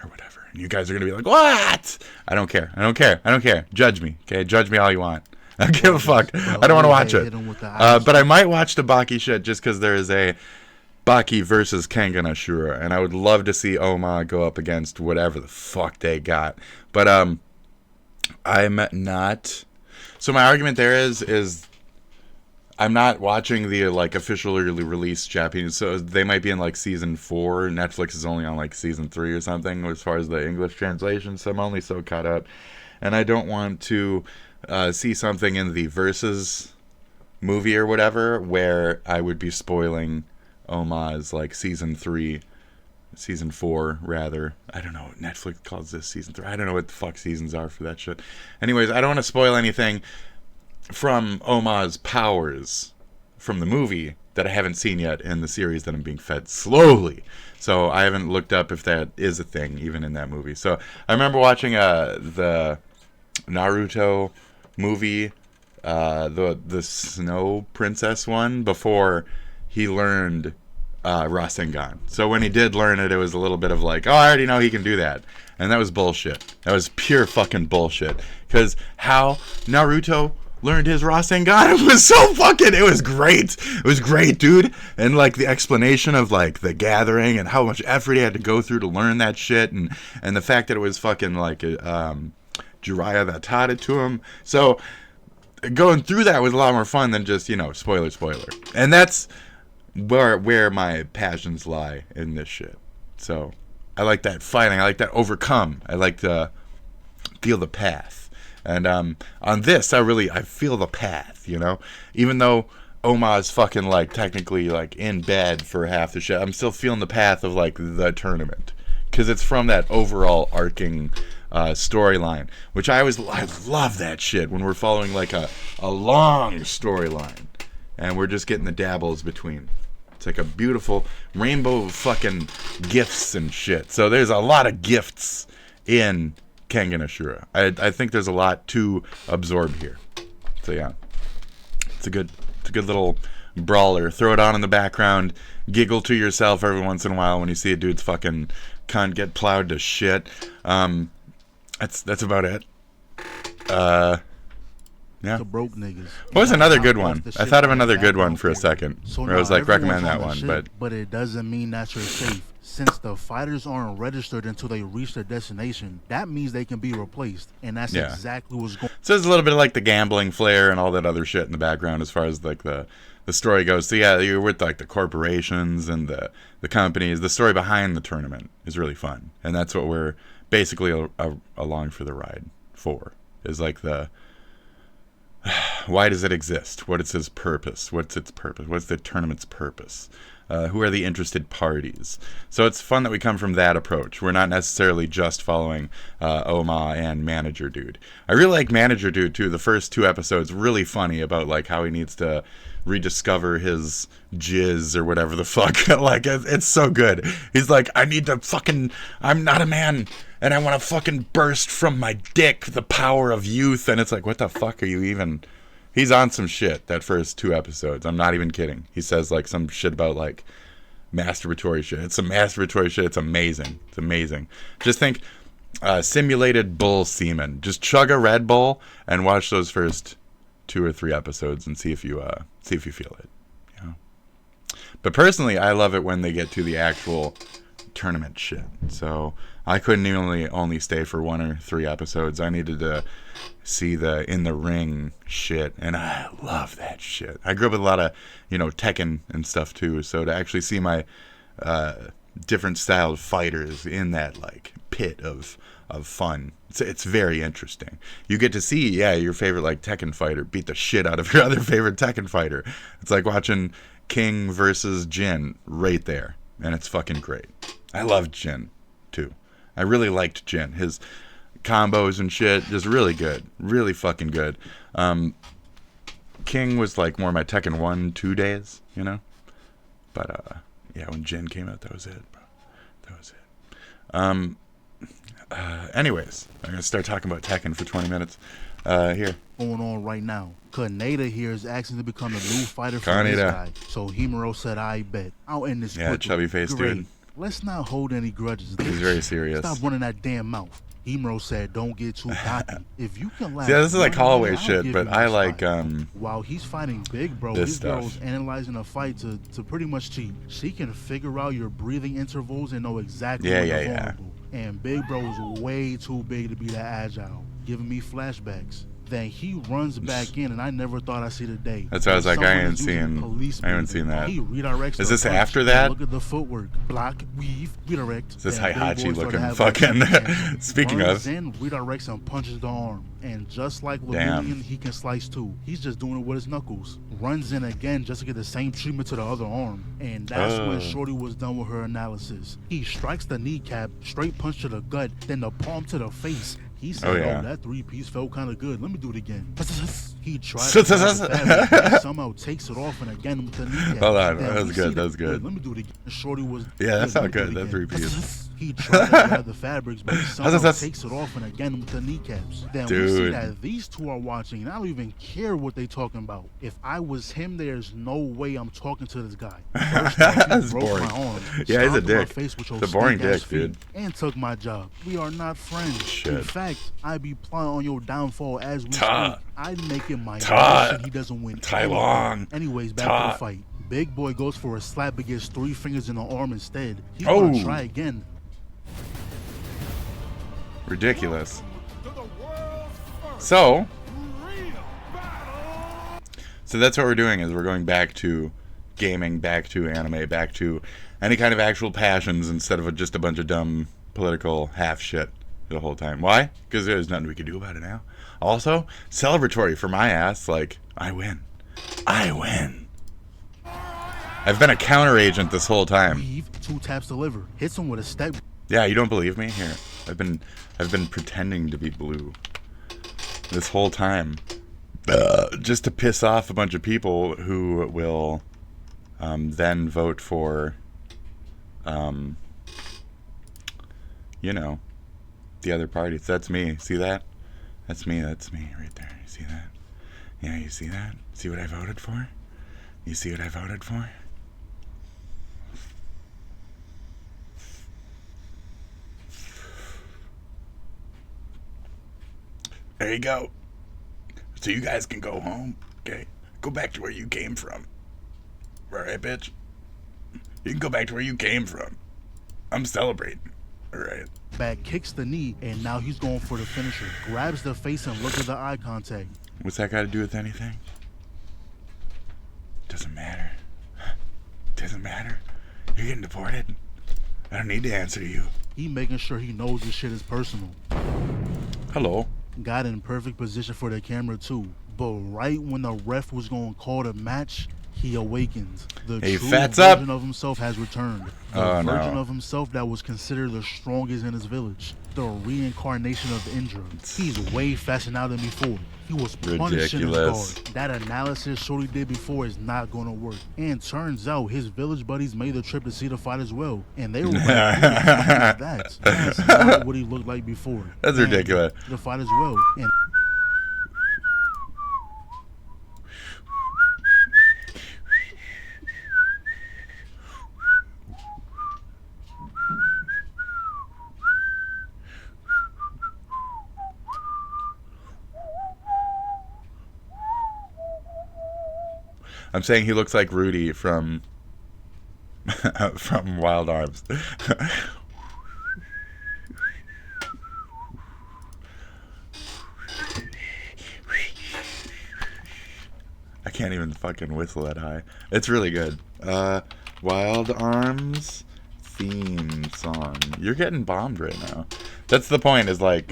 or whatever. And you guys are going to be like, what? I don't care. I don't care. I don't care. Judge me. Okay? Judge me all you want. I don't give a fuck. I don't want to watch it. But I might watch the Baki shit just because there is a Baki versus Kengan Ashura, and I would love to see Oma go up against whatever the fuck they got. But I'm not. So my argument there is I'm not watching the like officially released Japanese. So they might be in like season 4. Netflix is only on like season 3 or something as far as the English translation. So I'm only so caught up, and I don't want to see something in the Versus movie or whatever where I would be spoiling Oma's like season 4 rather. I don't know. Netflix calls this season 3. I don't know what the fuck seasons are for that shit. Anyways, I don't want to spoil anything from Oma's powers from the movie that I haven't seen yet in the series that I'm being fed slowly. So I haven't looked up if that is a thing even in that movie. So I remember watching the Naruto movie, the Snow Princess one, before he learned Rasengan. So when he did learn it, it was a little bit of like, oh, I already know he can do that. And that was bullshit. That was pure fucking bullshit. Because how Naruto learned his Rasengan, it was great. It was great, dude. And like the explanation of like the gathering and how much effort he had to go through to learn that shit, and the fact that it was fucking like Jiraiya that taught it to him. So going through that was a lot more fun than just, you know, spoiler. And that's where my passions lie in this shit. So I like that fighting. I like that overcome. I like to feel the path. And on this, I feel the path, you know? Even though Oma is fucking like technically like in bed for half the shit, I'm still feeling the path of like the tournament. Because it's from that overall arcing storyline, which I love that shit when we're following like a long storyline and we're just getting the dabbles between. It's like a beautiful rainbow of fucking gifts and shit. So there's a lot of gifts in Kengan Ashura. I think there's a lot to absorb here. So yeah, it's a good little brawler. Throw it on in the background, giggle to yourself every once in a while when you see a dude's fucking cunt get plowed to shit. That's about it. Yeah. The broke niggas. What was another good one? I thought of another good one for a second. So where I was like, recommend that one, but it doesn't mean that you're safe. Since the fighters aren't registered until they reach their destination, that means they can be replaced, and that's exactly what's going. So there's a little bit of like the gambling flair and all that other shit in the background as far as like the story goes. So yeah, you're with like the corporations and the companies. The story behind the tournament is really fun, and that's what we're basically along for the ride for. Is like the why does it exist? What is its purpose? What's its purpose? What's the tournament's purpose? Who are the interested parties? So it's fun that we come from that approach. We're not necessarily just following Oma and Manager Dude. I really like Manager Dude too. The first 2 episodes really funny about like how he needs to rediscover his jizz or whatever the fuck. Like it's so good. He's like, I'm not a man and I want to fucking burst from my dick the power of youth. And it's like, what the fuck are you even? He's on some shit that first 2 episodes. I'm not even kidding. He says like some shit about like masturbatory shit. It's some masturbatory shit. It's amazing. It's amazing. Just think simulated bull semen. Just chug a Red Bull and watch those first 2 or 3 episodes and see if you feel it. You know? But personally, I love it when they get to the actual tournament shit. So I couldn't only stay for 1 or 3 episodes. I needed to see the in the ring shit, and I love that shit. I grew up with a lot of, you know, Tekken and stuff too, so to actually see my different styled fighters in that like pit of fun, it's very interesting. You get to see your favorite like Tekken fighter beat the shit out of your other favorite Tekken fighter. It's like watching King versus Jin right there, and it's fucking great. I loved Jin too. I really liked Jin. His combos and shit, just really good, really fucking good. King was like more my Tekken 1-2 days, you know. But yeah, when Jin came out, that was it, bro. That was it. Anyways, I'm gonna start talking about Tekken for 20 minutes. Here. Going on right now. Kaneda here is asking to become the new fighter for this guy. So Himuro said, I bet. I'll end this quickly. Chubby face dude. Let's not hold any grudges. He's very serious. Stop running that damn mouth. Himuro said, don't get too cocky. If you can laugh. Yeah, this is like Holloway shit, but I like While he's fighting Big Bro, his girl's analyzing a fight to pretty much cheat. She can figure out your breathing intervals and know exactly when you're vulnerable. And Big Bro is way too big to be that agile, giving me flashbacks. Then he runs back in, and I never thought I'd see the day. That's why I was like, I haven't seen that. He redirects. Is this after that? Look at the footwork. Block, weave, redirect. Is this Heihachi looking fucking? Speaking of. Then redirects and punches the arm. And just like Lemurian, he can slice too. He's just doing it with his knuckles. Runs in again just to get the same treatment to the other arm. And that's when Shorty was done with her analysis. He strikes the kneecap, straight punch to the gut, then the palm to the face. He said, oh, that 3-piece felt kind of good. Let me do it again. He tried to somehow takes it off and again with the kneecap. Hold on, that was good. That was good. Let me do it again. Shorty was... Yeah, that sounded good. That 3-piece. He tried to grab the fabrics, but he somehow takes it off and again with the kneecaps. Then we see that these two are watching, and I don't even care what they talking about. If I was him, there's no way I'm talking to this guy. First off, he broke my arm. Yeah, he's a dick. It's a boring dick, dude. And took my job. We are not friends. Shit. In fact, I be plotting on your downfall as we speak. I'd make it my mission he doesn't win. Anyways, back to the fight. Big Boy goes for a slap but gets 3 fingers in the arm instead. He's gonna try again. Ridiculous. So that's what we're doing, is we're going back to gaming, back to anime, back to any kind of actual passions instead of just a bunch of dumb political half shit the whole time. Why? Because there's nothing we can do about it now. Also, celebratory for my ass, like, I win. I've been a counter agent this whole time. 2 taps deliver. Hits him with a step. Yeah, you don't believe me? Here. I've been pretending to be blue this whole time. Just to piss off a bunch of people who will then vote for you know, the other parties. That's me. See that? That's me right there. You see that? Yeah, you see that? See what I voted for? You see what I voted for? There you go. So you guys can go home, okay? Go back to where you came from. Alright, bitch? You can go back to where you came from. I'm celebrating. Alright. Back kicks the knee, and now he's going for the finisher. Grabs the face and looks at the eye contact. What's that got to do with anything? Doesn't matter. Doesn't matter. You're getting deported. I don't need to answer to you. He making sure he knows this shit is personal. Hello. Got in perfect position for the camera too. But right when the ref was going to call the match, he awakens. The true version of himself has returned. The version of himself that was considered the strongest in his village. The reincarnation of Indra. He's way faster now than before. He was punishing his guard. That analysis Shorty did before is not going to work. And turns out his village buddies made the trip to see the fight as well. And they were like, that's not what he looked like before. That's ridiculous. The fight as well. And I'm saying he looks like Rudy from Wild Arms. I can't even fucking whistle that high. It's really good. Wild Arms theme song. You're getting bombed right now. That's the point, is like,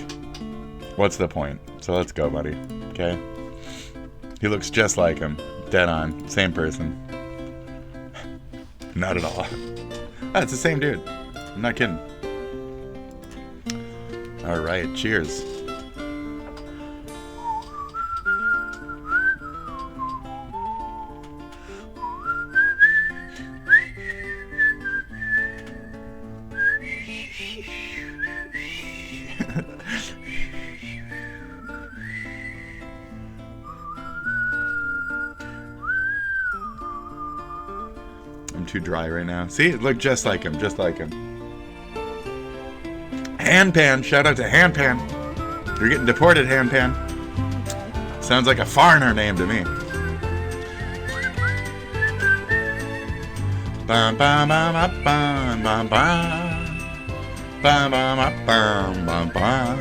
what's the point? So let's go, buddy. Okay? He looks just like him. Dead on. Same person. Not at all. Oh, it's the same dude. I'm not kidding. Alright, cheers. I'm too dry right now. See, it looked just like him, just like him. Handpan, shout out to Handpan. You're getting deported, Handpan. Sounds like a foreigner name to me. Bum bum bum bum bum bum bum bum bum bum bum.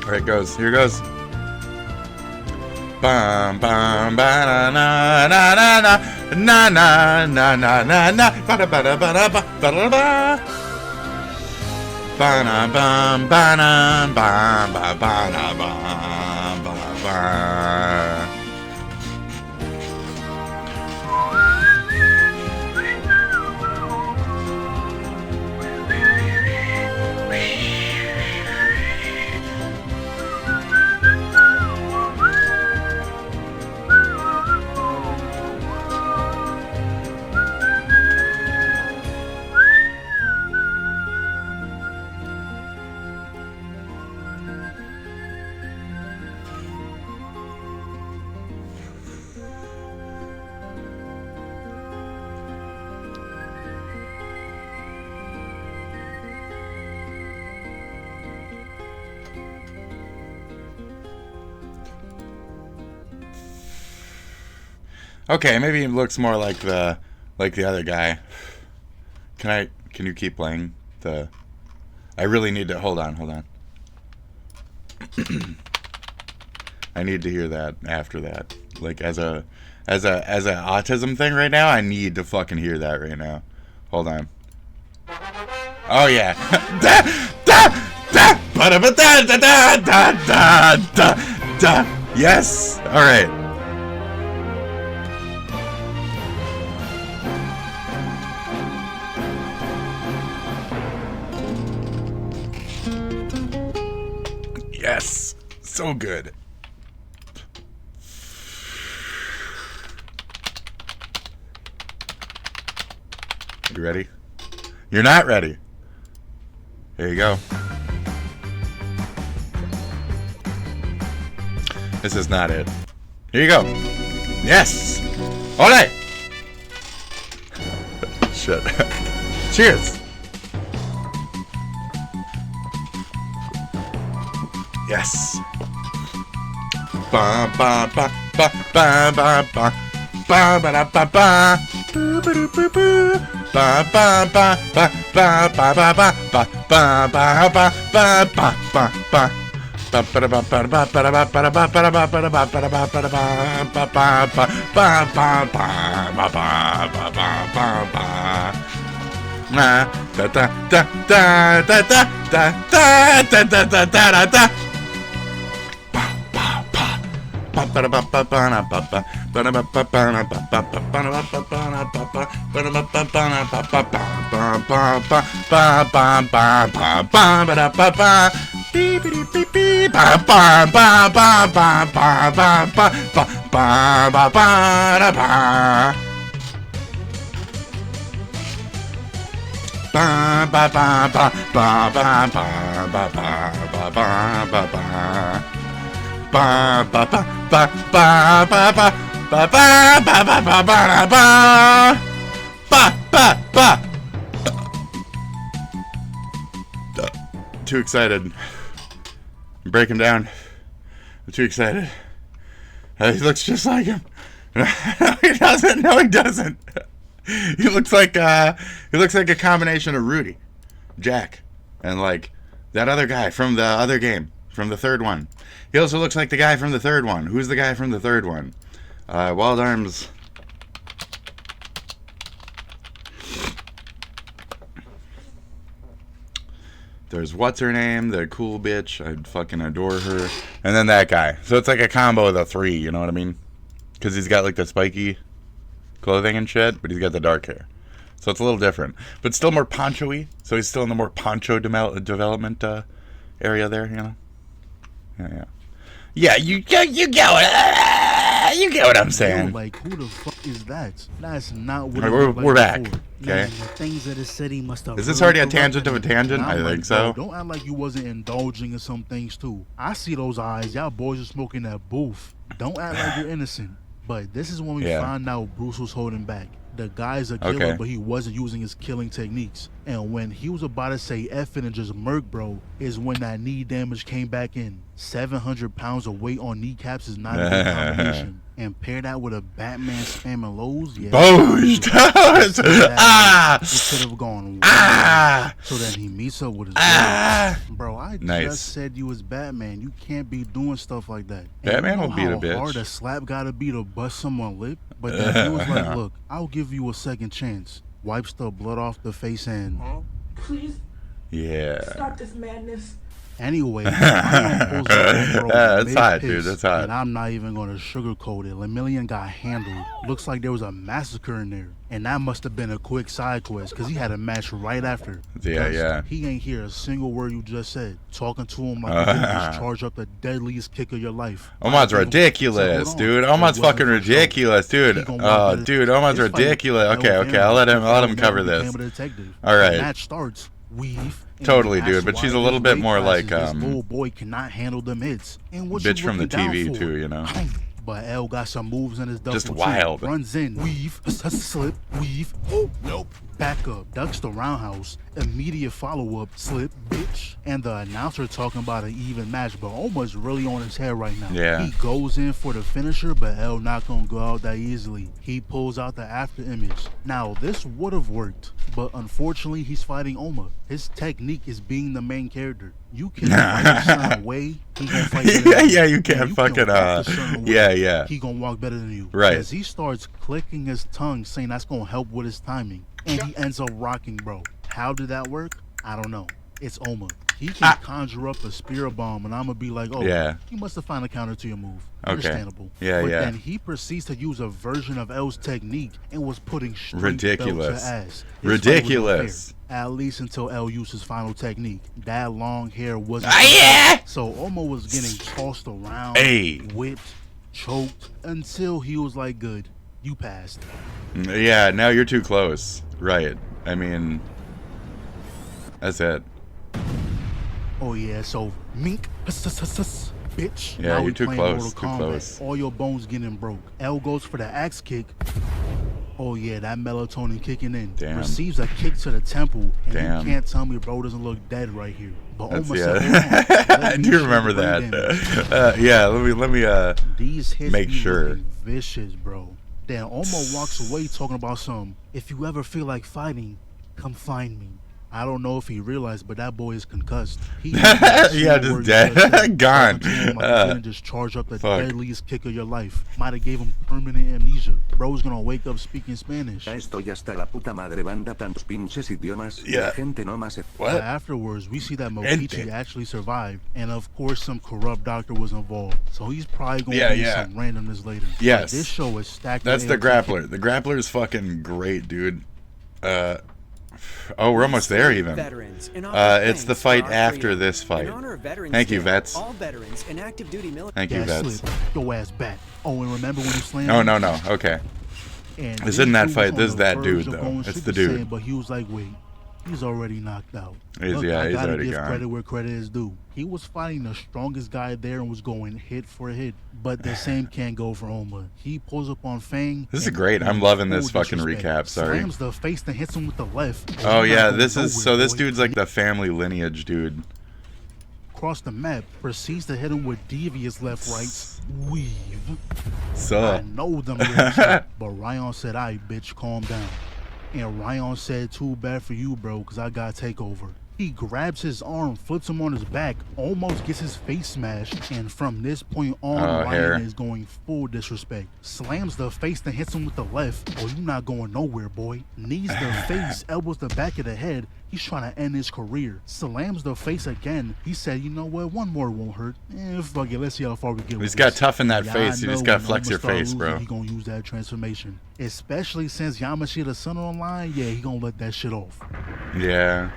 All right, goes. Here goes. Bum bum ba na na na na na na na na na na ba da ba da ba da ba ba da ba. Ba na bum ba na ba ba ba na ba ba ba. Okay, maybe he looks more like the other guy. Can you keep playing the? I really need to hold on. I need to hear that after that. Like as a autism thing right now, I need to fucking hear that right now. Hold on. Oh yeah. Yes. All right. Yes, so good. You ready? You're not ready. Here you go. This is not it. Here you go. Yes. Ole. Shit. Cheers. Yes. Ba ba ba ba ba ba ba ba ba da ba ba ba ba ba ba ba ba ba ba ba ba ba ba ba ba ba ba ba. Ba ba ba ba ba ba ba ba ba ba ba ba ba ba ba ba. Too excited. Break him down. I'm too excited. He looks just like him. He doesn't. No, he doesn't. He looks like a combination of Rudy, Jack, and like that other guy from the other game, from the third one. He also looks like the guy from the third one. Who's the guy from the third one? Wild Arms. There's what's her name, the cool bitch. I fucking adore her. And then that guy. So it's like a combo of the three, you know what I mean? Because he's got like the spiky clothing and shit, but he's got the dark hair. So it's a little different. But still more poncho-y. So he's still in the more poncho development area there, you know? Yeah. Yeah, you go. You get what I'm saying. Like, who the fuck is that? That's not what we're back. Okay. Things that the city must have Is this already a tangent of a tangent? I think so. Don't act like you wasn't indulging in some things too. I see those eyes. Y'all boys are smoking that booth. Don't act like you're innocent. But this is when we find out Bruce was holding back. The guy's a killer, but he wasn't using his killing techniques. And when he was about to say F it and just murk, bro, is when that knee damage came back in. 700 pounds of weight on kneecaps is not a good combination. And pair that with a Batman spamming lows, instead of going so then he meets up with his bro, I just said you was Batman. You can't be doing stuff like that. Batman will beat a bitch. How hard a slap gotta be to bust someone's lip? But then he was like, look, I'll give you a second chance. Wipes the blood off the face and Please stop this madness. Anyway, that's hot, dude. That's hot. And I'm not even going to sugarcoat it. Lemillion got handled. Looks like there was a massacre in there. And that must have been a quick side quest because he had a match right after. Yeah. He ain't hear a single word you just said. Talking to him like you just charge up the deadliest kick of your life. Omar's ridiculous, dude. Omar's fucking ridiculous, dude. Oh, dude, Omar's ridiculous. Okay. I'll let him cover this. All right. Match starts. Weave. Totally, dude, but she's a little bit more like this little boy cannot handle them hits. And what bitch from the TV too, you know. But L got some moves in his double. Just wild. Runs in, weave, slip, weave. Nope. Back up, ducks the roundhouse. Immediate follow-up, slip, bitch. And the announcer talking about an even match, but Omar's really on his head right now. Yeah. He goes in for the finisher, but L not gonna go out that easily. He pulls out the after image. Now, this would have worked, but unfortunately, he's fighting Omar. His technique is being the main character. You can fight a certain way, he gonna fight better. Yeah, you can't fucking yeah. He gonna walk better than you. Right. As he starts clicking his tongue, saying that's gonna help with his timing. And he ends up rocking, bro. How did that work? I don't know. It's Omar. He can conjure up a spirit bomb, and I'm gonna be like, oh, you must have found a counter to your move. Understandable. But then he proceeds to use a version of L's technique and was putting straight belt to ass. Ridiculous. At least until L used his final technique. That long hair wasn't. So Omar was getting tossed around, whipped, choked, until he was like, good, you passed. Yeah, now you're too close. Right. I mean, that's it. Oh yeah, so mink, bitch. Yeah, now you're too close. Too close. All your bones getting broke. L goes for the axe kick. Oh yeah, that melatonin kicking in. Damn. Receives a kick to the temple, and you can't tell me bro doesn't look dead right here. But Omar said, I do remember that. Yeah, let me these hits make sure. Vicious, bro. Then Omar walks away talking about some. If you ever feel like fighting, come find me. I don't know if he realized, but that boy is concussed. He just dead. Gone. Just charge up the deadliest kick of your life. Might have gave him permanent amnesia. Bro's gonna wake up speaking Spanish. What? Afterwards, we see that Mokichi actually survived, and of course, some corrupt doctor was involved. So he's probably gonna be some randomness later. Yes. But this show is stacked. That's the grappler. The grappler is fucking great, dude. Oh, we're almost there even. It's the fight after this fight. Thank you, vets. All veterans and active duty military. Thank you, vets. Go ass back. Oh, and remember when you slammed? Oh no. Okay. This isn't that fight. This is that dude though. It's the dude. But he was like, wait, he's already knocked out. He's I gotta already give gone. credit where credit is due. He was fighting the strongest guy there and was going hit for hit. But the same can't go for Omar. He pulls up on Fang. This is great. I'm loving this fucking recap. Sorry. Slams the face and hits him with the left. Oh yeah, this is so. This dude's like the family lineage dude. Across the map, proceeds to hit him with devious left rights. Weave. So I know them lyrics, but Ryan said, "Aight, bitch, calm down." And Ryan said, "Too bad for you, bro, because I got takeover." He grabs his arm, flips him on his back, almost gets his face smashed, and from this point on, Ryan is going full disrespect. Slams the face, then hits him with the left. Oh, you not going nowhere, boy. Knees the face, elbows the back of the head. He's trying to end his career. Slams the face again. He said, you know what, one more won't hurt. Fuck it, let's see how far we get with He's got this. tough in that face. You just gotta flex your face, bro. He gonna use that transformation. Especially since Yamashita's son online, yeah, he gonna let that shit off. Yeah.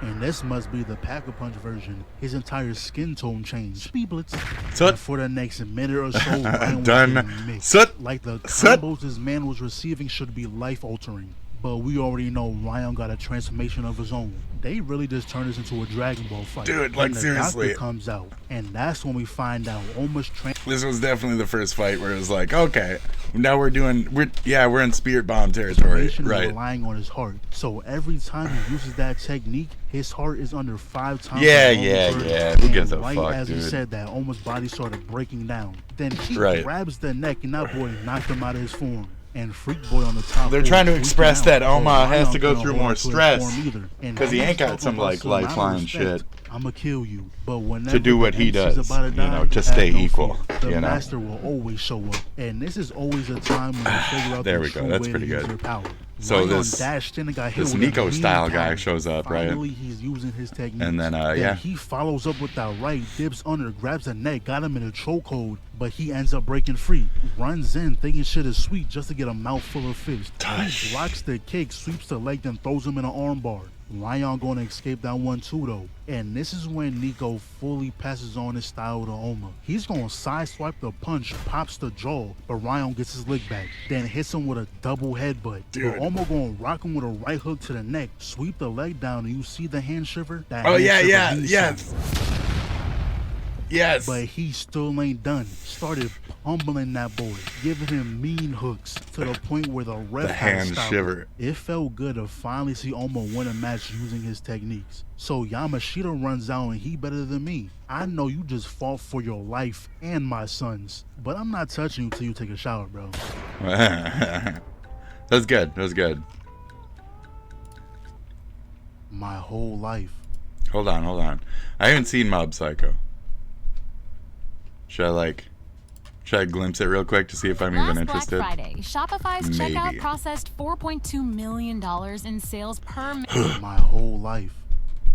And this must be the Pack-a-Punch version. His entire skin tone changed. Speedblitz. Soot. For the next minute or so, Ryan was Done. getting mixed. Soot. Like the Soot. combos this man was receiving should be life-altering. But we already know Ryan got a transformation of his own. They really just turned this into a Dragon Ball fight. Dude, like, and the seriously. Doctor comes out, and that's when we find out almost This was definitely the first fight where it was like, okay, now we're in Spirit Bomb territory, right? Relying on his heart. So every time he uses that technique, his heart is under 5 times. Yeah. Who gives a right fuck, as dude? he said that, Oma's body started breaking down. Then he Right. grabs the neck, and that boy knocked him out of his form. And Freak Boy on the top. They're trying to express that Oma has to go through more stress because he ain't got some like lifeline shit I'ma kill you, but whenever to do what he the MC's does, about to die, to stay have no equal, fear. The you know. master will always show up, and this is always a time when you figure out There the we go. true That's way pretty to use good. your power. So Ryan this dashed in and got hit this with a Nico mean style guy power. shows up, right? Finally, he's using his technique. And then Then he follows up with that right, dips under, grabs the neck, got him in a chokehold, but he ends up breaking free. Runs in thinking shit is sweet just to get a mouthful of fish. He blocks the kick, sweeps the leg, then throws him in an armbar. Ryan gonna escape that one too though. And this is when Nico fully passes on his style to Oma. He's gonna sideswipe the punch, pops the jaw, but Ryan gets his lick back. Then hits him with a double headbutt. Dude. But Oma gonna rock him with a right hook to the neck, sweep the leg down, and you see the hand shiver? That Oh hand yeah, shiver he yes. saw. Yes. But he still ain't done. Started humbling that boy, giving him mean hooks to the point where the ref The had to hand stop shiver. him. It felt good to finally see Oma win a match using his techniques. So Yamashita runs out and he better than me. I know you just fought for your life and my sons, but I'm not touching you till you take a shower, bro. That's good. That's good. My whole life. Hold on. I haven't seen Mob Psycho. Should I glimpse it real quick to see if I'm even interested? Black Friday, Shopify's Maybe. checkout processed $4.2 million in sales per My whole life.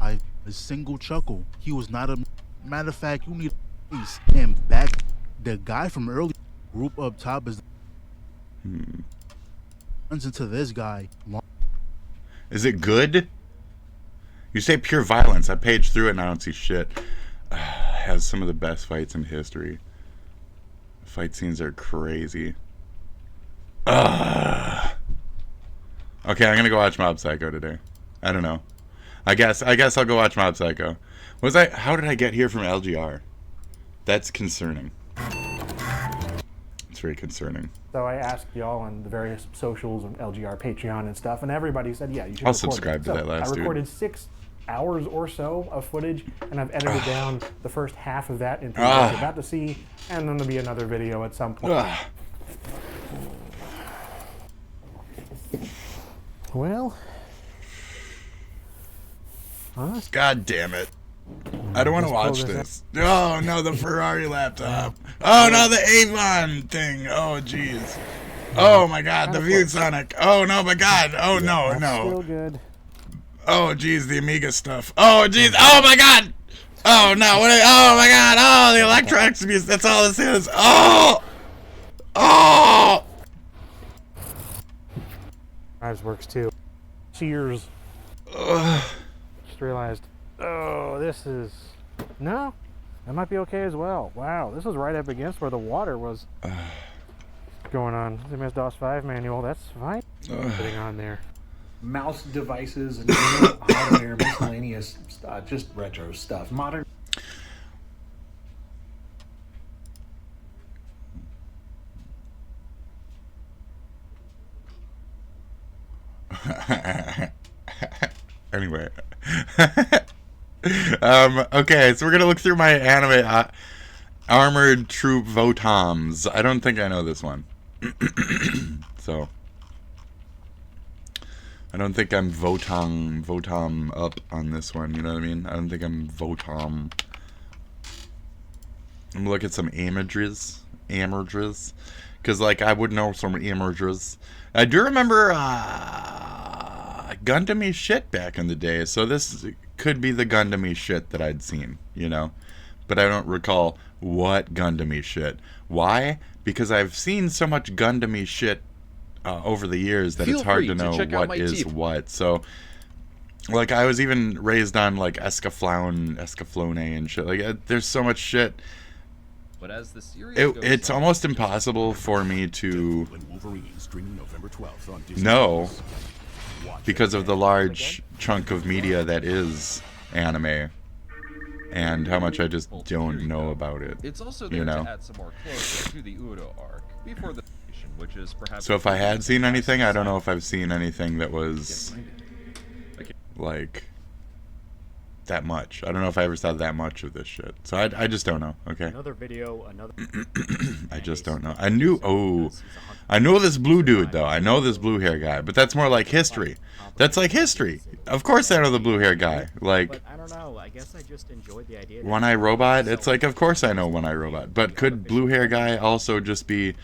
A single chuckle. He was not a matter of fact, you need a face. And back the guy from early group up top is runs into this guy. Is it good? You say pure violence. I paged through it and I don't see shit. Has some of the best fights in history. Fight scenes are crazy. Okay, I'm gonna go watch Mob Psycho today. I don't know. I guess I'll go watch Mob Psycho. How did I get here from LGR? That's concerning. It's very concerning. So I asked y'all on the various socials and LGR Patreon and stuff, and everybody said, yeah, you should I'll record subscribe it. to that last I dude. recorded 6 hours or so of footage, and I've edited down the first half of that into what you're about to see, and then there'll be another video at some point. Well, God damn it. I don't want to watch this. Oh no, the Ferrari laptop. Oh no, the Avon thing. Oh jeez. Oh my god, the ViewSonic. Oh no, my god. Oh no, Still no. good. Oh jeez, the Amiga stuff. Oh jeez. Oh my god. Oh no. Oh my god. Oh, the electronics abuse. That's all this is. Oh. Oh. Knives works too. Cheers. Just realized. Oh, this is no. That might be okay as well. Wow, this is right up against where the water was going on. The MS-DOS 5 manual. That's fine. Putting on there. Mouse devices and hardware, miscellaneous, just retro stuff. Modern. Anyway. Okay, so we're gonna look through my anime Armored Troop Votoms. I don't think I know this one. So I don't think I'm Votom up on this one, you know what I mean? I don't think I'm Votom. I'm gonna look at some images. Because like I would know some images. I do remember Gundam-y shit back in the day, so this could be the Gundam-y shit that I'd seen, you know? But I don't recall what Gundam-y shit. Why? Because I've seen so much Gundam-y shit over the years that Feel it's hard free to to know check out what my is TV. what. So Like, I was even raised on, like, Escaflowne and shit. Like, there's so much shit. But as the series goes It's on, almost impossible for me to know, because of the large chunk of media that is anime, and how much I just don't know about it. it's also there to add some more closure to the Udo arc before the which is perhaps. So if I had seen anything, I don't know if I've seen anything that was like that much. I don't know if I ever saw that much of this shit. So I just don't know. Okay. Another video, another. I just don't know. I know this blue dude though. I know this blue hair guy, but that's more like history. That's like history. Of course I know the blue hair guy. Like, But I don't know. I guess I just enjoyed the idea. One Eye Robot. It's like, of course I know One Eye Robot. But could blue hair guy also just be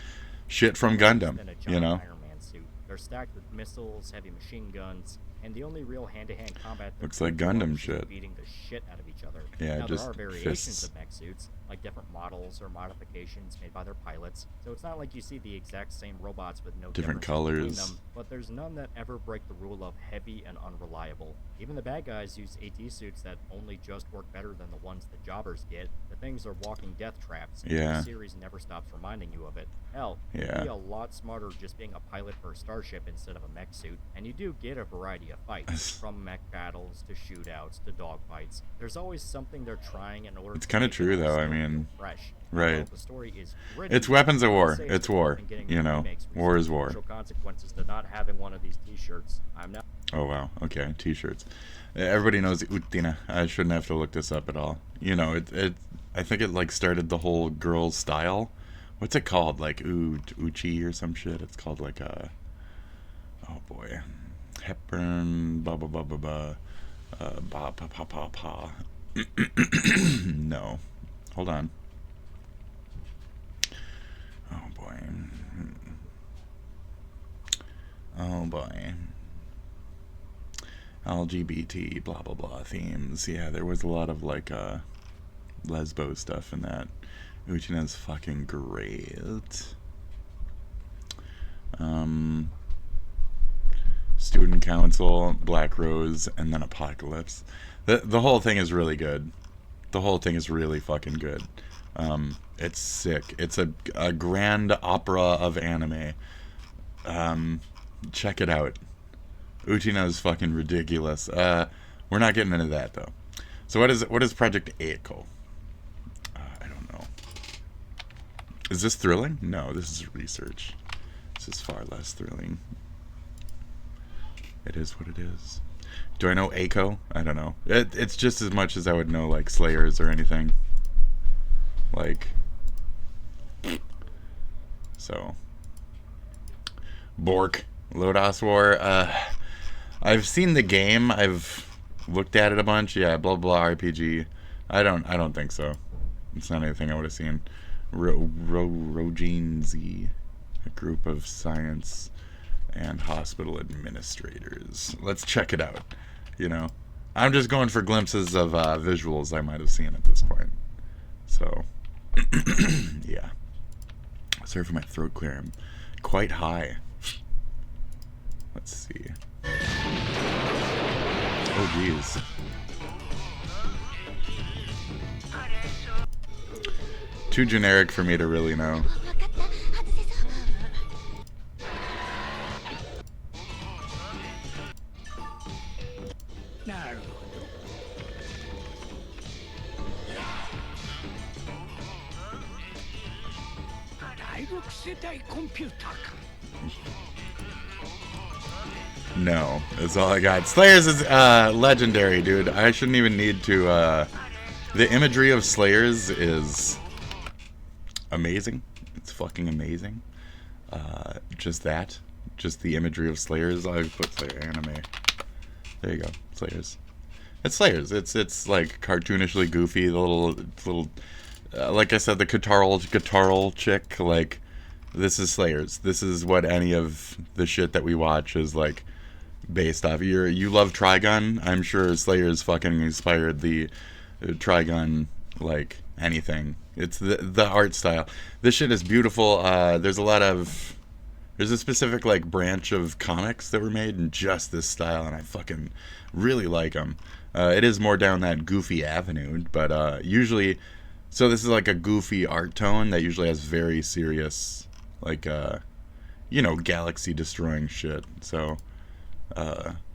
shit from Gundam? You know. Iron Man suit. They're stacked with missiles, heavy machine guns, and the only real hand-to-hand combat. Looks like Gundam shit. Beating the shit out of each other. Yeah, now, just there are variations fists. of mech suits, like different models or modifications made by their pilots. So it's not like you see the exact same robots with no Different difference between colors. them, but there's none that ever break the rule of heavy and unreliable. Even the bad guys use AT suits that only just work better than the ones the jobbers get. The things are walking death traps, and Yeah. the series never stops reminding you of it. Hell, Yeah. it'd be a lot smarter just being a pilot for a starship instead of a mech suit, and you do get a variety of fights, from mech battles to shootouts to dogfights. There's always something they're trying in order It's to kind of make true the though. whole I story mean, feel fresh. right. While the story is gritty, It's weapons of I'd war. say It's war. and getting You know, remakes war is results in war. actual consequences to not having one of these T-shirts. I'm not. Oh wow. Okay. T-shirts. Everybody knows Utina. I shouldn't have to look this up at all. You know, it. I think it like started the whole girls style. What's it called? Like Uchi or some shit. It's called like a. Oh boy. Hepburn. Ba ba ba ba ba. Ba pa pa pa pa. No. Hold on. Oh boy. Oh boy. LGBT blah blah blah themes. Yeah, there was a lot of like lesbo stuff in that. Uchina's fucking great. Student Council, Black Rose, and then Apocalypse. The whole thing is really good. The whole thing is really fucking good. It's sick. It's a grand opera of anime. Check it out. Uchina is fucking ridiculous. We're not getting into that though. So what is Project Echo? I don't know. Is this thrilling? No, this is research. This is far less thrilling. It is what it is. Do I know Echo? I don't know. It's just as much as I would know like Slayers or anything. Like, so. Bork, Lodos War. I've seen the game. I've looked at it a bunch. Yeah, blah blah RPG. I don't think so. It's not anything I would have seen. Rogine Z, a group of science and hospital administrators. Let's check it out. You know, I'm just going for glimpses of visuals I might have seen at this point. So, yeah. Sorry for my throat clear. I'm quite high. Let's see. Oh, geez. Too generic for me to really know. No, that's all I got. Slayers is legendary, dude. I shouldn't even need to. The imagery of Slayers is amazing. It's fucking amazing. Just the imagery of Slayers. I put Slayer anime. There you go, Slayers. It's Slayers. It's like cartoonishly goofy. The little, like I said, the guitarl chick. Like, this is Slayers. This is what any of the shit that we watch is like based off. You love Trigun. I'm sure Slayers fucking inspired the Trigun like anything. It's the art style. This shit is beautiful. There's a lot of There's a specific like branch of comics that were made in just this style, and I fucking really like them. It is more down that goofy avenue, but usually, so this is like a goofy art tone that usually has very serious, like, you know, galaxy destroying shit. So,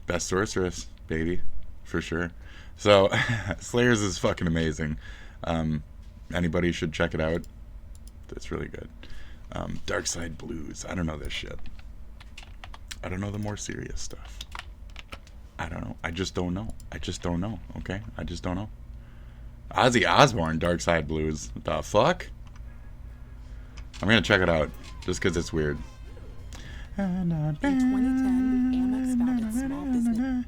best sorceress, baby, for sure. So, Slayers is fucking amazing. Anybody should check it out. It's really good. Dark Side Blues. I don't know this shit. I don't know the more serious stuff. I don't know. I just don't know. I just don't know. Okay? I just don't know. Ozzy Osbourne, Dark Side Blues. What the fuck? I'm gonna check it out. Just because it's weird. In 2010, Amex founded small business.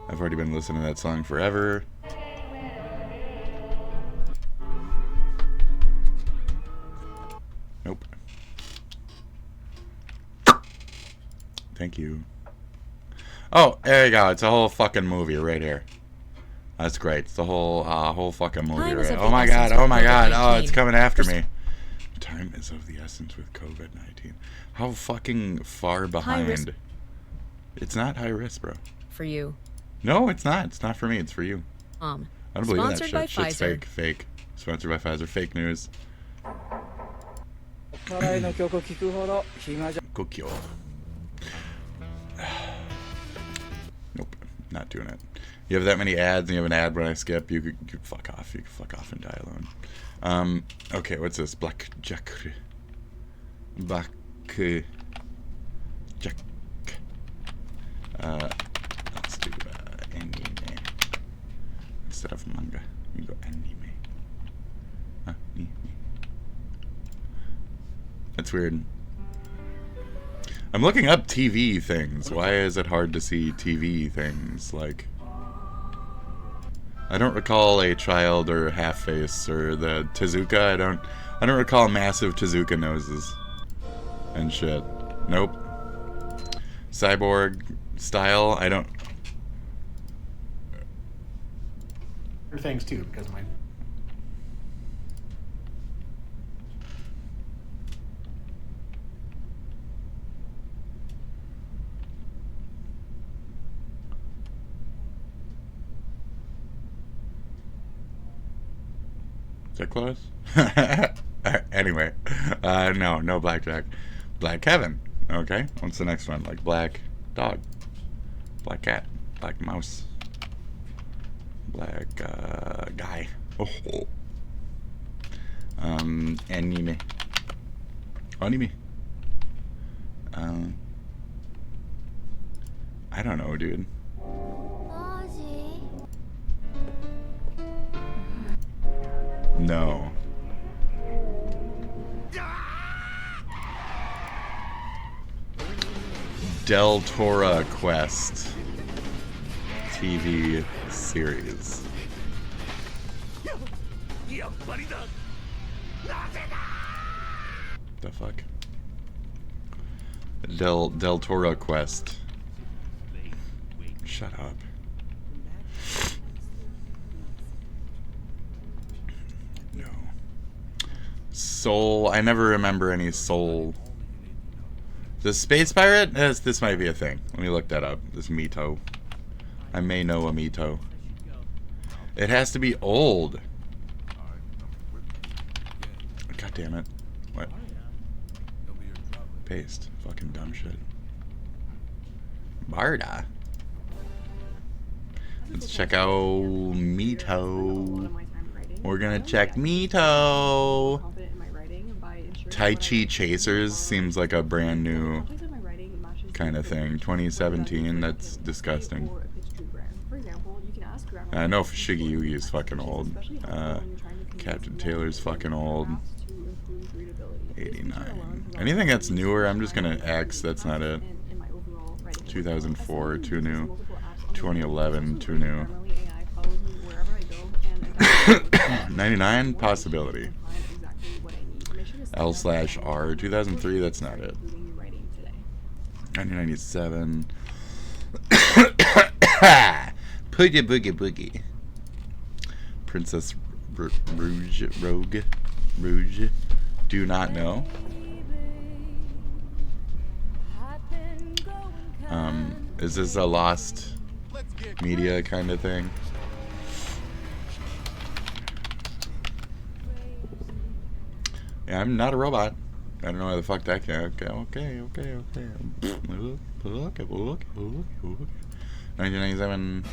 I've already been listening to that song forever. Nope. Thank you. Oh, there you go. It's a whole fucking movie right here. That's great. It's the whole fucking movie right here. Oh my god. Oh my god. Oh, it's coming after me. Time is of the essence with COVID-19. How fucking far behind? It's not high risk, bro. For you. No, it's not. It's not for me. It's for you. I don't believe that shit. Shit's fake. Fake. Sponsored by Pfizer. Fake news. Kokyo. Nope. Not doing it. You have that many ads and you have an ad when I skip, you could fuck off. You could fuck off and die alone. Okay, what's this? Blackjack. Blackjack. Let's do anime. Instead of manga, you go anime. That's weird. I'm looking up TV things. Why is it hard to see TV things? Like, I don't recall a child or half face or the Tezuka. I don't recall massive Tezuka noses and shit. Nope. Cyborg style. I don't. There are things too because my. Is that close? Anyway, no blackjack. Black Kevin. Okay, what's the next one? Like black dog, black cat, black mouse, black guy. Oh. Anime. Anime. I don't know, dude. No. Del Toro Quest TV series. The fuck? Del Toro Quest. Shut up. No. Soul. I never remember any Soul. The Space Pirate? This might be a thing. Let me look that up. This Mito. I may know a Mito. It has to be old. God damn it. What? Paste. Fucking dumb shit. Barda. Let's check out Mito. We're gonna check Mito. Tai Chi Chasers seems like a brand new kind of thing. 2017, that's disgusting. I know Shiggy Yugi is fucking old. Captain Taylor's fucking old. 89. Anything that's newer, I'm just gonna X, that's not it. 2004, too new. 2011, too new. 99, possibility. L/R, 2003, that's not it. 1997. Boogie Boogie Boogie. Princess Rouge. Do not know. Is this a lost media kind of thing? Yeah, I'm not a robot. I don't know why the fuck that can. Okay. 1997.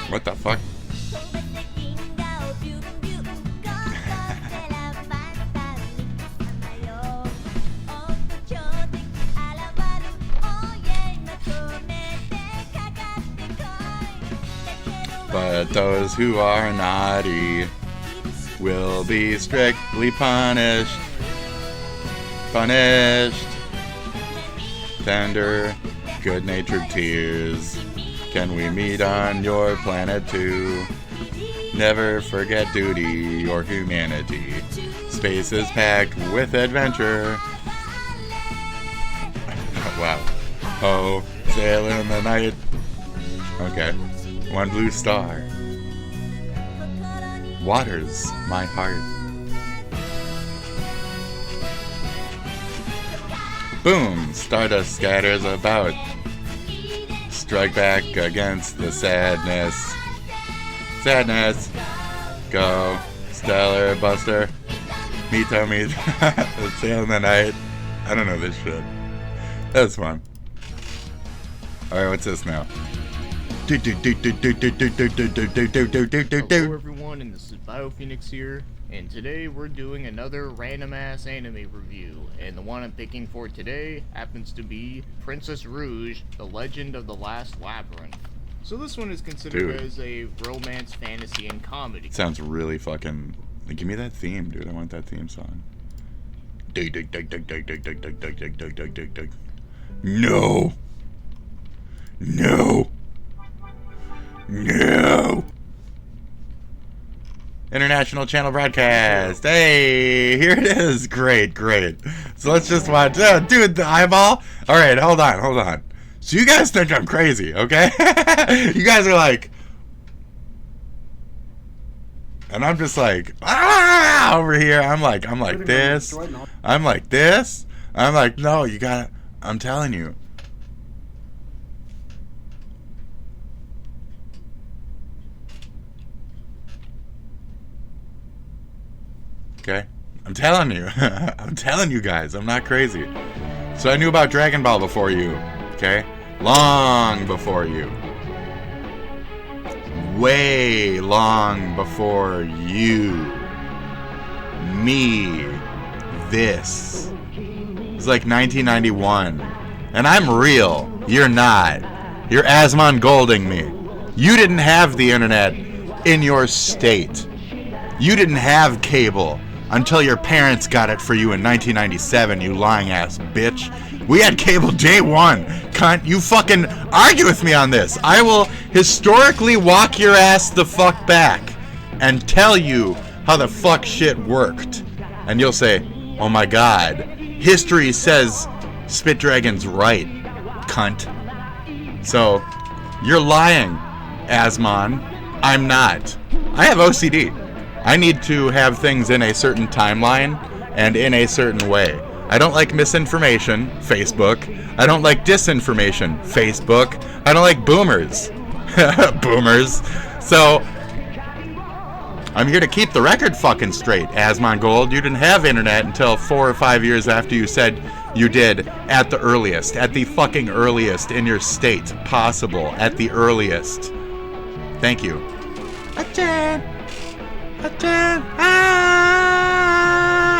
What the fuck? But those who are naughty will be strictly punished. Punished. Tender, good-natured tears. Can we meet on your planet too? Never forget duty or humanity. Space is packed with adventure. Wow. Oh, sail in the night. Okay. One blue star. Waters my heart. Boom! Stardust scatters about. Strike back against the sadness. Sadness. Go. Stellar Buster. Mito. Sail in the night. I don't know this shit. That was fun. Alright, what's this now? Hello everyone, and this is BioPhoenix here, and today we're doing another random ass anime review, and the one I'm picking for today happens to be Princess Rouge, The Legend of the Last Labyrinth. So this one is considered as a romance, fantasy, and comedy. Sounds really fucking... Give me that theme, dude. I want that theme song. No! No! No! International channel broadcast. Hey, here it is. Great. So let's just watch. Dude, the eyeball. All right, hold on. So you guys think I'm crazy, okay? You guys are like, and I'm just like, over here. I'm like this. I'm like this. I'm like, no, you gotta. I'm telling you. Okay? I'm telling you. I'm telling you guys. I'm not crazy. So I knew about Dragon Ball before you. Okay? Long before you. Way long before you. Me. This. It's like 1991. And I'm real. You're not. You're Asmon Golding me. You didn't have the internet in your state. You didn't have cable until your parents got it for you in 1997, you lying ass bitch. We had cable day one. Cunt, you fucking argue with me on this. I will historically walk your ass the fuck back and tell you how the fuck shit worked. And you'll say, oh my god, history says SPITDRAGON's right, cunt. So, you're lying, Asmon. I'm not. I have OCD. I need to have things in a certain timeline and in a certain way. I don't like misinformation, Facebook. I don't like disinformation, Facebook. I don't like boomers. Boomers. So, I'm here to keep the record fucking straight, Asmon Gold. You didn't have internet until 4 or 5 years after you said you did, at the earliest. At the fucking earliest in your state possible. At the earliest. Thank you.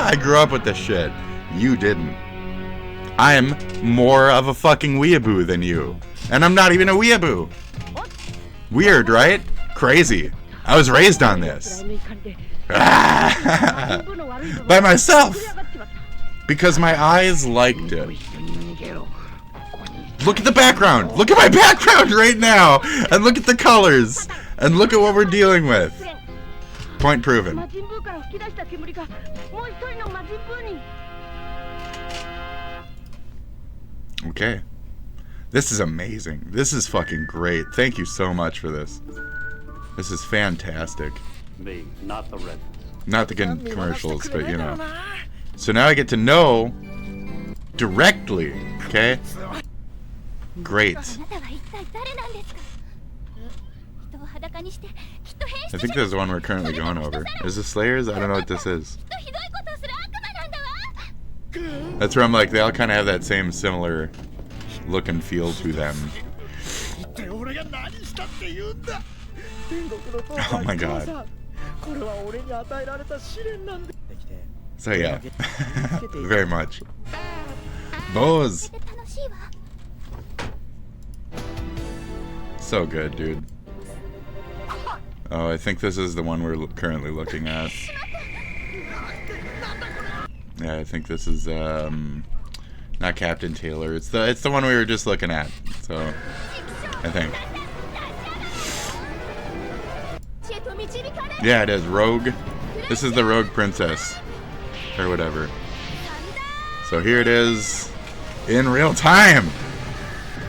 I grew up with this shit. You didn't. I'm more of a fucking weeaboo than you. And I'm not even a weeaboo. Weird, right? Crazy. I was raised on this. By myself. Because my eyes liked it. Look at the background. Look at my background right now. And look at the colors. And look at what we're dealing with. Point proven. Okay. This is amazing. This is fucking great. Thank you so much for this. This is fantastic. Me, not the red. Not the good commercials, but you know. So now I get to know directly, okay? Great. I think this is the one we're currently going over. Is this Slayers? I don't know what this is. That's where I'm like, they all kind of have that same similar look and feel to them. Oh my god. So yeah, very much. Bose! So good, dude. Oh, I think this is the one we're currently looking at. Yeah, I think this is not Captain Taylor. It's the one we were just looking at. So I think. Yeah, it is Rogue. This is the Rogue Princess or whatever. So here it is in real time.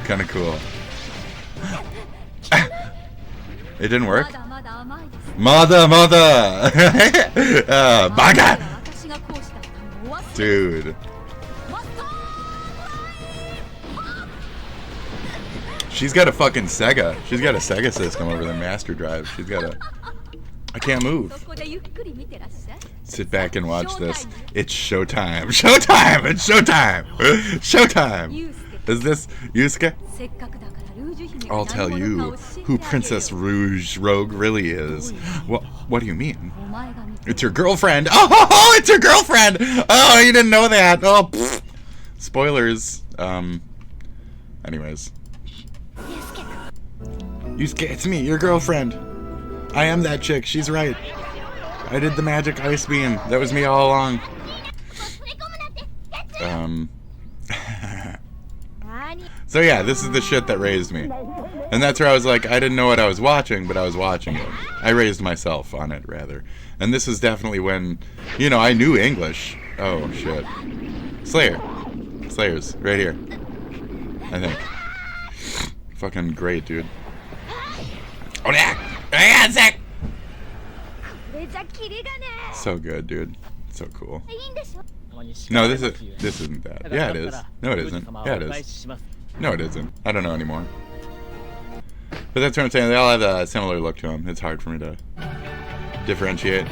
Kind of cool. It didn't work. Mother. Baga. Dude. She's got a fucking Sega. She's got a Sega system over the Master Drive. She's got a... I can't move. Sit back and watch this. It's showtime. Showtime! It's showtime! Showtime! Is this Yusuke? I'll tell you who Princess Rouge Rogue really is. What do you mean? It's your girlfriend. Oh, it's your girlfriend! Oh, you didn't know that. Oh, pfft. Spoilers. Anyways. Yusuke, it's me, your girlfriend. I am that chick. She's right. I did the magic ice beam. That was me all along. So yeah, this is the shit that raised me. And that's where I was like, I didn't know what I was watching, but I was watching it. I raised myself on it, rather. And this is definitely when, you know, I knew English. Oh, shit. Slayers, right here. I think. Fucking great, dude. Oh, yeah! So good, dude. So cool. No, this isn't that. Yeah, it is. No, it isn't. Yeah, it is. No, it isn't. I don't know anymore. But that's what I'm saying. They all have a similar look to them. It's hard for me to differentiate.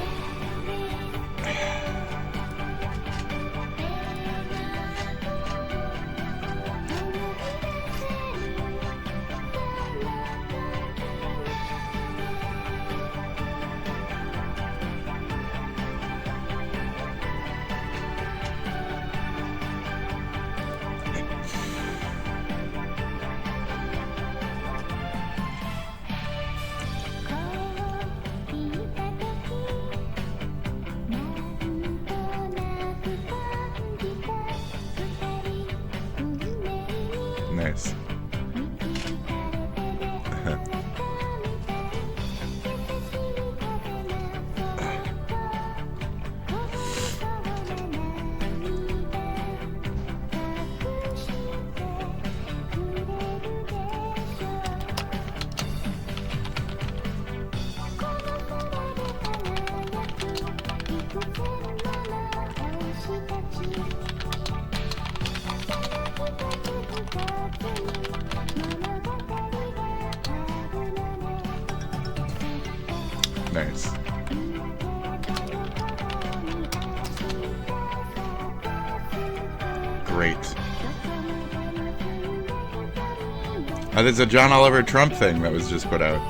Nice. Nice. Great. Oh, there's a John Oliver Trump thing that was just put out.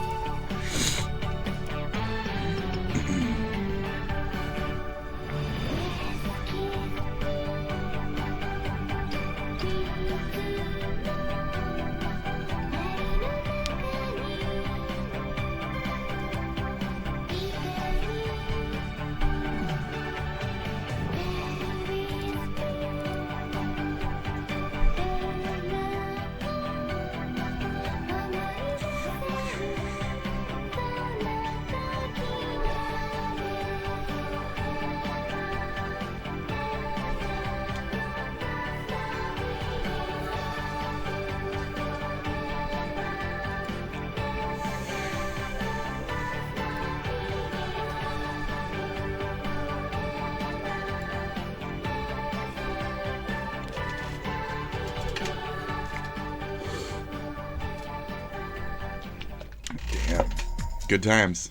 Good times.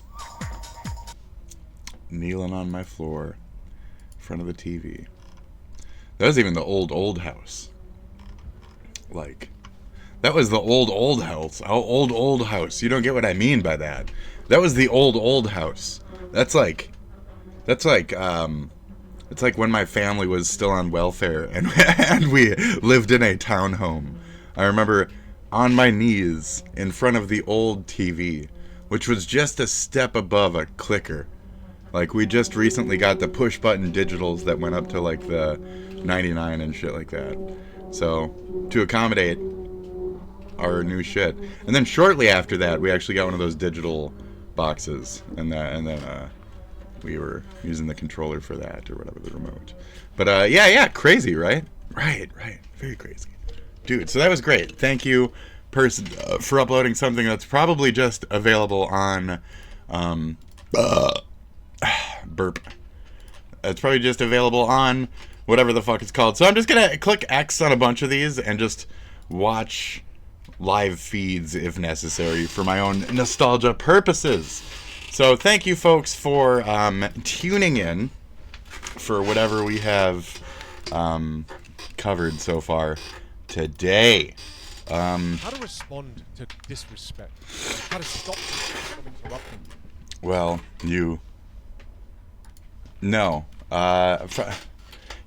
Kneeling on my floor in front of the TV. That was even the old house. Like, that was the old house. Old house. You don't get what I mean by that. That was the old house. It's like when my family was still on welfare and we lived in a townhome. I remember on my knees in front of the old TV, which was just a step above a clicker. Like, we just recently got the push button digitals that went up to like the 99 and shit like that. So, to accommodate our new shit. And then shortly after that, we actually got one of those digital boxes, and then we were using the controller for that, or whatever, the remote. But yeah, crazy, right? Right, very crazy, dude. So that was great. Thank you, person, for uploading something that's probably just available on burp. It's probably just available on whatever the fuck it's called. So I'm just gonna click X on a bunch of these and just watch live feeds if necessary for my own nostalgia purposes. So thank you folks for tuning in for whatever we have covered so far today. How to respond to disrespect? How to stop people from interrupting you? Well, no.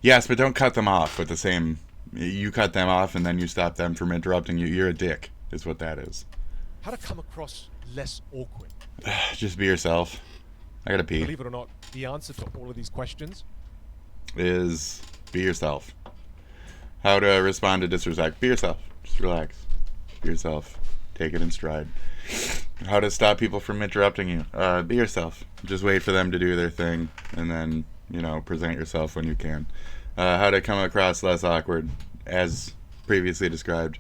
Yes, but don't cut them off with the same. You cut them off and then you stop them from interrupting you. You're a dick, is what that is. How to come across less awkward? Just be yourself. I gotta pee. Believe it or not, the answer to all of these questions is be yourself. How to respond to disrespect? Be yourself. Just relax. Be yourself. Take it in stride. How to stop people from interrupting you? Be yourself. Just wait for them to do their thing, and then, present yourself when you can. How to come across less awkward, as previously described.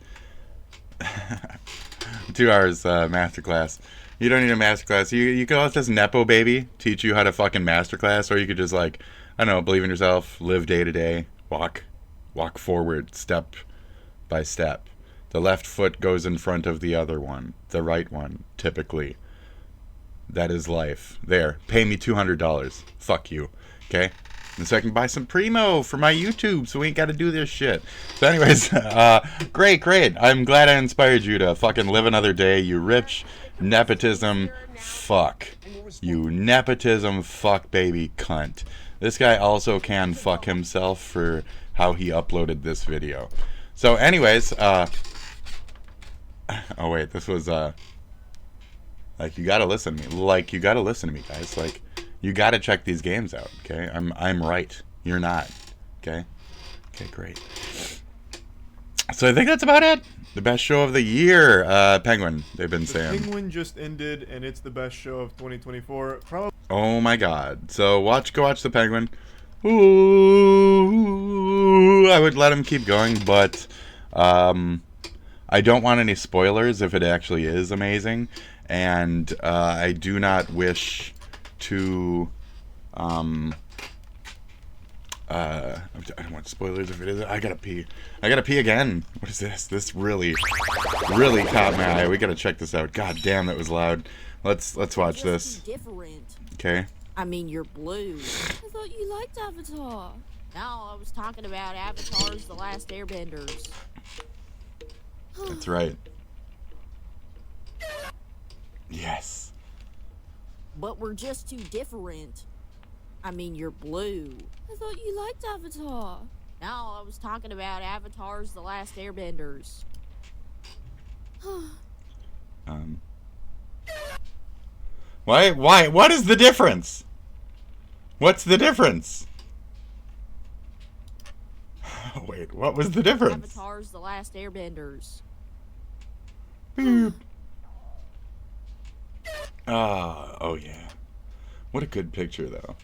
2 hours masterclass. You don't need a masterclass. You could also just Nepo baby teach you how to fucking masterclass, or you could just believe in yourself, live day to day, walk forward, step by step. The left foot goes in front of the other one, the right one, typically. That is life. There, pay me $200. Fuck you, okay? And so I can buy some Primo for my YouTube, so we ain't got to do this shit. So anyways, great. I'm glad I inspired you to fucking live another day, you rich nepotism fuck. You nepotism fuck baby cunt. This guy also can fuck himself for how he uploaded this video. So anyways, oh wait, this was, you gotta listen to me. You gotta listen to me, guys. You gotta check these games out, okay? I'm right. You're not, okay? Okay, great. So I think that's about it. The best show of the year, Penguin, they've been saying. Penguin just ended, and it's the best show of 2024. Oh my god. So go watch the Penguin. Ooh, I would let him keep going, but I don't want any spoilers if it actually is amazing, and I do not wish to I don't want spoilers if it is. I gotta pee again. What is this? This really caught my eye. We gotta check this out. God damn, that was loud. Let's watch this. Okay. I mean, you're blue. I thought you liked Avatar. No, I was talking about Avatar's The Last Airbenders. That's right. Yes. But we're just too different. I mean, you're blue. I thought you liked Avatar. No, I was talking about Avatar's The Last Airbenders. Why? What is the difference? What's the difference? Wait, what was the difference? Avatar's The Last Airbenders. Boop. Oh yeah. What a good picture, though.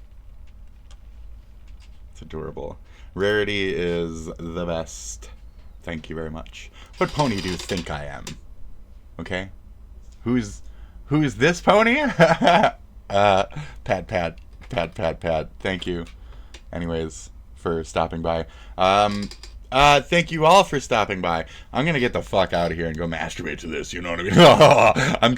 It's adorable. Rarity is the best. Thank you very much. What pony do you think I am? Okay? Who's this pony? Pat. Thank you. Anyways, for stopping by. Thank you all for stopping by. I'm gonna get the fuck out of here and go masturbate to this, you know what I mean? I'm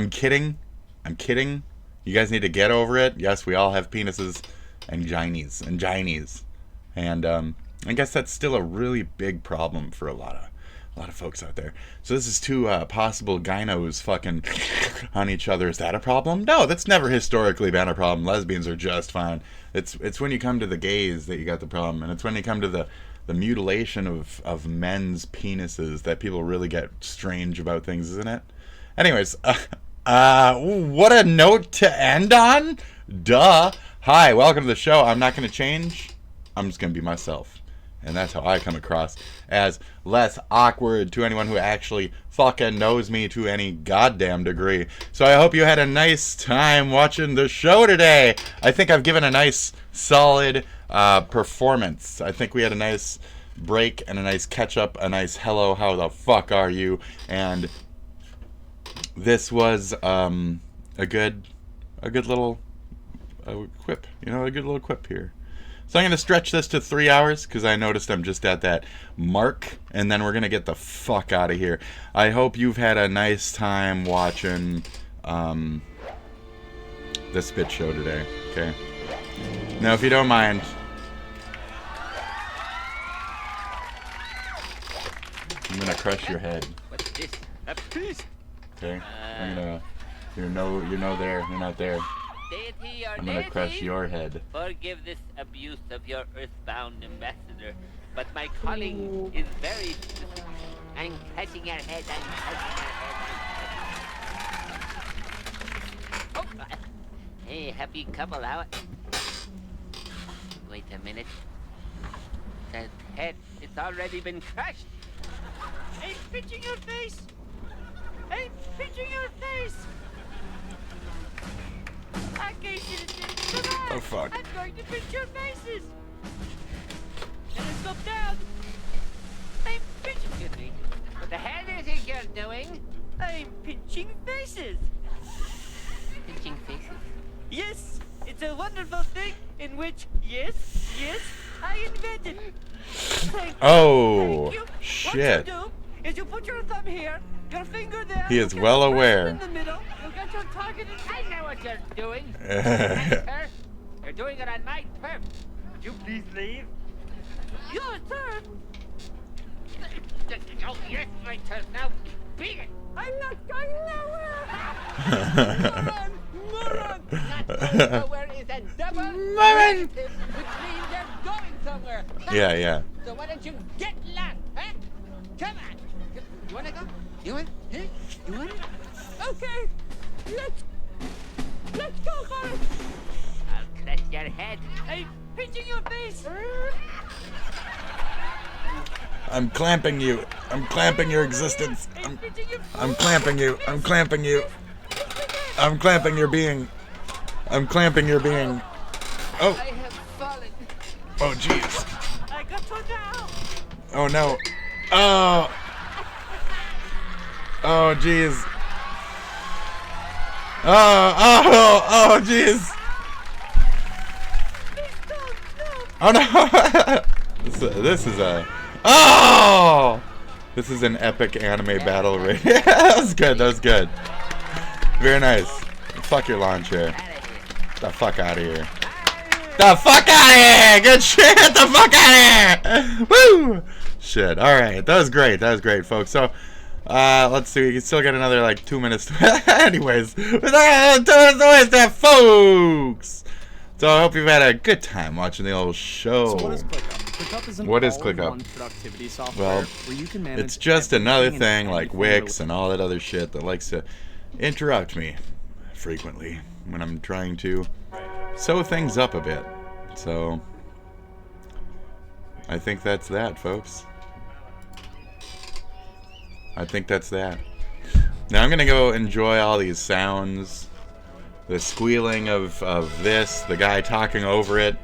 kidding. I'm kidding. You guys need to get over it. Yes, we all have penises and ginies and ginies. And I guess that's still a really big problem for a lot of folks out there. So this is two possible gynos fucking on each other. Is that a problem? No, that's never historically been a problem. Lesbians are just fine. It's when you come to the gays that you got the problem, and it's when you come to the mutilation of men's penises that people really get strange about things, isn't it? Anyways, what a note to end on. Duh. Hi, welcome to the show. I'm not going to change. I'm just going to be myself. And that's how I come across, as less awkward to anyone who actually fucking knows me to any goddamn degree. So I hope you had a nice time watching the show today. I think I've given a nice, solid performance. I think we had a nice break and a nice catch-up, a nice hello, how the fuck are you? And this was a good little quip. You know, a good little quip here. So I'm going to stretch this to 3 hours because I noticed I'm just at that mark, and then we're going to get the fuck out of here. I hope you've had a nice time watching the Spit Show today, okay? Now, if you don't mind, I'm going to crush your head. What's this? A piece? Okay? I'm going to... You're no there. You're not there. Deity or I'm going to crush your head. Forgive this abuse of your earthbound ambassador, but my calling is very specific. I'm crushing your head, I'm crushing your head. Oh, hey, happy couple hour. Wait a minute. That head, it's already been crushed. I'm pinching your face. I'm pinching your face. Okay, citizens, come on! Oh, fuck. I'm going to pinch your faces! And then stop down! I'm pinching... Excuse me. What the hell do you think you're doing? I'm pinching faces! Pinching faces? Yes! It's a wonderful thing in which, yes, I invented. Oh, Thank you. shit. What you do is you put your thumb here, your finger there. He is well aware. In the middle, you got your target. I know what you're doing. Sir, you're doing it on my turf. Would you please leave? Your turf? Oh, yes, my turf. Now, beat it. I'm not going nowhere. Moron! Not going nowhere is a double negative, which means they're going somewhere. Yeah. So why don't you get lost, huh? Come on. You wanna go? You want? Huh? You want it? Okay. Let's go for it. I'll crush your head. I'm pinching your face. I'm clamping you. I'm clamping your existence. I'm clamping you. I'm clamping you. I'm clamping your being. I'm clamping your being. Oh. I have fallen. Oh, jeez. I got you now. Oh, no. Oh. Oh, jeez. Oh, jeez. Oh, no. This is a... Oh! This is an epic anime battle right here. That was good. That was good. Very nice. Fuck your lawn chair. The fuck out of here. The fuck out of here! Good shit! The fuck out of here! Woo! Shit. Alright. That was great. That was great, folks. So, let's see. We can still get another, like, 2 minutes. Anyways. 2 minutes there, folks! So, I hope you've had a good time watching the old show. So what is ClickUp? ClickUp is an What is all-in-one ClickUp? productivity software Well, where you can manage it's just another everything thing and like anything Wix and all that other shit that likes to interrupt me frequently when I'm trying to sew things up a bit. So, I think that's that, folks. I think that's that. Now I'm gonna go enjoy all these sounds. The squealing of this, the guy talking over it,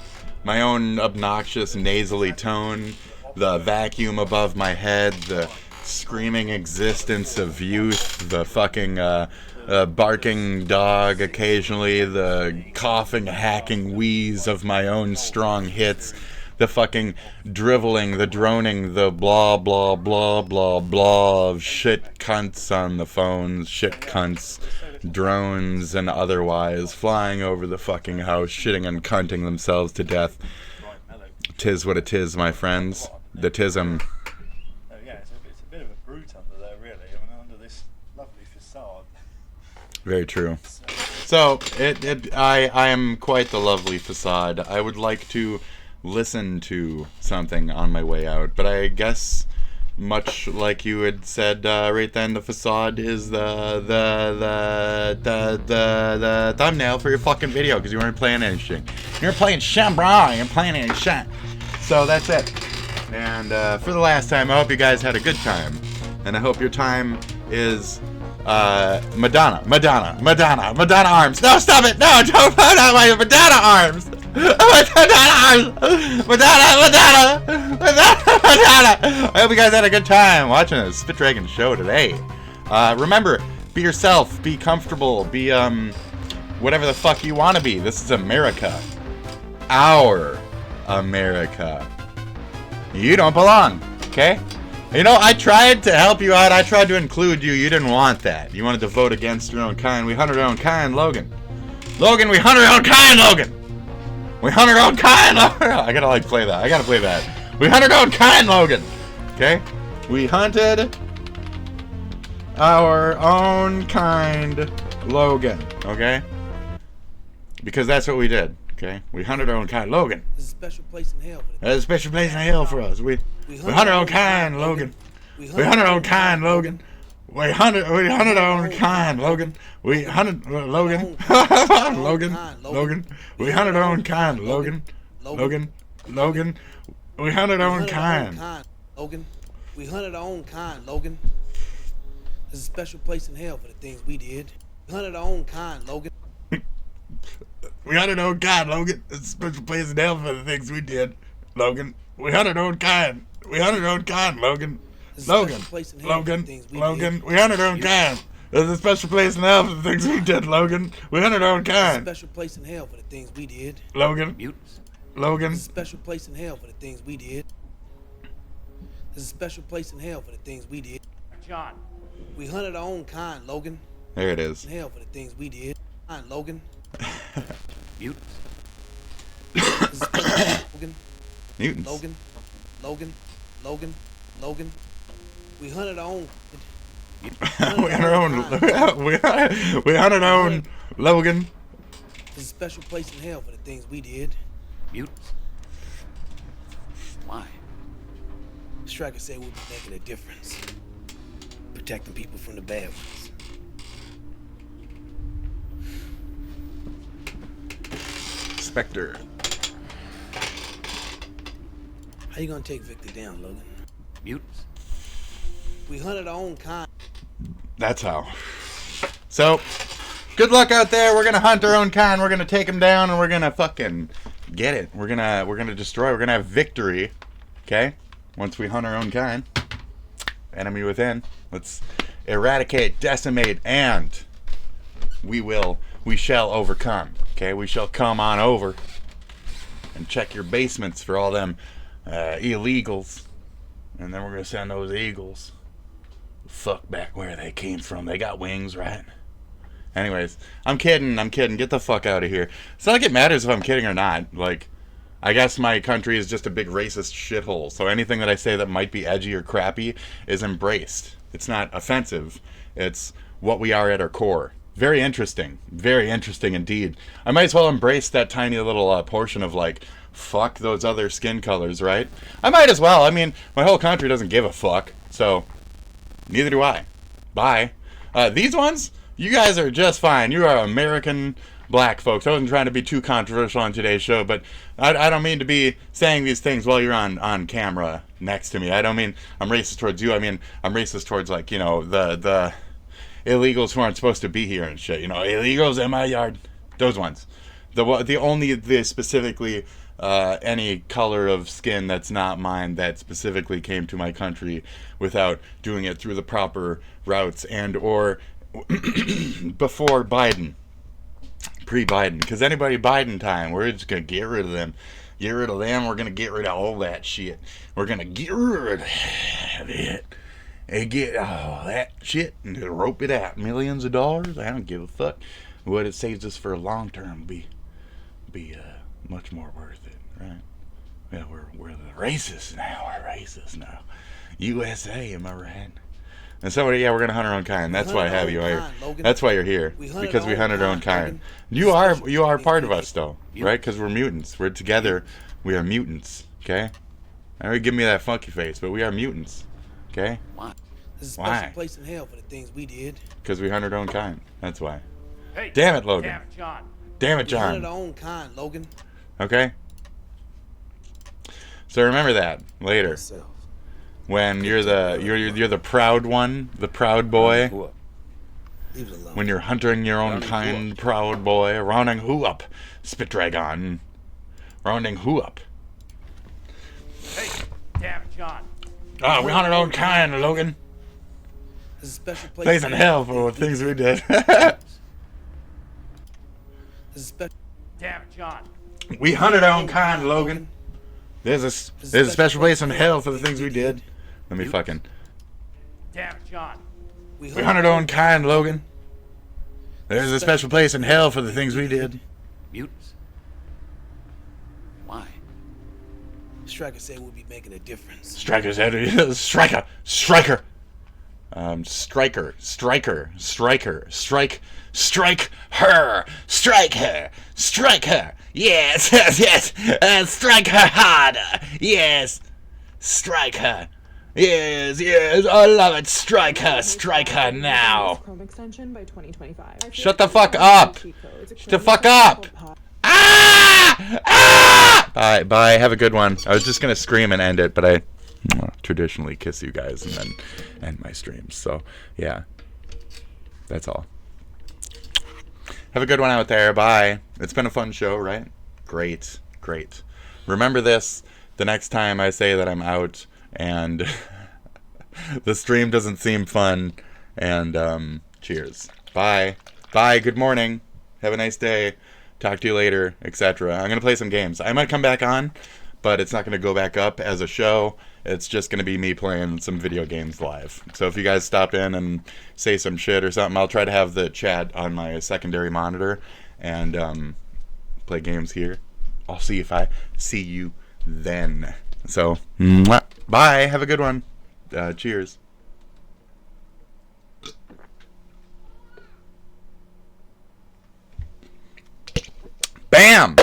my own obnoxious nasally tone, the vacuum above my head, the screaming existence of youth, the fucking barking dog occasionally, the coughing, hacking wheeze of my own strong hits, the fucking driveling, the droning, the blah blah blah blah blah of shit cunts on the phones, shit cunts, drones and otherwise, flying over the fucking house, shitting and cunting themselves to death. Tis what it is, my friends. The tism. Yeah, it's a bit of a brute under there, really. I mean, under this lovely facade. Very true. So, I am quite the lovely facade. I would like to listen to something on my way out, but I guess, much like you had said right then, the facade is the thumbnail for your fucking video, because you weren't playing any shit. You weren't playing shit, bro. You weren't playing any shit. So that's it. And for the last time, I hope you guys had a good time, and I hope your time is Madonna arms. No, stop it. No, don't put out my Madonna arms. Madonna. I hope you guys had a good time watching the SPITDRAGON show today. Remember, be yourself, be comfortable, be whatever the fuck you want to be. This is America. Our America. You don't belong, okay? You know, I tried to help you out. I tried to include you. You didn't want that. You wanted to vote against your own kind. We hunted our own kind, Logan. Logan, we hunted our own kind, Logan. We hunted our own kind, Logan. I gotta like play that. I gotta play that. We hunted our own kind, Logan. Okay? We hunted our own kind, Logan. Okay? Because that's what we did. Okay? We hunted our own kind, Logan. There's a special place in hell. There's a special place in hell for us. We hunted our own kind, Logan. We hunted our own kind, Logan. We hunted our own kind, Logan. We hunted Logan. Logan. We hunted our own kind, Logan. Logan. We hunted our own kind. Logan. We hunted our own kind, Logan. There's a special place in hell for the things we did. We hunted our own kind, Logan. We hunted our own kind, Logan. There's a special place in hell for the things we did, Logan. We hunted our own kind. We hunted our own kind, Logan. Logan. We hunted our own kind. There's a special place in hell for the things we did, Logan. We hunted our own kind. There's a special place in hell for the things we did. Logan. Logan. There's a special place in hell for the things we did. There's a special place in hell for the things we did. John. We hunted our own kind, Logan. There it is. In hell for the things we did. Logan. Mutants. Mutants. Logan. We hunted our own. We hunted our own. We hunted our own Logan. There's a special place in hell for the things we did. Mutants. Why? Striker said we'll be making a difference. Protecting people from the bad ones. Spectre. How you gonna take Victor down, Logan? Mutants. We hunted our own kind. That's how. So, good luck out there. We're gonna hunt our own kind. We're gonna take them down, and we're gonna fucking get it. We're gonna destroy. We're gonna have victory. Okay. Once we hunt our own kind. Enemy within. Let's eradicate, decimate, and we shall overcome. Okay, we shall come on over and check your basements for all them illegals, and then we're gonna send those eagles fuck back where they came from. They got wings, right? Anyways, I'm kidding. Get the fuck out of here. It's not like it matters if I'm kidding or not. Like, I guess my country is just a big racist shithole, so anything that I say that might be edgy or crappy is embraced. It's not offensive. It's what we are at our core. Very interesting indeed. I might as well embrace that tiny little portion of like, fuck those other skin colors, right? I might as well. I mean, my whole country doesn't give a fuck, so neither do I. Bye. These ones, you guys are just fine. You are American black folks. I wasn't trying to be too controversial on today's show, but I don't mean to be saying these things while you're on camera next to me. I don't mean I'm racist towards you. I mean I'm racist towards, like, you know, the illegals who aren't supposed to be here and shit. You know, illegals in my yard. Those ones. The specifically any color of skin that's not mine that specifically came to my country without doing it through the proper routes and or before Biden. Pre-Biden. Because anybody Biden time, we're just going to get rid of them. Get rid of them. We're gonna get rid of all that shit. We're gonna get rid of it and get all that shit and rope it out. Millions of dollars. I don't give a fuck. What it saves us for long term will be much more worth it, right? Yeah, we're the racists now. We're racist now. USA, am I right? And so yeah, we're gonna hunt our own kind. That's why I have you here. That's why you're here, because we hunted our own kind. You are part of us though, right? Because we're mutants. We're together. We are mutants. Okay. I know you give me that funky face, but we are mutants. Okay. Why? This is a special place in hell for the things we did. Because we hunted our own kind. That's why. Hey, damn it, Logan. damn it, John. Damn it, We hunted John. our own kind, Logan. Okay. So remember that later. When you're the proud one, the proud boy. When you're hunting your own kind, proud boy, rounding who up, SPITDRAGON, rounding who up. Hey, damn it, John. Ah, we hunted our own kind, Logan. This is a special place. Place in hell for the things we did. This is special. Damn it, John. We hunted our own kind, Logan. There's a special place in hell for the things we did. Let me fucking. Damn it, John. We hunted our own kind, Logan. There's a special place in hell for the things we did. Mutants. Why? Striker said we'd be making a difference. Striker said, Striker. Strike her. Strike her. Strike her. Yes, yes. Strike her harder. Yes. Strike her. Yes. I love it. Strike her now. Chrome extension by 2025. Shut the fuck up. Shut the fuck up. Bye. Have a good one. I was just gonna scream and end it, but I traditionally kiss you guys and then end my streams. So yeah, that's all. Have a good one out there. Bye. It's been a fun show, right? Great. Remember this the next time I say that I'm out and the stream doesn't seem fun. And cheers. Bye. Good morning. Have a nice day. Talk to you later, etc. I'm going to play some games. I might come back on, but it's not going to go back up as a show. It's just going to be me playing some video games live. So if you guys stop in and say some shit or something, I'll try to have the chat on my secondary monitor and play games here. I'll see if I see you then. So, bye. Have a good one. Cheers. Bam!